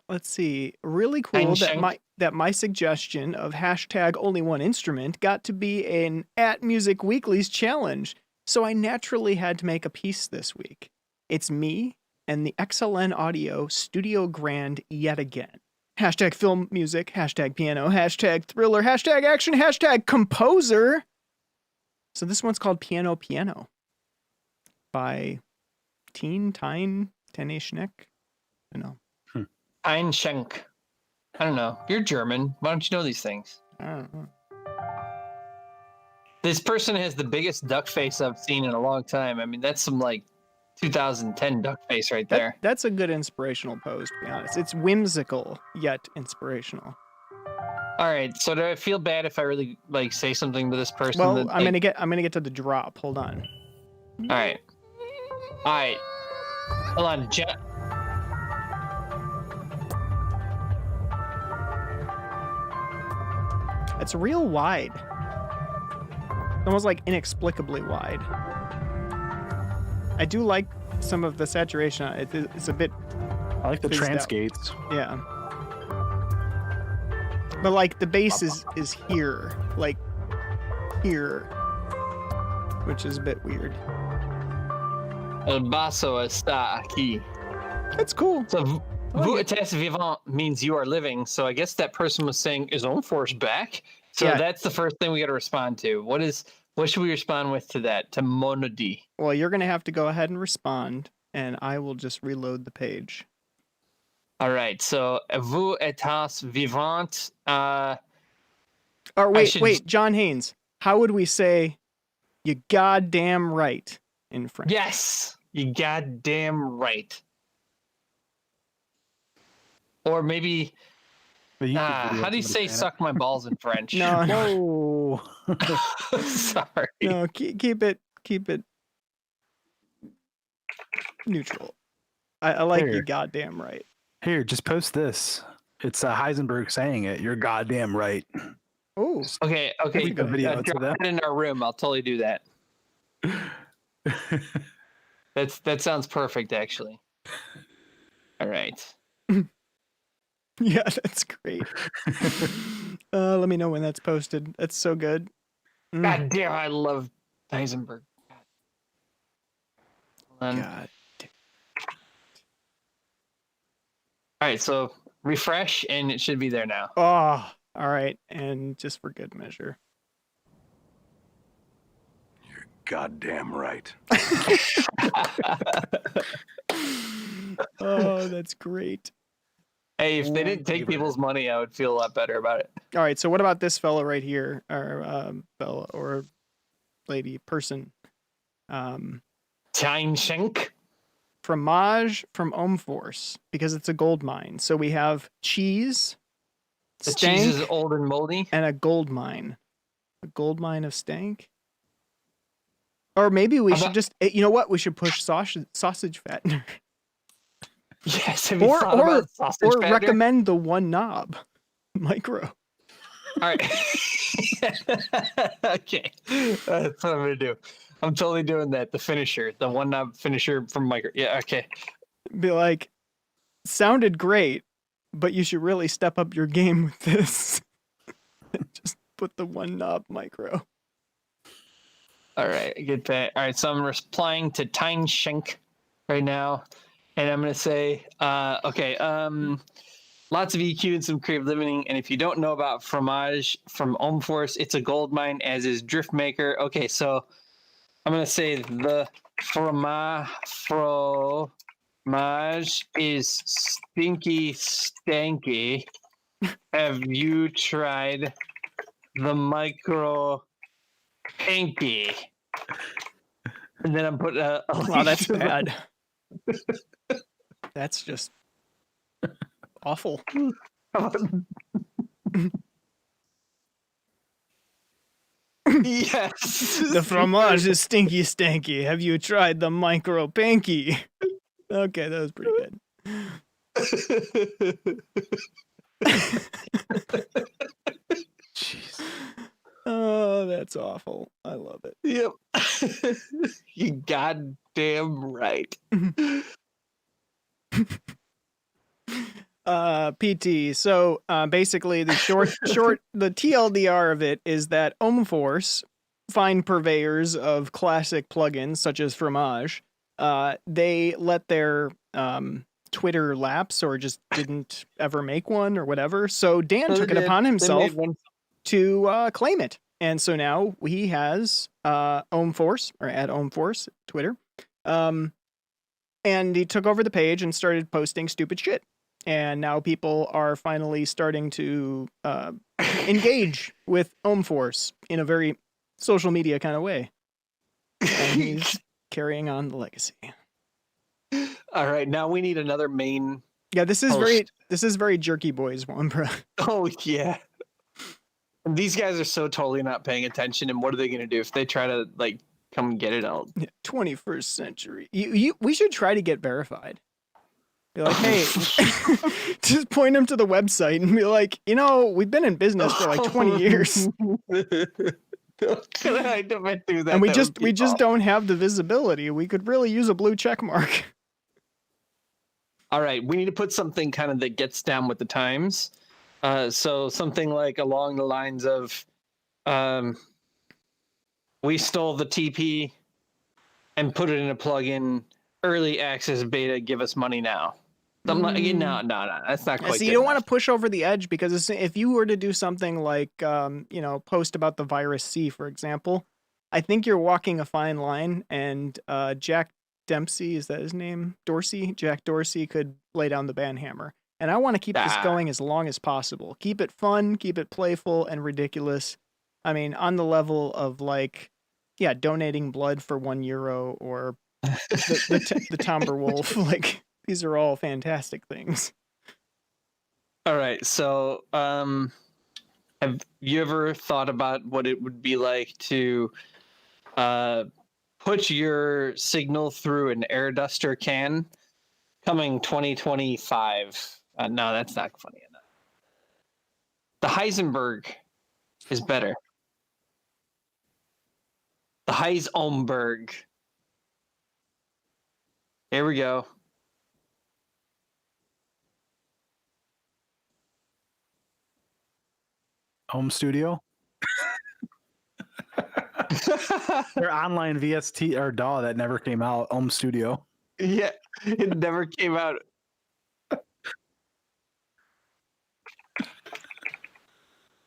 Speaker 4: let's see. Really cool
Speaker 2: Einschenk.
Speaker 4: that my suggestion of hashtag only one instrument got to be an at Music Weekly's challenge. So I naturally had to make a piece this week. It's me and the XLN Audio Studio Grand yet again. Hashtag film music, hashtag piano, hashtag thriller, hashtag action, hashtag composer. So this one's called Piano Piano by Tine Schneck. I know.
Speaker 2: Einschenk. I don't know. You're German. Why don't you know these things?
Speaker 4: I don't know.
Speaker 2: This person has the biggest duck face I've seen in a long time. I mean, that's some like 2010 duck face right there.
Speaker 4: That's a good inspirational pose, to be honest. It's whimsical, yet inspirational.
Speaker 2: All right. So do I feel bad if I really like say something to this person?
Speaker 4: Well,
Speaker 2: that,
Speaker 4: I'm gonna get to the drop. Hold on.
Speaker 2: All right. All right. Hold on.
Speaker 4: It's real wide. Almost like inexplicably wide. I do like some of the saturation. It's a bit,
Speaker 3: I like the
Speaker 4: fizzed
Speaker 3: trans
Speaker 4: out.
Speaker 3: gates.
Speaker 4: yeah. But like the bass is here, like here, which is a bit weird.
Speaker 2: El basso está aquí.
Speaker 4: That's cool.
Speaker 2: So
Speaker 4: I like
Speaker 2: vous
Speaker 4: it.
Speaker 2: êtes vivant means you are living. So I guess that person was saying, is Own Force back? So
Speaker 4: Yeah.
Speaker 2: that's the first thing we got to respond to. What should we respond with to that? To Monody.
Speaker 4: Well, you're gonna have to go ahead and respond, and I will just reload the page.
Speaker 2: All right. So vous êtes vivant.
Speaker 4: Or wait,
Speaker 2: should-
Speaker 4: wait, John Haynes. How would we say "you goddamn right" in French?
Speaker 2: Yes, you goddamn right. Or maybe,
Speaker 3: The YouTube video
Speaker 2: how do you
Speaker 3: of
Speaker 2: say
Speaker 3: somebody saying
Speaker 2: "suck my balls" in French?
Speaker 4: No,
Speaker 3: it.
Speaker 4: no,
Speaker 3: Whoa.
Speaker 2: Sorry.
Speaker 4: no. Keep it neutral. I like
Speaker 3: Here.
Speaker 4: you goddamn right.
Speaker 3: Here, just post this. It's Heisenberg saying it. You're goddamn right.
Speaker 4: Oh,
Speaker 2: Okay.
Speaker 3: That's a good video. It's
Speaker 2: Drop
Speaker 3: that.
Speaker 2: it in our room. I'll totally do that. That sounds perfect, actually. All right.
Speaker 4: yeah, that's great. Let me know when that's posted. That's so good.
Speaker 2: God damn, I love Heisenberg. Hold on.
Speaker 4: God.
Speaker 2: All right, so refresh, and it should be there now.
Speaker 4: Oh, all right. And just for good measure.
Speaker 3: Goddamn right.
Speaker 4: Oh, that's great.
Speaker 2: Hey, if they didn't take people's money, I would feel a lot better about it.
Speaker 4: All right. So what about this fella right here, or fella or lady person?
Speaker 2: Time Shank.
Speaker 4: Fromage from Omforce, because it's a gold mine. So we have cheese,
Speaker 2: The
Speaker 4: stank,
Speaker 2: cheese is old and moldy.
Speaker 4: and a gold mine. A gold mine of stank. Or maybe we should just, you know what? We should push sausage fattener.
Speaker 2: Yes, have you
Speaker 4: Or-
Speaker 2: thought about sausage
Speaker 4: Or
Speaker 2: fattener?
Speaker 4: recommend the one knob micro.
Speaker 2: All right. Okay, that's what I'm gonna do. I'm totally doing that. The finisher, the one knob finisher from Micro. Yeah. Okay.
Speaker 4: Be like, sounded great, but you should really step up your game with this. Just put the one knob micro.
Speaker 2: All right. Get that. All right. So I'm replying to Time Shank right now, and I'm gonna say, okay. Lots of EQ and some creative limiting. And if you don't know about Fromage from Omforce, it's a gold mine, as is Driftmaker. Okay, so I'm gonna say the fromage is stinky stanky. Have you tried the micro pinky? And then I'm putting
Speaker 4: Wow, that's bad. That's just awful.
Speaker 2: Yes.
Speaker 4: The fromage is stinky stanky. Have you tried the micro panky? Okay, that was pretty good.
Speaker 3: Jeez.
Speaker 4: Oh, that's awful. I love it.
Speaker 2: Yep. You goddamn right.
Speaker 4: PT. So basically, the the TLDR of it is that Omforce, fine purveyors of classic plugins such as Fromage, they let their Twitter lapse or just didn't ever make one or whatever. So Dan took it upon himself to claim it, and so now he has Omforce, or at Omforce Twitter, and he took over the page and started posting stupid shit. And now people are finally starting to engage with Omforce in a very social media kind of way. And he's carrying on the legacy.
Speaker 2: All right, now we need another main.
Speaker 4: Yeah, this is very Jerky Boys Wambra.
Speaker 2: Oh yeah. These guys are so totally not paying attention, and what are they going to do if they try to like come and get it out?
Speaker 4: 21st century. We should try to get verified. Be like, hey, just point them to the website and be like, we've been in business for like 20 years,
Speaker 2: I don't do that.
Speaker 4: and we just don't have the visibility. We could really use a blue check mark.
Speaker 2: All right, we need to put something kind of that gets down with the times. So something like along the lines of, we stole the TP and put it in a plugin, early access beta, give us money now. I'm like, no, that's not quite.
Speaker 4: So you don't want to push over the edge, because if you were to do something like, post about the virus C, for example, I think you're walking a fine line, and Jack Dempsey, is that his name? Jack Dorsey could lay down the ban hammer. And I want to keep this going as long as possible. Keep it fun, keep it playful and ridiculous. I mean, on the level of donating blood for €1 or the Tomberwolf. Like, these are all fantastic things.
Speaker 2: All right, so have you ever thought about what it would be like to put your signal through an air duster can coming 2025? No, that's not funny enough. The Heisenberg is better. The Heisenberg. Here we go.
Speaker 3: Home studio. Their online VST or DAW that never came out. Home studio.
Speaker 2: Yeah, it never came out.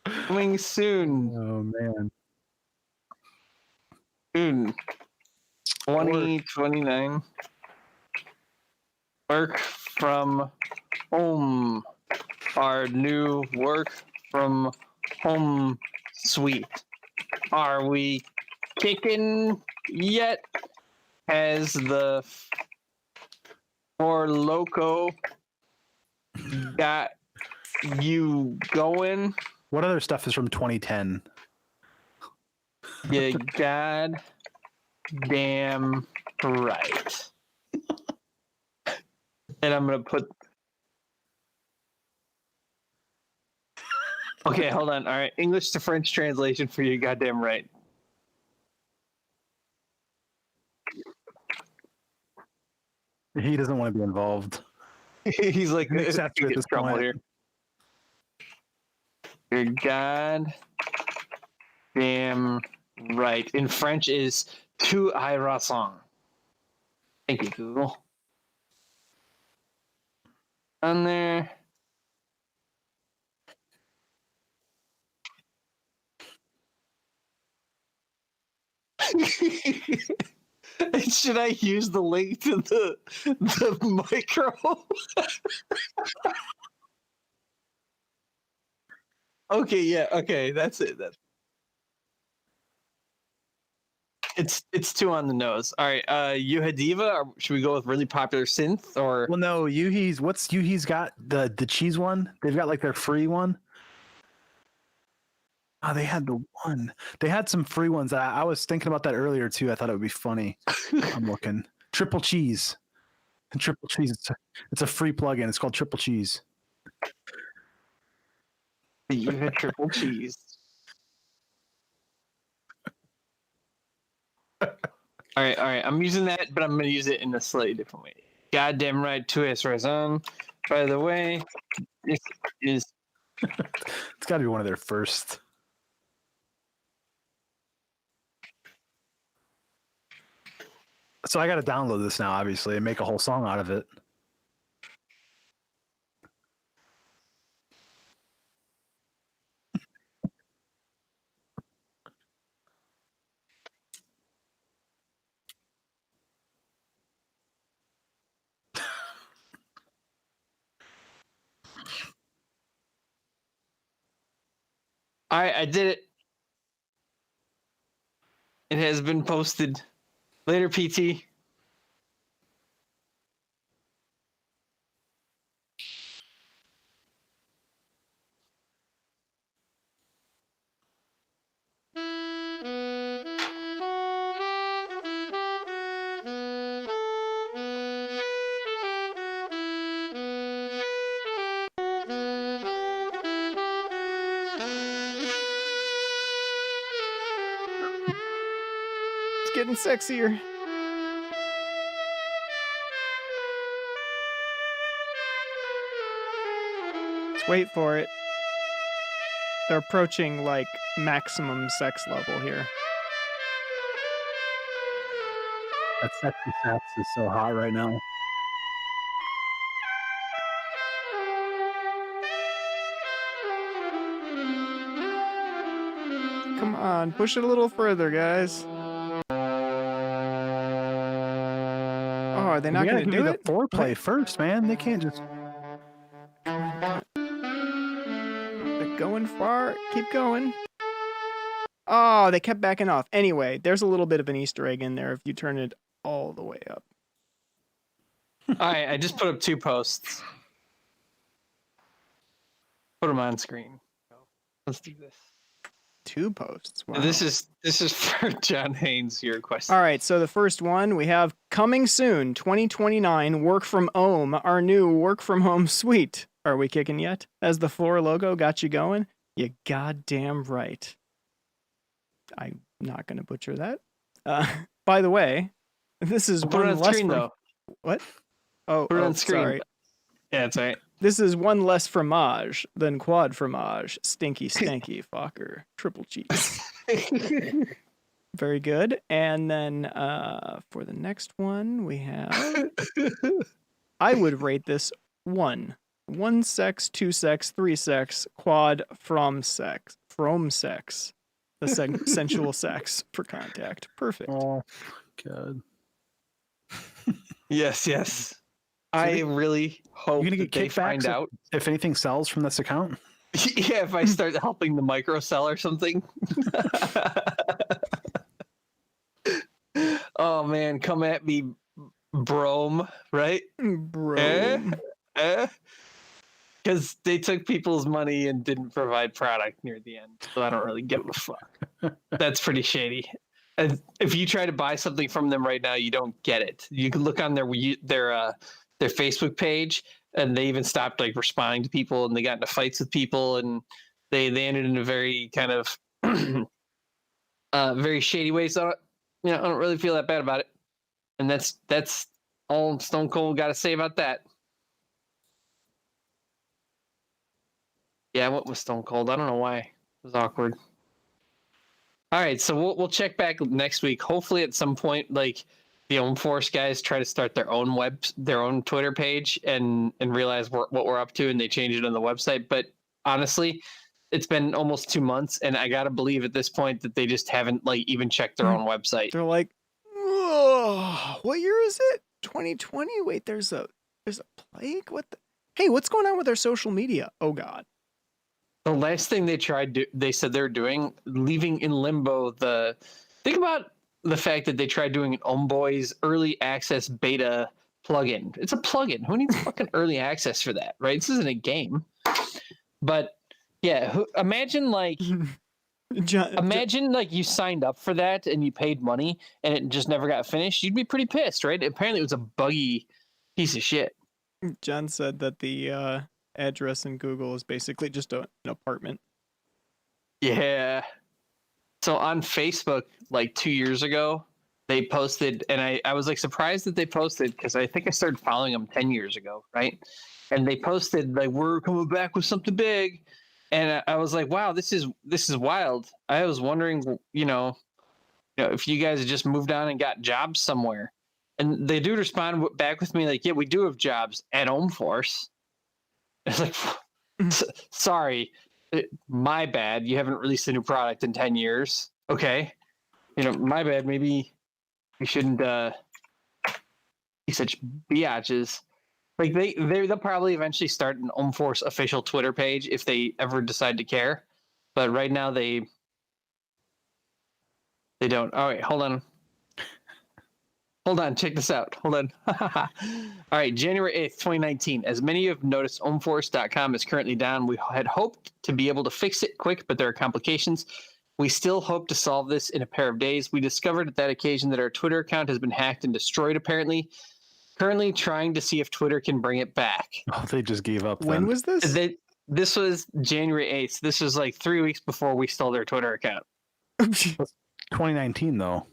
Speaker 2: Coming soon.
Speaker 3: Oh man.
Speaker 2: Soon. 2029. Work from home. Our new work from home suite. Are we kicking yet? Has the Four Loco got you going?
Speaker 3: What other stuff is from 2010?
Speaker 2: You god damn right. And I'm gonna put. Okay, hold on. All right, English to French translation for you. Goddamn right.
Speaker 3: He doesn't want to be involved.
Speaker 2: He's like,
Speaker 3: Makes sense at this
Speaker 2: trouble
Speaker 3: point.
Speaker 2: here. You're god damn right. In French is tu as raison. Thank you, Google. On there. Should I use the link to the micro? Okay, yeah, okay, that's it. It's two on the nose. All right, Yuhadiva, or should we go with really popular synth or?
Speaker 3: Well, no, Yuhi's. What's Yuhi's got? The cheese one. They've got like their free one. Oh, they had the one. They had some free ones. I was thinking about that earlier too. I thought it would be funny. I'm looking. Triple cheese. And triple cheese. It's a free plugin. It's called Triple Cheese.
Speaker 2: You had triple cheese. All right. I'm using that, but I'm going to use it in a slightly different way. Goddamn right, tu as raison. By the way, this is.
Speaker 3: It's got to be one of their first. So I got to download this now, obviously, and make a whole song out of it.
Speaker 2: All right, I did it. It has been posted. Later, PT.
Speaker 4: getting sexier. Let's wait for it. They're approaching like maximum sex level here.
Speaker 3: That sexy sax is so hot right now.
Speaker 4: Come on, push it a little further, guys. Oh, are they not
Speaker 3: We gotta
Speaker 4: going to
Speaker 3: give
Speaker 4: do
Speaker 3: you
Speaker 4: it?
Speaker 3: the foreplay first, man. They can't just.
Speaker 4: They're going far. Keep going. Oh, they kept backing off. Anyway, there's a little bit of an Easter egg in there if you turn it all the way up.
Speaker 2: All right, I just put up 2 posts. Put them on screen. Let's do this.
Speaker 4: 2 posts. Wow.
Speaker 2: This is for John Haynes, your question.
Speaker 4: All right, so the first one we have coming soon, 2029, work from home, our new work from home suite. Are we kicking yet? As the floor logo got you going? You goddamn right. I'm not going to butcher that. By the way, this is
Speaker 2: Put it
Speaker 4: one
Speaker 2: on
Speaker 4: less
Speaker 2: screen,
Speaker 4: from...
Speaker 2: though.
Speaker 4: What? Oh,
Speaker 2: Put it on screen.
Speaker 4: Sorry.
Speaker 2: Yeah, that's right.
Speaker 4: This is one less fromage than quad fromage. Stinky, stanky, fucker. Triple cheese. Very good. And then for the next one, we have... I would rate this 1. 1 sex, 2 sex, 3 sex, quad from sex. From sex. The sensual sex for contact. Perfect.
Speaker 3: Oh, God.
Speaker 2: Yes. I really hope
Speaker 3: You're gonna
Speaker 2: that
Speaker 3: get
Speaker 2: they
Speaker 3: kickbacks
Speaker 2: find out.
Speaker 3: if anything sells from this account.
Speaker 2: Yeah, if I start helping the micro sell or something. Oh man, come at me, Brome, right?
Speaker 4: Bro.
Speaker 2: Because they took people's money and didn't provide product near the end, so I don't really give a fuck. That's pretty shady. And if you try to buy something from them right now, you don't get it. You can look on their Facebook page, and they even stopped like responding to people, and they got into fights with people, and they ended in a very kind of very shady way. So I don't really feel that bad about it. And that's all Stone Cold got to say about that. Yeah, I went with Stone Cold. I don't know why. It was awkward. All right, so we'll check back next week. Hopefully, at some point, like the OMForce guys try to start their own Twitter page and realize what we're up to, and they change it on the website. But honestly, it's been almost 2 months, and I gotta believe at this point that they just haven't like even checked their own website.
Speaker 4: They're like, oh, what year is it? 2020? Wait, there's a plague? What the? Hey, what's going on with their social media? Oh God.
Speaker 2: The last thing they said they're doing, leaving in limbo think about the fact that they tried doing an Homeboys early access beta plugin. It's a plugin. Who needs fucking early access for that, right? This isn't a game. But yeah, imagine like like you signed up for that and you paid money and it just never got finished. You'd be pretty pissed, right? Apparently it was a buggy piece of shit.
Speaker 4: John said that the address in Google is basically just an apartment.
Speaker 2: Yeah. So on Facebook, like 2 years ago, they posted, and I was like surprised that they posted because I think I started following them 10 years ago, right? And they posted like, we're coming back with something big. And I was like, wow, this is wild. I was wondering, if you guys had just moved on and got jobs somewhere. And they do respond back with me like, yeah, we do have jobs at OMForce. It's like, sorry, my bad. You haven't released a new product in 10 years. Okay. My bad. Maybe we shouldn't be such biatches. Like they'll probably eventually start an OMForce official Twitter page if they ever decide to care. But right now they don't. All right, hold on. Check this out. Hold on. All right, January 8th, 2019. As many of you have noticed, OMForce.com is currently down. We had hoped to be able to fix it quick, but there are complications. We still hope to solve this in a pair of days. We discovered at that occasion that our Twitter account has been hacked and destroyed, apparently. Currently trying to see if Twitter can bring it back.
Speaker 3: Oh, they just gave up.
Speaker 4: When was this?
Speaker 2: This was January 8th. This was like 3 weeks before we stole their Twitter account.
Speaker 3: 2019, though.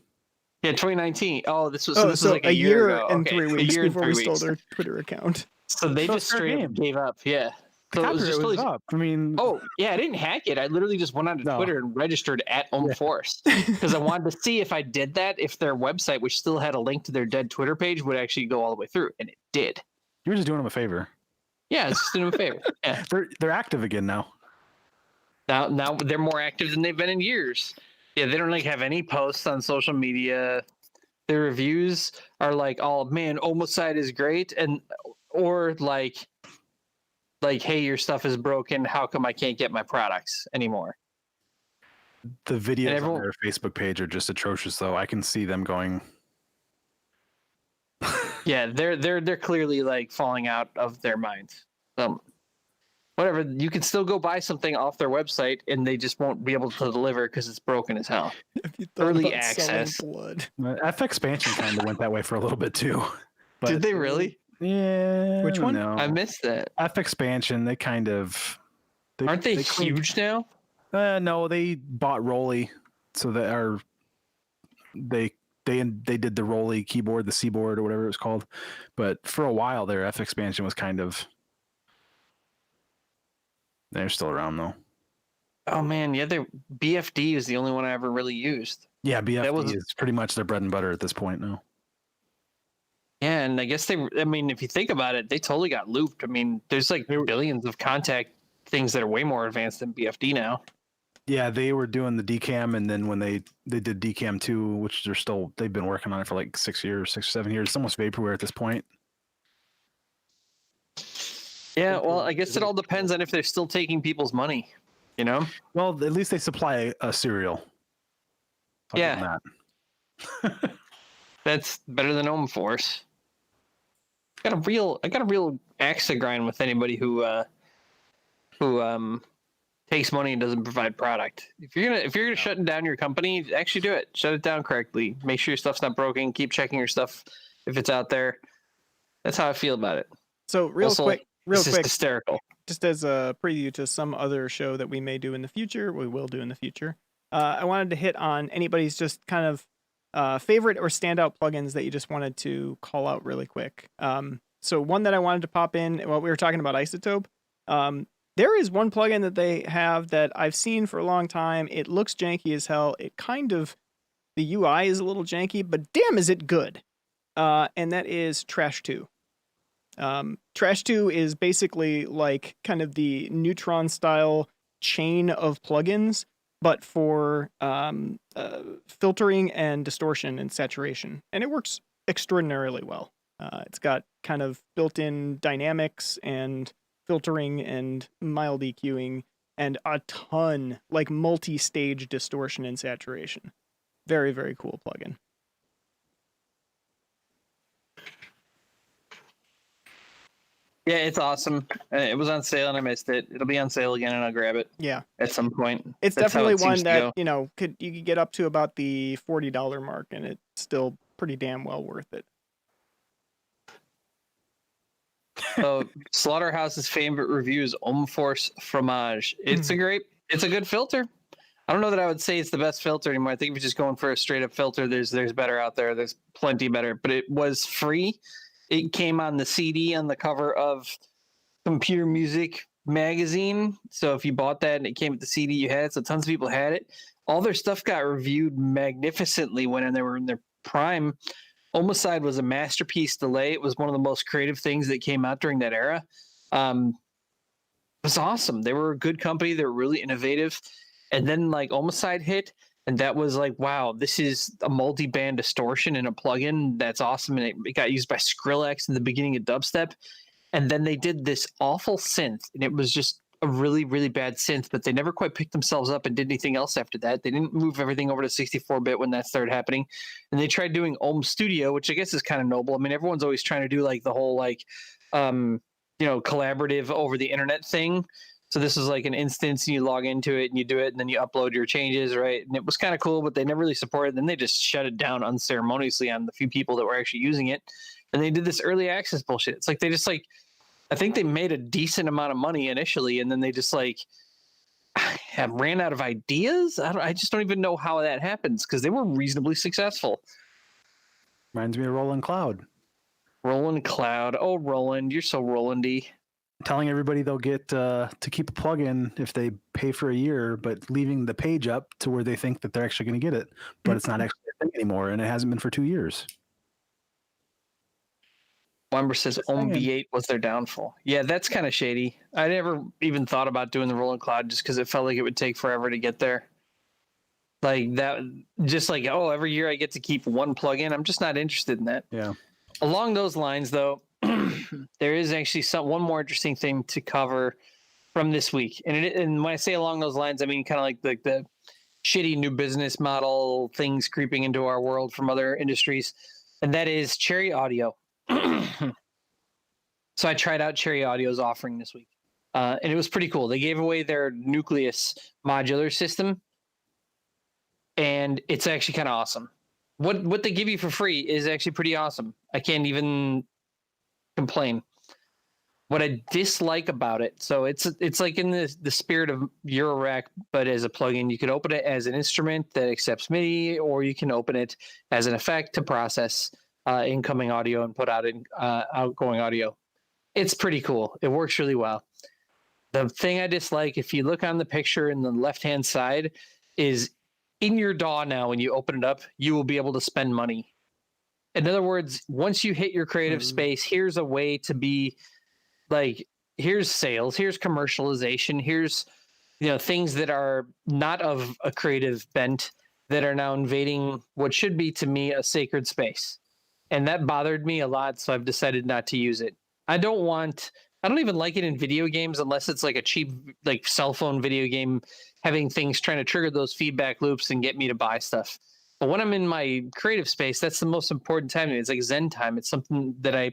Speaker 2: Yeah, 2019. Oh, this was
Speaker 4: Oh,
Speaker 2: this
Speaker 4: so
Speaker 2: was like
Speaker 4: a year
Speaker 2: ago.
Speaker 4: and
Speaker 2: Okay,
Speaker 4: 3
Speaker 2: a
Speaker 4: weeks
Speaker 2: year and
Speaker 4: before
Speaker 2: 3
Speaker 4: we stole
Speaker 2: weeks.
Speaker 4: their Twitter account.
Speaker 2: So they
Speaker 3: So
Speaker 2: just
Speaker 3: fair
Speaker 2: straight up
Speaker 3: game.
Speaker 2: gave up. Yeah.
Speaker 3: The
Speaker 2: So it was
Speaker 3: copyright
Speaker 2: just
Speaker 3: was
Speaker 2: totally.
Speaker 3: up. I mean,
Speaker 2: Oh yeah, I didn't hack it. I literally just went onto
Speaker 3: No.
Speaker 2: Twitter and registered at Force because I wanted to see if I did that, if their website, which still had a link to their dead Twitter page, would actually go all the way through, and it did.
Speaker 3: you were just doing them a favor.
Speaker 2: Yeah, it's just doing them a favor. Yeah.
Speaker 3: They're active again now.
Speaker 2: Now they're more active than they've been in years. Yeah, they don't like have any posts on social media. Their reviews are like, "Oh man, Homicide is great," and or like, "Hey, your stuff is broken. How come I can't get my products anymore?"
Speaker 3: The videos
Speaker 2: everyone-
Speaker 3: on their Facebook page are just atrocious, though. I can see them going.
Speaker 2: Yeah, they're clearly like falling out of their minds. Whatever, you can still go buy something off their website, and they just won't be able to deliver because it's broken as hell.
Speaker 4: Have you thought
Speaker 2: Early
Speaker 4: about selling
Speaker 2: access.
Speaker 4: blood?
Speaker 3: F expansion kind of went that way for a little bit too. But
Speaker 2: Did they really?
Speaker 3: Yeah.
Speaker 4: Which one?
Speaker 3: No.
Speaker 2: I missed that.
Speaker 3: F expansion. They kind of.
Speaker 2: Aren't they
Speaker 3: cleaned-
Speaker 2: huge now?
Speaker 3: No, they bought Rolly, so they are. They did the Rolly keyboard, the C-board, or whatever it was called. But for a while, their F expansion was kind of. They're still around though.
Speaker 2: Oh man, yeah, their BFD is the only one I ever really used.
Speaker 3: Yeah, BFD
Speaker 2: was-
Speaker 3: is pretty much their bread and butter at this point now.
Speaker 2: Yeah, and I guess I mean, if you think about it, they totally got looped. I mean, there's like billions of contact things that are way more advanced than BFD now.
Speaker 3: Yeah, they were doing the DCAM, and then when they did DCAM 2, which they've been working on it for like 6 or 7 years. It's almost vaporware at this point.
Speaker 2: Yeah, well, I guess it all depends on if they're still taking people's money, you know?
Speaker 3: Well, at least they supply a cereal. I'll give them that.
Speaker 2: That's better than Home Force. I got a real axe to grind with anybody who takes money and doesn't provide product. If you're gonna shut down your company, actually do it. Shut it down correctly. Make sure your stuff's not broken. Keep checking your stuff if it's out there. That's how I feel about it.
Speaker 4: So real quick,
Speaker 2: This is hysterical.
Speaker 4: just as a preview to some other show that we may do in the future, we will do in the future. I wanted to hit on anybody's just kind of favorite or standout plugins that you just wanted to call out really quick. So one that I wanted to pop in while we were talking about Isotope, there is one plugin that they have that I've seen for a long time. It looks janky as hell. The UI is a little janky, but damn, is it good. And that is Trash 2. Trash 2 is basically like kind of the Neutron style chain of plugins, but for filtering and distortion and saturation. And it works extraordinarily well. It's got kind of built-in dynamics and filtering and mild EQing and a ton, like multi-stage distortion and saturation. Very, very cool plugin.
Speaker 2: Yeah, it's awesome. It was on sale and I missed it. It'll be on sale again and I'll grab it
Speaker 4: Yeah.
Speaker 2: at some point.
Speaker 4: It's
Speaker 2: That's how
Speaker 4: definitely
Speaker 2: it seems
Speaker 4: one
Speaker 2: to
Speaker 4: that,
Speaker 2: go.
Speaker 4: you could get up to about the $40 mark and it's still pretty damn well worth it.
Speaker 2: So Slaughterhouse's favorite review is Homme Force Fromage. It's a good filter. I don't know that I would say it's the best filter anymore. I think if you're just going for a straight up filter, there's better out there. There's plenty better, but it was free. It came on the CD on the cover of Computer Music magazine. So if you bought that and it came with the CD, you had it. So tons of people had it. All their stuff got reviewed magnificently when they were in their prime. Homicide was a masterpiece delay. It was one of the most creative things that came out during that era. It was awesome. They were a good company. They were really innovative. And then like Homicide hit, and that was like, wow, this is a multi-band distortion in a plugin. That's awesome. And it got used by Skrillex in the beginning of dubstep. And then they did this awful synth, and it was just a really, really bad synth, but they never quite picked themselves up and did anything else after that. They didn't move everything over to 64-bit when that started happening. And they tried doing Ohm Studio, which I guess is kind of noble. I mean, everyone's always trying to do like the whole collaborative over the internet thing. So this is like an instance and you log into it and you do it and then you upload your changes, right? And it was kind of cool, but they never really supported it. Then they just shut it down unceremoniously on the few people that were actually using it. And they did this early access bullshit. It's like they just like, I think they made a decent amount of money initially, and then they just like ran out of ideas. I just don't even know how that happens because they were reasonably successful.
Speaker 3: Reminds me of Roland Cloud.
Speaker 2: Roland Cloud. Oh, Roland, you're so Rolandy.
Speaker 3: Telling everybody they'll get to keep a plugin if they pay for a year, but leaving the page up to where they think that they're actually going to get it, but it's not actually a thing anymore, and it hasn't been for 2 years.
Speaker 2: Wember says Ohm V8 was their downfall. Yeah, that's kind of shady. I never even thought about doing the Roland Cloud just because it felt like it would take forever to get there. Like that, just like, oh, every year I get to keep one plugin. I'm just not interested in that.
Speaker 3: Yeah.
Speaker 2: Along those lines, though, there is actually one more interesting thing to cover from this week. And when I say along those lines, I mean kind of like the shitty new business model things creeping into our world from other industries. And that is Cherry Audio. So I tried out Cherry Audio's offering this week. And it was pretty cool. They gave away their Nucleus modular system. And it's actually kind of awesome. What they give you for free is actually pretty awesome. I can't even complain. What I dislike about it, so it's like in the spirit of Eurorack, but as a plugin, you could open it as an instrument that accepts MIDI, or you can open it as an effect to process incoming audio and put out outgoing audio. It's pretty cool. It works really well. The thing I dislike, if you look on the picture in the left-hand side, is in your DAW now, when you open it up, you will be able to spend money. In other words, once you hit your creative space, here's a way to be like, here's sales, here's commercialization, here's, things that are not of a creative bent that are now invading what should be, to me, a sacred space. And that bothered me a lot, so I've decided not to use it. I don't even like it in video games unless it's like a cheap, like cell phone video game, having things trying to trigger those feedback loops and get me to buy stuff. But when I'm in my creative space, that's the most important time to me. It's like Zen time. It's something that I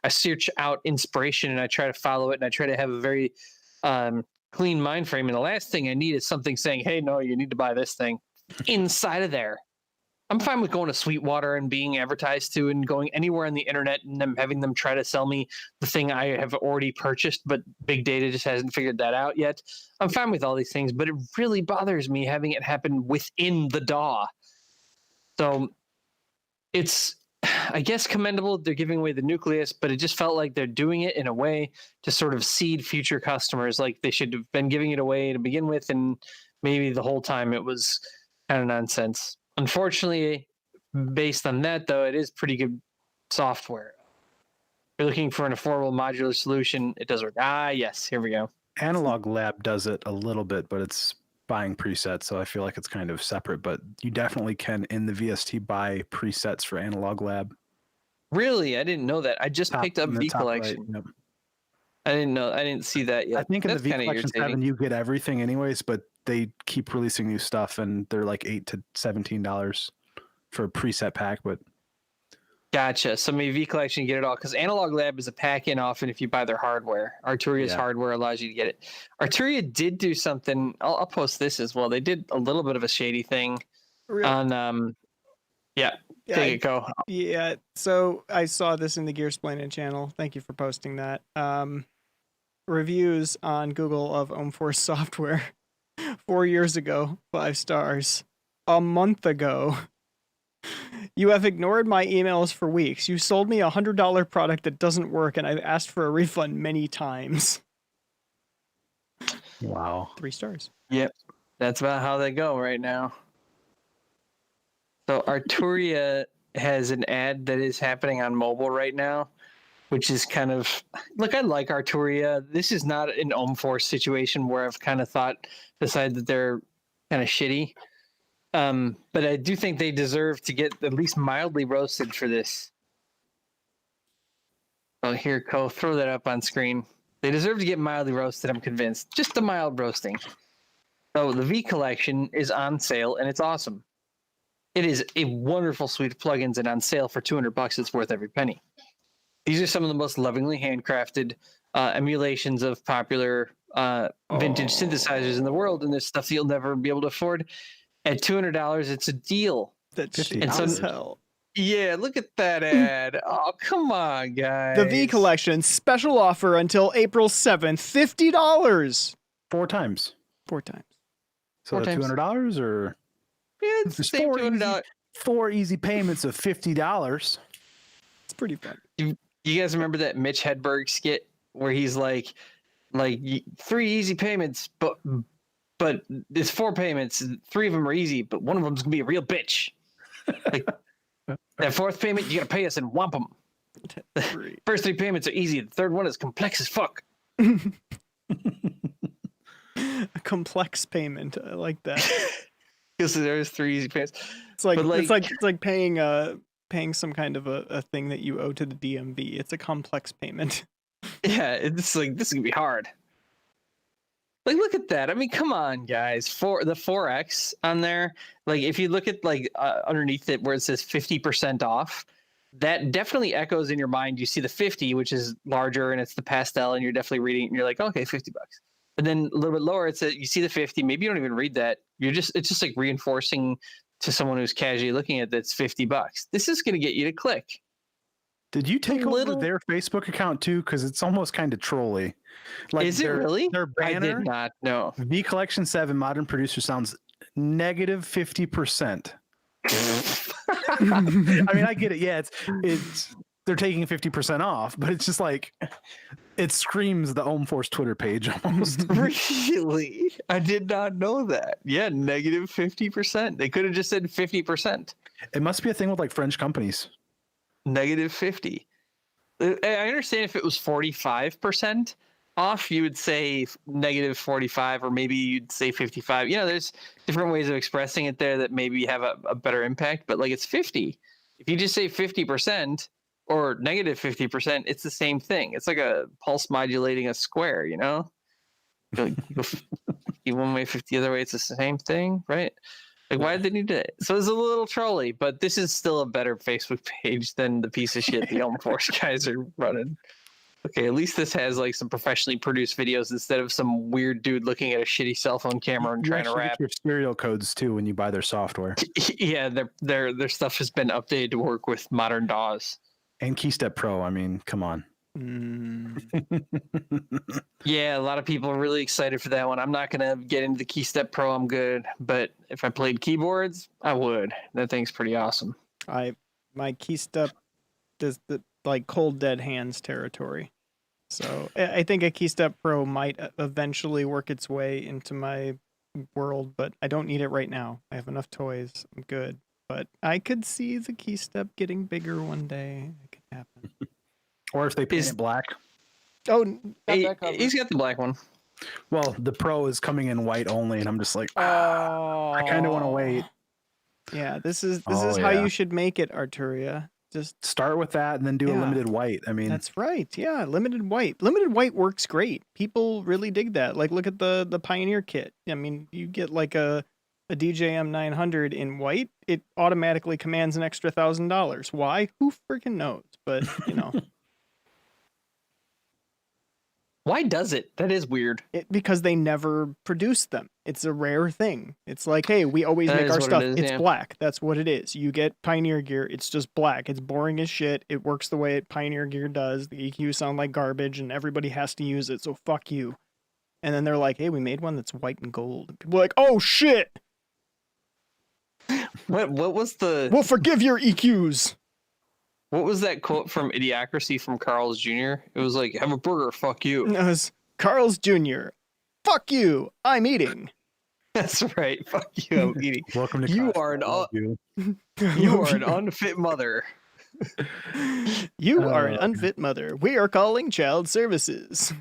Speaker 2: search out inspiration and I try to follow it, and I try to have a very clean mind frame. And the last thing I need is something saying, hey, no, you need to buy this thing inside of there. I'm fine with going to Sweetwater and being advertised to and going anywhere on the internet and them having them try to sell me the thing I have already purchased, but big data just hasn't figured that out yet. I'm fine with all these things, but it really bothers me having it happen within the DAW. So it's, I guess, commendable they're giving away the Nucleus, but it just felt like they're doing it in a way to sort of seed future customers. Like they should have been giving it away to begin with, and maybe the whole time it was kind of nonsense. Unfortunately, based on that, though, it is pretty good software. If you're looking for an affordable modular solution, it does work. Yes, here we go.
Speaker 3: Analog Lab does it a little bit, but it's buying presets, so I feel like it's kind of separate. But you definitely can, in the VST, buy presets for Analog Lab.
Speaker 2: Really? I didn't know that. I just picked up V Collection.
Speaker 3: Right, yep.
Speaker 2: I didn't see that yet.
Speaker 3: I think in the V Collection 7, you get everything anyways, but they keep releasing new stuff, and they're like $8 to $17 for a preset pack. But
Speaker 2: gotcha. So maybe V Collection, you get it all, because Analog Lab is a pack-in often if you buy their hardware. Arturia's hardware allows you to get it. Arturia did do something. I'll post this as well. They did a little bit of a shady thing on take it, go.
Speaker 4: Yeah, so I saw this in the Gear-Splaining channel. Thank you for posting that. Reviews on Google of OhmForce software 4 years ago, 5 stars. A month ago, you have ignored my emails for weeks. You sold me a $100 product that doesn't work, and I've asked for a refund many times.
Speaker 3: Wow.
Speaker 4: 3 stars.
Speaker 2: Yep, that's about how they go right now. So Arturia has an ad that is happening on mobile right now, which is kind of, look, I like Arturia. This is not an OhmForce situation where I've kind of decided that they're kind of shitty. But I do think they deserve to get at least mildly roasted for this. Oh, here, Ko, throw that up on screen. They deserve to get mildly roasted, I'm convinced. Just a mild roasting. So the V Collection is on sale, and it's awesome. It is a wonderful suite of plugins, and on sale for $200, it's worth every penny. These are some of the most lovingly handcrafted emulations of popular vintage synthesizers in the world, and this stuff that you'll never be able to afford. At $200, it's a deal.
Speaker 4: That's cheap as hell.
Speaker 2: Yeah, look at that ad. Oh, come on, guys.
Speaker 4: The V Collection special offer until April 7th, $50.
Speaker 3: 4 times.
Speaker 4: 4 times.
Speaker 3: So $200 or?
Speaker 2: Yeah, it's the same $200.
Speaker 3: 4 easy payments of $50.
Speaker 4: pretty funny.
Speaker 2: You guys remember that Mitch Hedberg skit where he's like 3 easy payments, but it's 4 payments. 3 of them are easy, but one of them's gonna be a real bitch. Like that 4th payment, you gotta pay us in wampum. The first 3 payments are easy. The 3rd one is complex as fuck.
Speaker 4: A complex payment. I like that.
Speaker 2: Because there's 3 easy payments.
Speaker 4: It's like paying some kind of a thing that you owe to the DMV. It's a complex payment.
Speaker 2: Yeah, it's like this is gonna be hard. Like, look at that. I mean, come on, guys. For the 4X on there, like if you look at underneath it where it says 50% off, that definitely echoes in your mind. You see the 50, which is larger and it's the pastel, and you're definitely reading it and you're like, okay, $50. But then a little bit lower, it's you see the 50. Maybe you don't even read that. It's just like reinforcing to someone who's casually looking at that's $50. This is going to get you to click.
Speaker 3: Did you take over their Facebook account too? Because it's almost kind of trolly. Like,
Speaker 2: is it really?
Speaker 3: Their banner,
Speaker 2: I did not know.
Speaker 3: V Collection 7 Modern Producer sounds negative 50%. I mean, I get it. Yeah, it's they're taking 50% off, but it's just like it screams the Ohm Force Twitter page almost.
Speaker 2: Really? I did not know that. Yeah, negative 50%. They could have just said 50%.
Speaker 3: It must be a thing with like French companies.
Speaker 2: Negative 50. I understand if it was 45% off, you would say negative 45, or maybe you'd say 55. You know, there's different ways of expressing it there that maybe have a better impact, but like it's 50. If you just say 50% or negative 50%, it's the same thing. It's like a pulse modulating a square, you know? You go 50 one way, 50 the other way, it's the same thing, right? Like, why did they need to? So it's a little trolly, but this is still a better Facebook page than the piece of shit the Elm Force guys are running. Okay, at least this has like some professionally produced videos instead of some weird dude looking at a shitty cell phone camera and trying to rap.
Speaker 3: Your serial codes too when you buy their software.
Speaker 2: Yeah, their stuff has been updated to work with modern DAWs.
Speaker 3: And KeyStep Pro. I mean, come on.
Speaker 2: Yeah, a lot of people are really excited for that one. I'm not gonna get into the KeyStep Pro. I'm good, but if I played keyboards, I would. That thing's pretty awesome.
Speaker 4: My KeyStep does the like cold dead hands territory, so I think a KeyStep Pro might eventually work its way into my world, but I don't need it right now. I have enough toys. I'm good, but I could see the KeyStep getting bigger one day. It could happen.
Speaker 3: Or if they paint it black.
Speaker 4: Oh,
Speaker 2: he's got the black one.
Speaker 3: Well, the Pro is coming in white only, and I'm just like, I kind of want to wait.
Speaker 4: Yeah, this is how you should make it, Arturia. Just
Speaker 3: start with that and then do a limited white. I mean,
Speaker 4: that's right. Yeah, limited white. Limited white works great. People really dig that. Like, look at the Pioneer kit. I mean, you get like a DJM 900 in white, it automatically commands an extra $1,000. Why? Who freaking knows? But you know.
Speaker 2: Why does it? That is weird.
Speaker 4: Because they never produce them. It's a rare thing. It's like, hey, we always make our stuff. It's black. That's what it is. You get Pioneer gear. It's just black. It's boring as shit. It works the way Pioneer gear does. The EQs sound like garbage, and everybody has to use it. So fuck you. And then they're like, hey, we made one that's white and gold. And people are like, oh shit.
Speaker 2: What was the?
Speaker 4: We'll forgive your EQs.
Speaker 2: What was that quote from Idiocracy from Carl's Jr.? It was like, have a burger, fuck you.
Speaker 4: It was Carl's Jr. Fuck you, I'm eating.
Speaker 2: That's right, fuck you, I'm eating.
Speaker 3: Welcome to
Speaker 2: you are an unfit mother.
Speaker 4: You are an unfit mother. We are calling child services.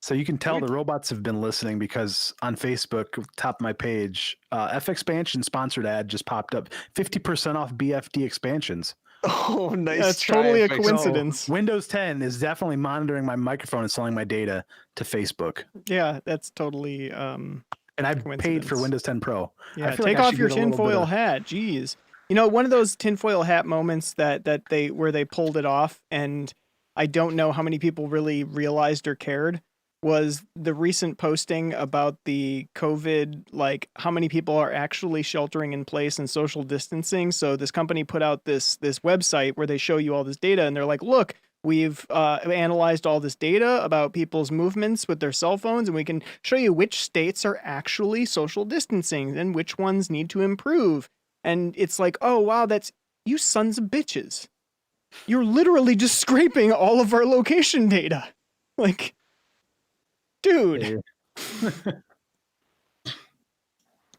Speaker 3: So you can tell the robots have been listening because on Facebook, top of my page, F Expansion sponsored ad just popped up. 50% off BFD expansions.
Speaker 2: Oh, nice.
Speaker 4: That's totally a coincidence.
Speaker 3: So Windows 10 is definitely monitoring my microphone and selling my data to Facebook.
Speaker 4: Yeah, that's totally.
Speaker 3: And I paid for Windows 10 Pro.
Speaker 4: Yeah, take off your tinfoil hat. Jeez. You know, one of those tinfoil hat moments that they pulled it off, and I don't know how many people really realized or cared, was the recent posting about the COVID, like how many people are actually sheltering in place and social distancing. So this company put out this website where they show you all this data, and they're like, look, we've analyzed all this data about people's movements with their cell phones, and we can show you which states are actually social distancing and which ones need to improve. And it's like, oh, wow, that's you sons of bitches. You're literally just scraping all of our location data. Like, dude.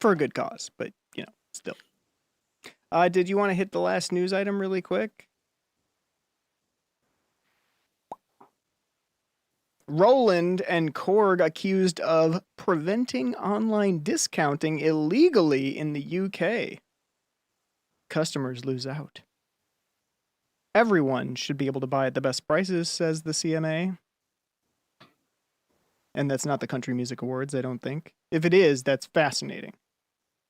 Speaker 4: For a good cause, but, you know, still. Did you want to hit the last news item really quick? Roland and Korg accused of preventing online discounting illegally in the UK. Customers lose out. Everyone should be able to buy at the best prices, says the CMA. And that's not the Country Music Awards, I don't think. If it is, that's fascinating.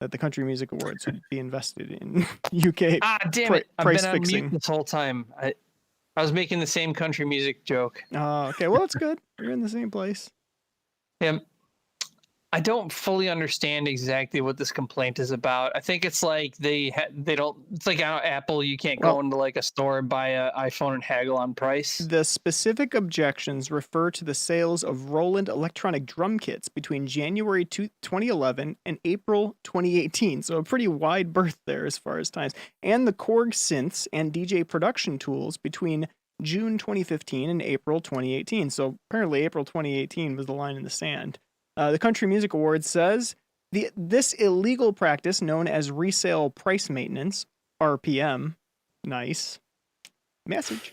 Speaker 4: That the Country Music Awards would be invested in UK
Speaker 2: Damn it. I've
Speaker 4: price
Speaker 2: been on
Speaker 4: fixing.
Speaker 2: mute this whole time. I was making the same country music joke.
Speaker 4: Okay, well, that's good. You're in the same place.
Speaker 2: Yeah. I don't fully understand exactly what this complaint is about. I think it's like they don't. It's like Apple. You can't go into like a store and buy an iPhone and haggle on price.
Speaker 4: The specific objections refer to the sales of Roland electronic drum kits between January 2011 and April 2018. So a pretty wide berth there as far as times. And the Korg synths and DJ production tools between June 2015 and April 2018. So apparently April 2018 was the line in the sand. The Country Music Awards says this illegal practice, known as resale price maintenance, RPM, nice message,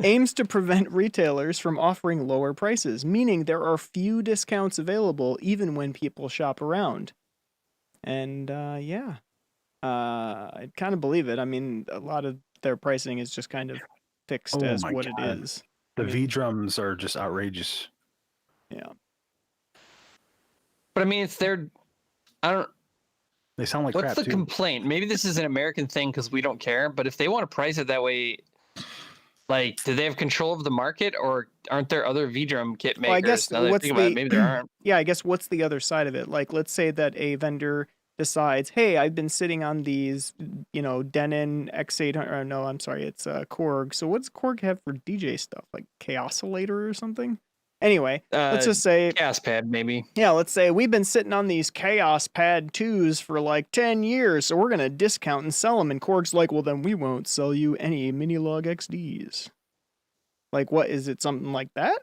Speaker 4: aims to prevent retailers from offering lower prices, meaning there are few discounts available even when people shop around. And I kind of believe it. I mean, a lot of their pricing is just kind of fixed as what it is.
Speaker 3: The V drums are just outrageous.
Speaker 4: Yeah.
Speaker 2: But I mean, it's their. I don't.
Speaker 3: They sound like
Speaker 2: What's
Speaker 3: crap
Speaker 2: the
Speaker 3: too.
Speaker 2: complaint? Maybe this is an American thing because we don't care. But if they want to price it that way, like, do they have control of the market, or aren't there other V drum kit makers?
Speaker 4: Well, I guess
Speaker 2: now that I think about it, maybe there aren't.
Speaker 4: Yeah, I guess what's the other side of it? Like, let's say that a vendor decides, hey, I've been sitting on these, you know, Denon X800. Or no, I'm sorry, it's Korg. So what's Korg have for DJ stuff? Like Chaosillator or something? Anyway, let's just say
Speaker 2: Chaos Pad, maybe.
Speaker 4: Yeah, let's say we've been sitting on these Chaos Pad 2s for like 10 years, so we're going to discount and sell them. And Korg's like, well, then we won't sell you any Minilog XDs. Like, what, is it something like that?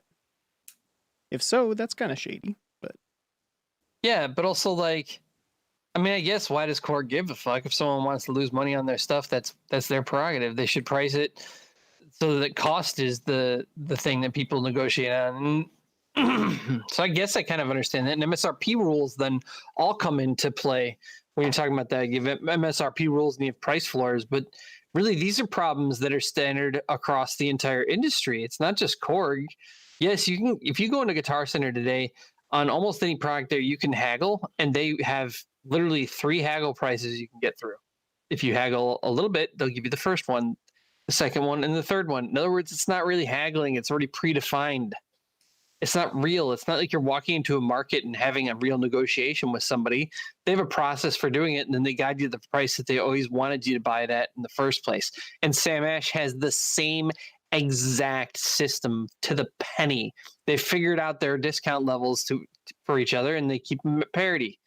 Speaker 4: If so, that's kind of shady. But
Speaker 2: yeah, but also, like, I mean, I guess why does Korg give a fuck? If someone wants to lose money on their stuff, that's their prerogative. They should price it so that cost is the thing that people negotiate on. So I guess I kind of understand that. And MSRP rules then all come into play when you're talking about that. You have MSRP rules and you have price floors, but really these are problems that are standard across the entire industry. It's not just Korg. Yes, you can. If you go into Guitar Center today, on almost any product there, you can haggle, and they have literally 3 haggle prices you can get through. If you haggle a little bit, they'll give you the first one, the second one, and the third one. In other words, it's not really haggling. It's already predefined. It's not real. It's not like you're walking into a market and having a real negotiation with somebody. They have a process for doing it, and then they guide you the price that they always wanted you to buy it at in the first place. And Sam Ash has the same exact system to the penny. They figured out their discount levels for each other, and they keep them at parity.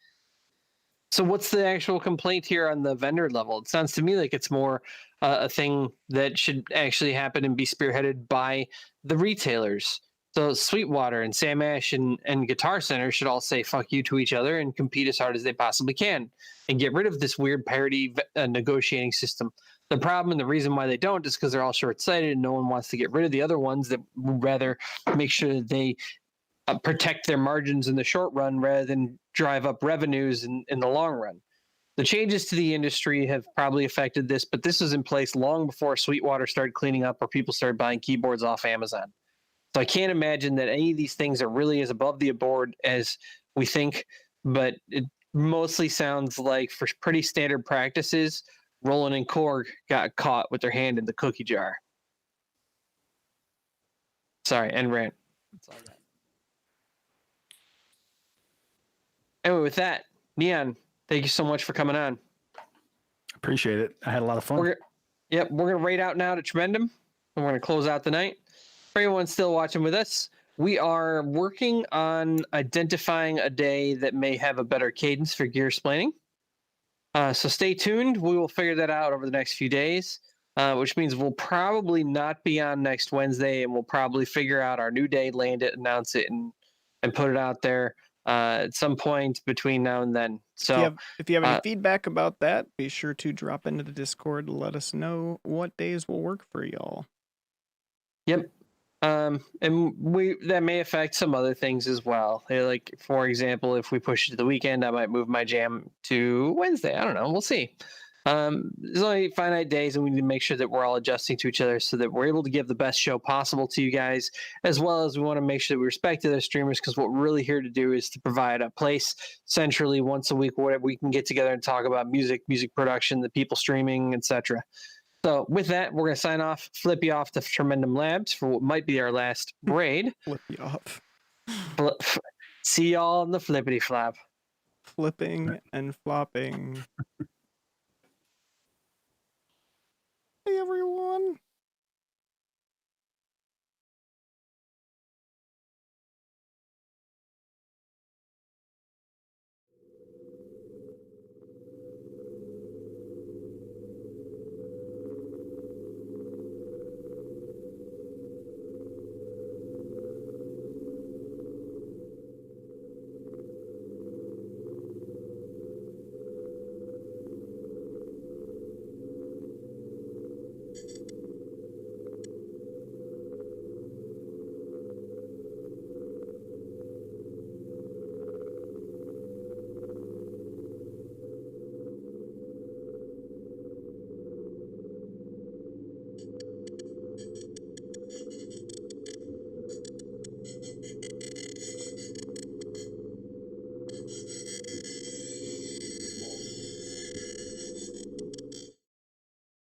Speaker 2: So what's the actual complaint here on the vendor level? It sounds to me like it's more a thing that should actually happen and be spearheaded by the retailers. So Sweetwater and Sam Ash and Guitar Center should all say fuck you to each other and compete as hard as they possibly can and get rid of this weird parity negotiating system. The problem and the reason why they don't is because they're all short-sighted and no one wants to get rid of the other ones that would rather make sure that they protect their margins in the short run rather than drive up revenues in the long run. The changes to the industry have probably affected this, but this was in place long before Sweetwater started cleaning up or people started buying keyboards off Amazon. So I can't imagine that any of these things are really as above the board as we think, but it mostly sounds like for pretty standard practices, Roland and Korg got caught with their hand in the cookie jar. Sorry, end rant. That's all I got. Anyway, with that, Neon, thank you so much for coming on.
Speaker 3: Appreciate it. I had a lot of fun.
Speaker 2: We're going to rate out now to Tremendum, and we're going to close out the night. For anyone still watching with us, we are working on identifying a day that may have a better cadence for Gear-Splaining. So stay tuned. We will figure that out over the next few days. which means we'll probably not be on next Wednesday, and we'll probably figure out our new day, land it, announce it, and put it out there at some point between now and then. So
Speaker 4: if you have any feedback about that, be sure to drop into the Discord to let us know what days will work for y'all.
Speaker 2: Yep. And that may affect some other things as well. Like, for example, if we push it to the weekend, I might move my jam to Wednesday. I don't know. We'll see. There's only finite days, and we need to make sure that we're all adjusting to each other so that we're able to give the best show possible to you guys, as well as we want to make sure that we respect other streamers, because what we're really here to do is to provide a place centrally once a week where we can get together and talk about music production, the people streaming, etc. So with that, we're going to sign off, flip you off to Tremendum Labs for what might be our last raid.
Speaker 4: Flip you off.
Speaker 2: See y'all in the flippity flap.
Speaker 4: Flipping and flopping.